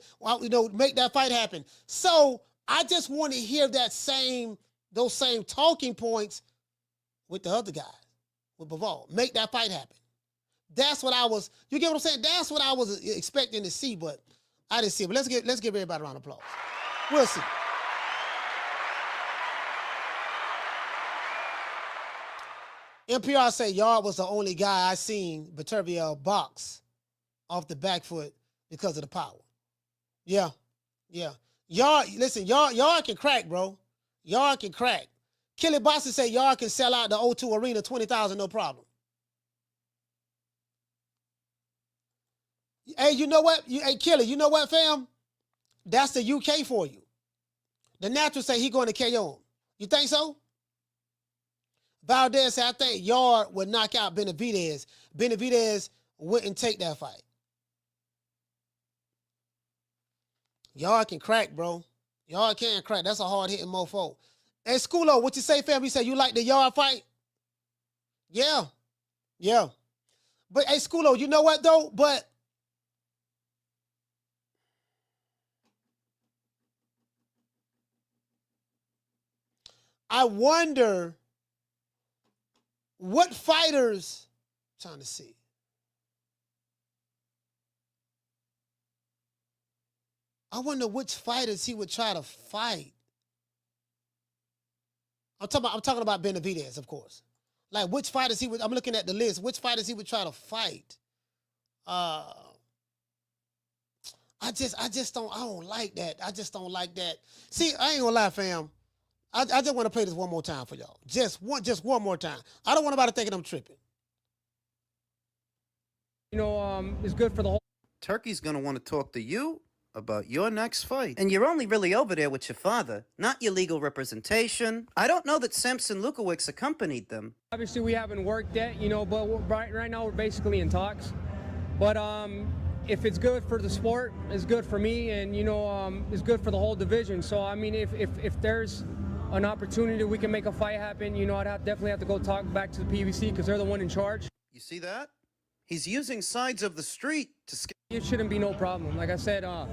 [SPEAKER 2] make that fight happen. So I just want to hear those same talking points with the other guy. With Bivol, make that fight happen. That's what you get what I'm saying? That's what I was expecting to see, but I didn't see it. But let's give everybody a round of applause. We'll see. NPR say Yard was the only guy I seen Beterbiev box off the back foot because of the power. Yeah. Yard can crack, bro. Yard can crack. Kelly Boston said Yard can sell out the O2 Arena 20,000, no problem. Hey, you know what? Hey, Kelly, you know what, fam? That's the UK for you. The natural say he going to KO him. You think so? Valdez said, I think Yard would knock out Benavidez. Benavidez wouldn't take that fight. Yard can crack, bro. Yard can crack. That's a hard-hitting mofo. Hey, Schoolo, what you say, fam? You say you like the Yard fight? Yeah. But, hey, Schoolo, you know what, though? But I wonder what fighters, I'm trying to see. I wonder which fighters he would try to fight. I'm talking about Benavidez, of course. Like which fighters I'm looking at the list, which fighters he would try to fight. I don't like that. I just don't like that. See, I ain't gonna lie, fam. I just want to play this one more time for y'all. Just one more time. I don't want nobody thinking I'm tripping.
[SPEAKER 13] It's good for the whole.
[SPEAKER 10] Turkey's gonna want to talk to you about your next fight. And you're only really over there with your father, not your legal representation. I don't know that Samson Lukowicz accompanied them.
[SPEAKER 13] Obviously, we haven't worked yet, but right now we're basically in talks. But if it's good for the sport, it's good for me, and it's good for the whole division. So I mean, if there's an opportunity we can make a fight happen, I'd definitely have to go talk back to the PBC because they're the one in charge.
[SPEAKER 10] You see that? He's using sides of the street to
[SPEAKER 13] It shouldn't be no problem. Like I said, Al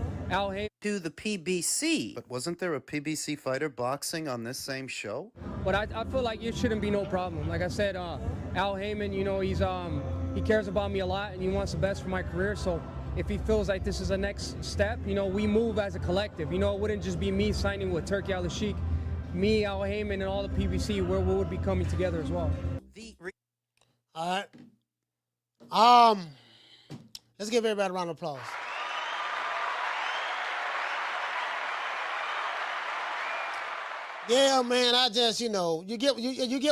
[SPEAKER 13] Haymon
[SPEAKER 10] to the PBC. But wasn't there a PBC fighter boxing on this same show?
[SPEAKER 13] But I feel like it shouldn't be no problem. Like I said, Al Haymon, he cares about me a lot and he wants the best for my career. So if he feels like this is the next step, we move as a collective. It wouldn't just be me signing with Turki Alashihk. Me, Al Haymon, and all the PBC, we would be coming together as well.
[SPEAKER 2] All right. Let's give everybody a round of applause. Yeah, man, I just, you get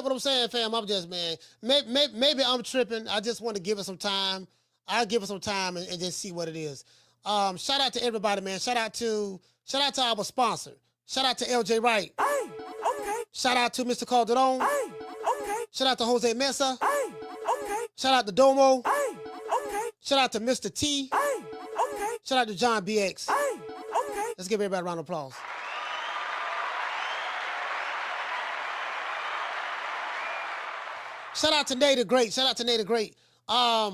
[SPEAKER 2] what I'm saying, fam. I'm just, man, maybe I'm tripping. I just want to give it some time. I'll give it some time and just see what it is. Shout out to everybody, man. Shout out to our sponsor. Shout out to LJ Wright.
[SPEAKER 5] Hey, okay.
[SPEAKER 2] Shout out to Mr. Calderon.
[SPEAKER 5] Hey, okay.
[SPEAKER 2] Shout out to Jose Mesa.
[SPEAKER 5] Hey, okay.
[SPEAKER 2] Shout out to Domo.
[SPEAKER 5] Hey, okay.
[SPEAKER 2] Shout out to Mr. T.
[SPEAKER 5] Hey, okay.
[SPEAKER 2] Shout out to John BX.
[SPEAKER 5] Hey, okay.
[SPEAKER 2] Let's give everybody a round of applause. Shout out to Nate the Great. I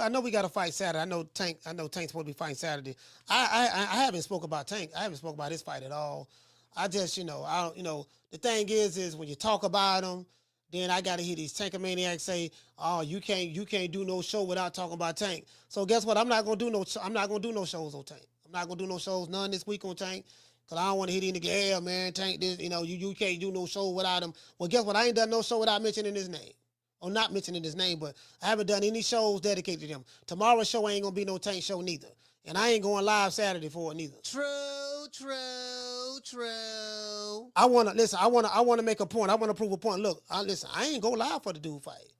[SPEAKER 2] know we got to fight Saturday. I know Tank's supposed to be fighting Saturday. I haven't spoke about Tank. I haven't spoke about his fight at all. I just, the thing is when you talk about him, then I got to hear these Tankamaniacs say, "Oh, you can't do no show without talking about Tank." So guess what? I'm not gonna do no shows on Tank. I'm not gonna do no shows none this week on Tank. Cause I don't want to hit any nigga, yeah, man, Tank this, you can't do no show without him. Well, guess what? I ain't done no show without mentioning his name. or not mentioning his name, but I haven't done any shows dedicated to him. Tomorrow's show ain't gonna be no Tank show neither. And I ain't going live Saturday for it neither. True. I wanna make a point. I wanna prove a point. Look, I ain't go live for the dude fight.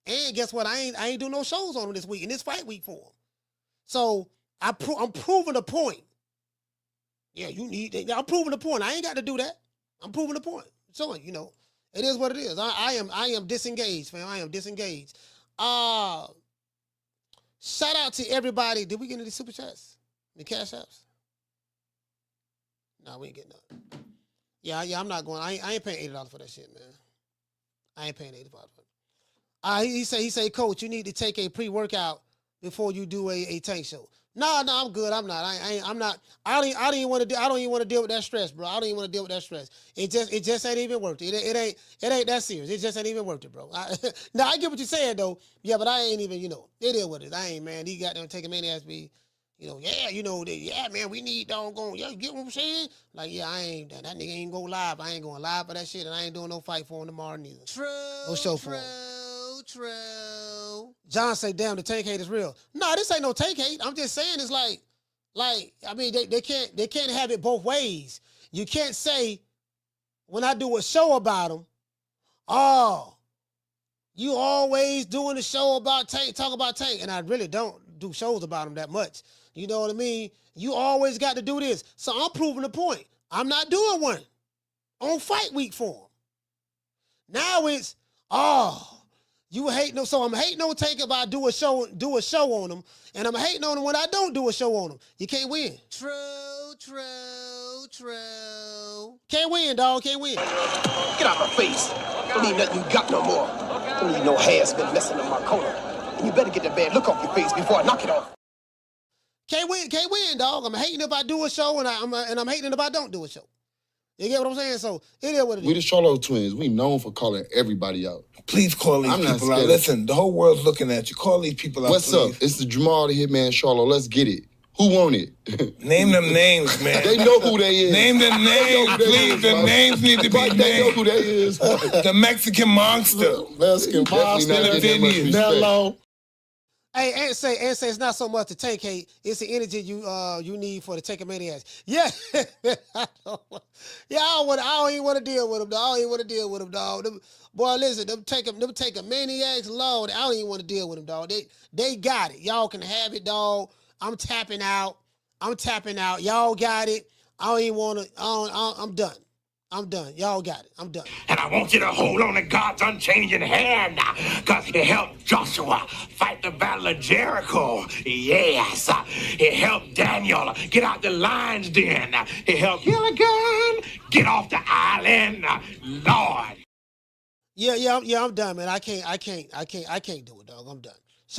[SPEAKER 2] And guess what? I ain't do no shows on him this week, and this fight week for him. So I'm proving the point. Yeah, I'm proving the point. I ain't got to do that. I'm proving the point. So, you know, it is what it is. I am disengaged, fam. I am disengaged. Shout out to everybody. Did we get any super chats? The cash apps? No, we ain't getting nothing. Yeah, I'm not going. I ain't paying $80 for that shit, man. I ain't paying $80 for it. He say, Coach, you need to take a pre-workout before you do a Tank show. No, I'm good. I'm not. I'm not. I don't even want to deal with that stress, bro. I don't even want to deal with that stress. It just ain't even worth it. It ain't that serious. It just ain't even worth it, bro. Now I get what you're saying though. Yeah, but I ain't even. You know, it is what it is. I ain't, man. He got them taking many ass me. You know, yeah, man. We need doggone. Yeah, you get what I'm saying? Like, yeah, I ain't. That nigga ain't go live. I ain't going live for that shit, and I ain't doing no fight for him tomorrow neither. No show for him. True. John say, damn, the Tank hate is real. No, this ain't no Tank hate. I'm just saying it's like, I mean, they can't have it both ways. You can't say, when I do a show about him, oh, you always doing a show about Tank, talk about Tank, and I really don't do shows about him that much. You know what I mean? You always got to do this. So I'm proving the point. I'm not doing one on fight week for him. Now it's, you hate no, so I'm hating on Tank if I do a show on him, and I'm hating on him when I don't do a show on him. You can't win. True. Can't win, dog. Can't win.
[SPEAKER 12] Get out my face. Don't need nothing you got no more. Don't need no hair's been messing up my corner. And you better get the bad look off your face before I knock it off.
[SPEAKER 2] Can't win, dog. I'm hating if I do a show, and I'm hating if I don't do a show. You get what I'm saying? So it is what it is.
[SPEAKER 22] We the Charlo twins. We known for calling everybody out.
[SPEAKER 23] Please call these people out. Listen, the whole world's looking at you. Call these people out,
[SPEAKER 22] What's up? It's the Jamal the Hitman Charlo. Let's get it. Who want it?
[SPEAKER 23] Name them names, man.
[SPEAKER 22] They know who they is.
[SPEAKER 23] Name them names, please. The names need to be named.
[SPEAKER 22] They know who they is.
[SPEAKER 23] The Mexican monster.
[SPEAKER 22] Mexican monster.
[SPEAKER 23] Hello.
[SPEAKER 2] Hey, and say it's not so much the Tank hate, it's the energy you need for the Tank maniacs. Yeah. I don't even want to deal with them, dog. Boy, listen, them take maniacs, Lord, I don't even want to deal with them, dog. They got it. Y'all can have it, dog. I'm tapping out. Y'all got it. I don't even want to, I'm done. Y'all got it. I'm done.
[SPEAKER 24] And I want you to hold on to God's unchanging hand, because he helped Joshua fight the battle of Jericho. Yes. He helped Daniel get out the lion's den. He helped Gilligan get off the island. Lord.
[SPEAKER 2] Yeah, I'm done, man. I can't do it, dog. I'm done.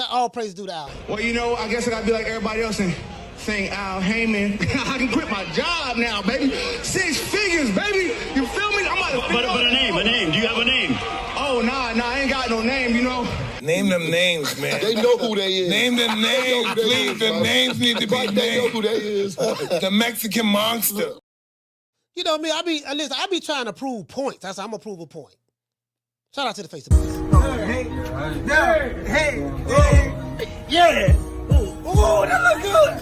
[SPEAKER 2] All praise due to Al.
[SPEAKER 25] Well, you know, I guess I gotta be like everybody else and sing Al Haymon. I can quit my job now, baby. 6 figures, baby. You feel me?
[SPEAKER 26] But a name. Do you have a name?
[SPEAKER 25] Oh, nah, I ain't got no name, you know.
[SPEAKER 23] Name them names, man.
[SPEAKER 22] They know who they is.
[SPEAKER 23] Name them names, please. The names need to be named.
[SPEAKER 22] They know who they is.
[SPEAKER 23] The Mexican monster.
[SPEAKER 2] You know me, I be trying to prove points. That's how I'm gonna prove a point. Shout out to the Facebook.
[SPEAKER 25] Hey. Yeah. Ooh, that look good.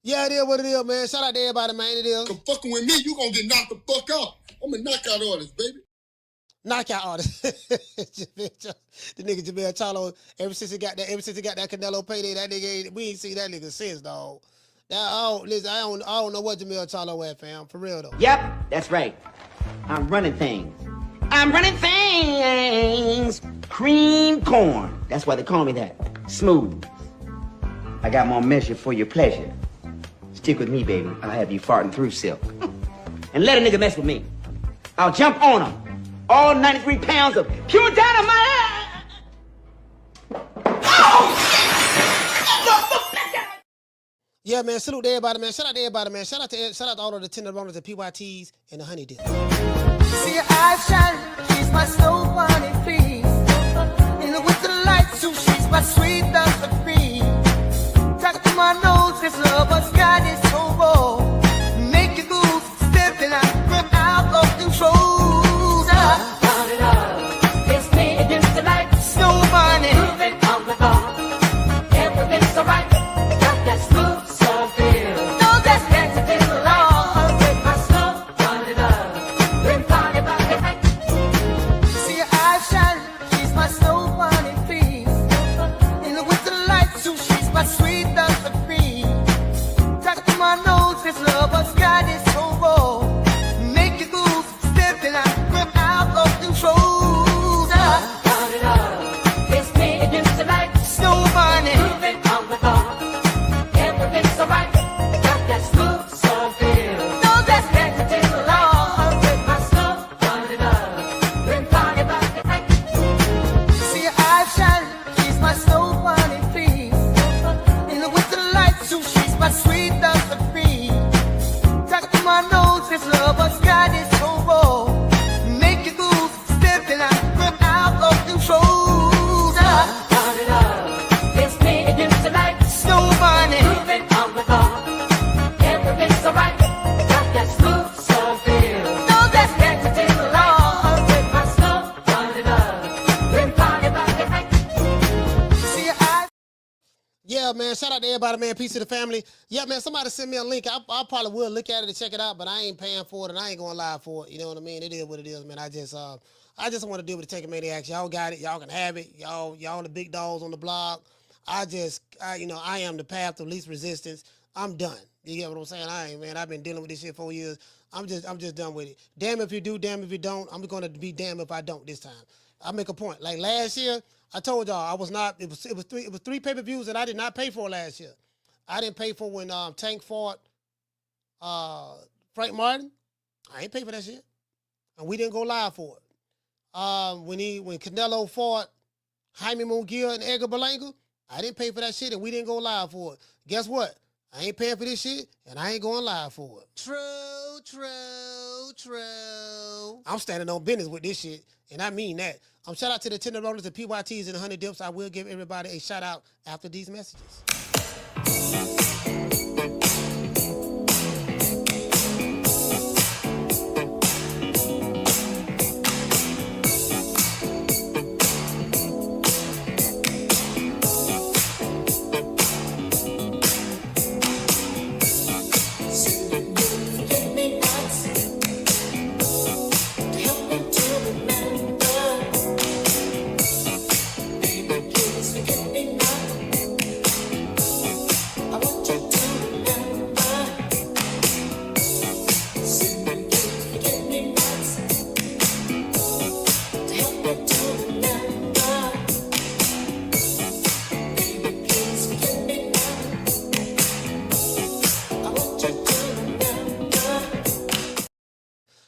[SPEAKER 2] Yeah, it is what it is, man. Shout out to everybody, man. It is.
[SPEAKER 15] Come fucking with me, you gonna get knocked the fuck out. I'm a knockout artist, baby.
[SPEAKER 2] Knockout artist. The nigga Jamel Charlo, ever since he got that Canelo payday, that nigga we ain't seen that nigga since, dog. I don't know what Jamel Charlo at, fam. For real though.
[SPEAKER 27] Yep, that's right. I'm running things. Cream corn. That's why they call me that. Smooth. I got more measure for your pleasure. Stick with me, baby. I'll have you farting through silk. And let a nigga mess with me. I'll jump on him. All 93 pounds of pure dynamite.
[SPEAKER 2] Yeah, man. Salute to everybody, man. Shout out to everybody, man. Shout out to all of the tenderonis, the PYTs, and the honey dip.
[SPEAKER 5] See your eyes shining. she's my snow bunny, please. In the winter lights, too, she's my sweet Dr. Cream. Talk to my nose, this lover's got is so raw. Make you goose, stepping out of control. Turn it up, it's me against the light. Snow bunny, moving on the bar. Everything's alright, got that smooth soul feel. No, that's next to the law. With my snow bunny love, been funny about the night. See her eyes shine, she's my snow bunny, please. In the winter lights, too, she's my sweet Dr. Cream. Talk to my nose, this lover's got it so raw. Make you goose, stepping out of control. Turn it up, it's me against the light. Snow bunny, moving on the bar. Everything's alright, got that smooth soul feel. No, that's next to the law. With my snow bunny love, been funny about the night. See her eyes shine, she's my snow bunny, please. In the winter lights, too, she's my sweet Dr. Cream. Talk to my nose, this lover's got it so raw. Make you goose, stepping out of control. Turn it up, it's me against the light. Snow bunny, moving on the bar. Everything's alright, got that smooth soul feel. No, that's next to the law. With my snow bunny love, been funny about the night. See your eyes.
[SPEAKER 2] Yeah, man. Shout out to everybody, man. Peace to the family. Yeah, man. Somebody send me a link. I probably will look at it and check it out, but I ain't paying for it and I ain't going live for it. You know what I mean? It is what it is, man. I just want to deal with the Taking Maniacs. Y'all got it. Y'all can have it. Y'all the big dogs on the block. I am the path of least resistance. I'm done. You get what I'm saying? I've been dealing with this shit 4 years. I'm just done with it. Damn if you do, damn if you don't. I'm going to be damn if I don't this time. I make a point. Like last year, I told y'all I was not. It was three pay-per-views that I did not pay for last year. I didn't pay for when Tank fought Frank Martin. I ain't pay for that shit, and we didn't go live for it. When Canelo fought Haymon and Edgar Berlanga, I didn't pay for that shit, and we didn't go live for it. Guess what? I ain't paying for this shit, and I ain't going live for it. True. I'm standing on business with this shit, and I mean that. Shout out to the Tenderrollers, the PYTs, and the 100 Dips. I will give everybody a shout out after these messages.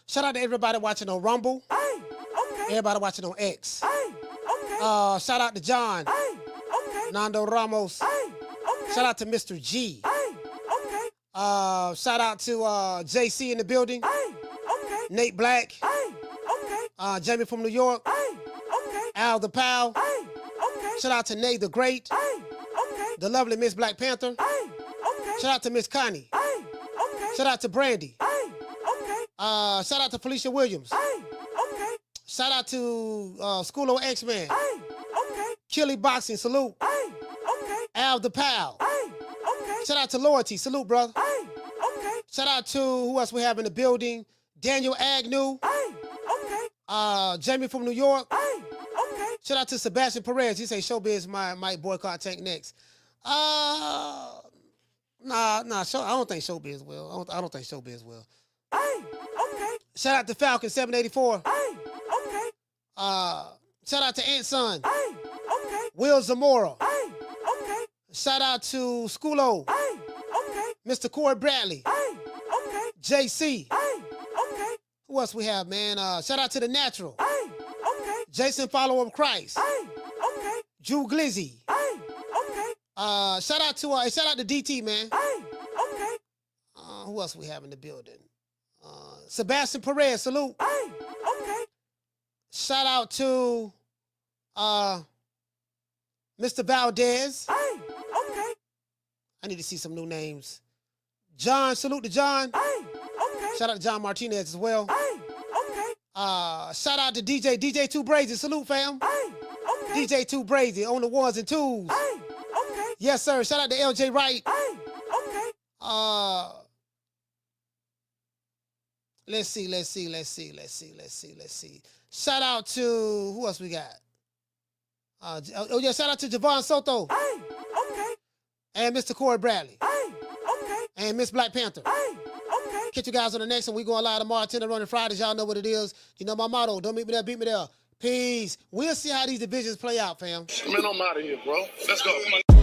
[SPEAKER 2] Shout out to everybody watching on Rumble. Everybody watching on X. Shout out to John. Nando Ramos. Shout out to Mr. G. Shout out to JC in the building. Nate Black. Jamie from New York. Al the Pal. Shout out to Nate the Great. The lovely Miss Black Panther. Shout out to Miss Connie. Shout out to Brandy. Shout out to Felicia Williams. Shout out to Schoolo X-Man. Killy Boxing, salute. Al the Pal. Shout out to Loyalty, salute, brother. Shout out to who else we have in the building? Daniel Agnew. Jamie from New York. Shout out to Sebastian Perez. He say Showbiz might boycott Tank next. Nah. I don't think Showbiz will. I don't think Showbiz will. Shout out to Falcon 784. Shout out to Ant Son. Will Zamora. Shout out to Schoolo. Mr. Corey Bradley. JC. Who else we have, man? Shout out to The Natural. Jason Follower of Christ. Drew Glizzy. Shout out to DT, man. Who else we have in the building? Sebastian Perez, salute. Shout out to Mr. Valdez.
[SPEAKER 5] Hey, okay.
[SPEAKER 2] I need to see some new names. John, salute to John.
[SPEAKER 5] Hey, okay.
[SPEAKER 2] Shout out to John Martinez as well.
[SPEAKER 5] Hey, okay.
[SPEAKER 2] Shout out to DJ Two Brazy. Salute, fam.
[SPEAKER 5] Hey, okay.
[SPEAKER 2] DJ Two Brazy on the ones and twos.
[SPEAKER 5] Hey, okay.
[SPEAKER 2] Yes, sir. Shout out to LJ Wright.
[SPEAKER 5] Hey, okay.
[SPEAKER 2] Let's see. Shout out to who else we got? Shout out to Javon Soto.
[SPEAKER 5] Hey, okay.
[SPEAKER 2] And Mr. Corey Bradley.
[SPEAKER 5] Hey, okay.
[SPEAKER 2] And Miss Black Panther.
[SPEAKER 5] Hey, okay.
[SPEAKER 2] Catch you guys on the next one. We going live tomorrow, 10 running Fridays. Y'all know what it is. You know my motto. Don't meet me there, beat me there. Peace. We'll see how these divisions play out, fam.
[SPEAKER 15] Man, I'm out of here, bro. Let's go.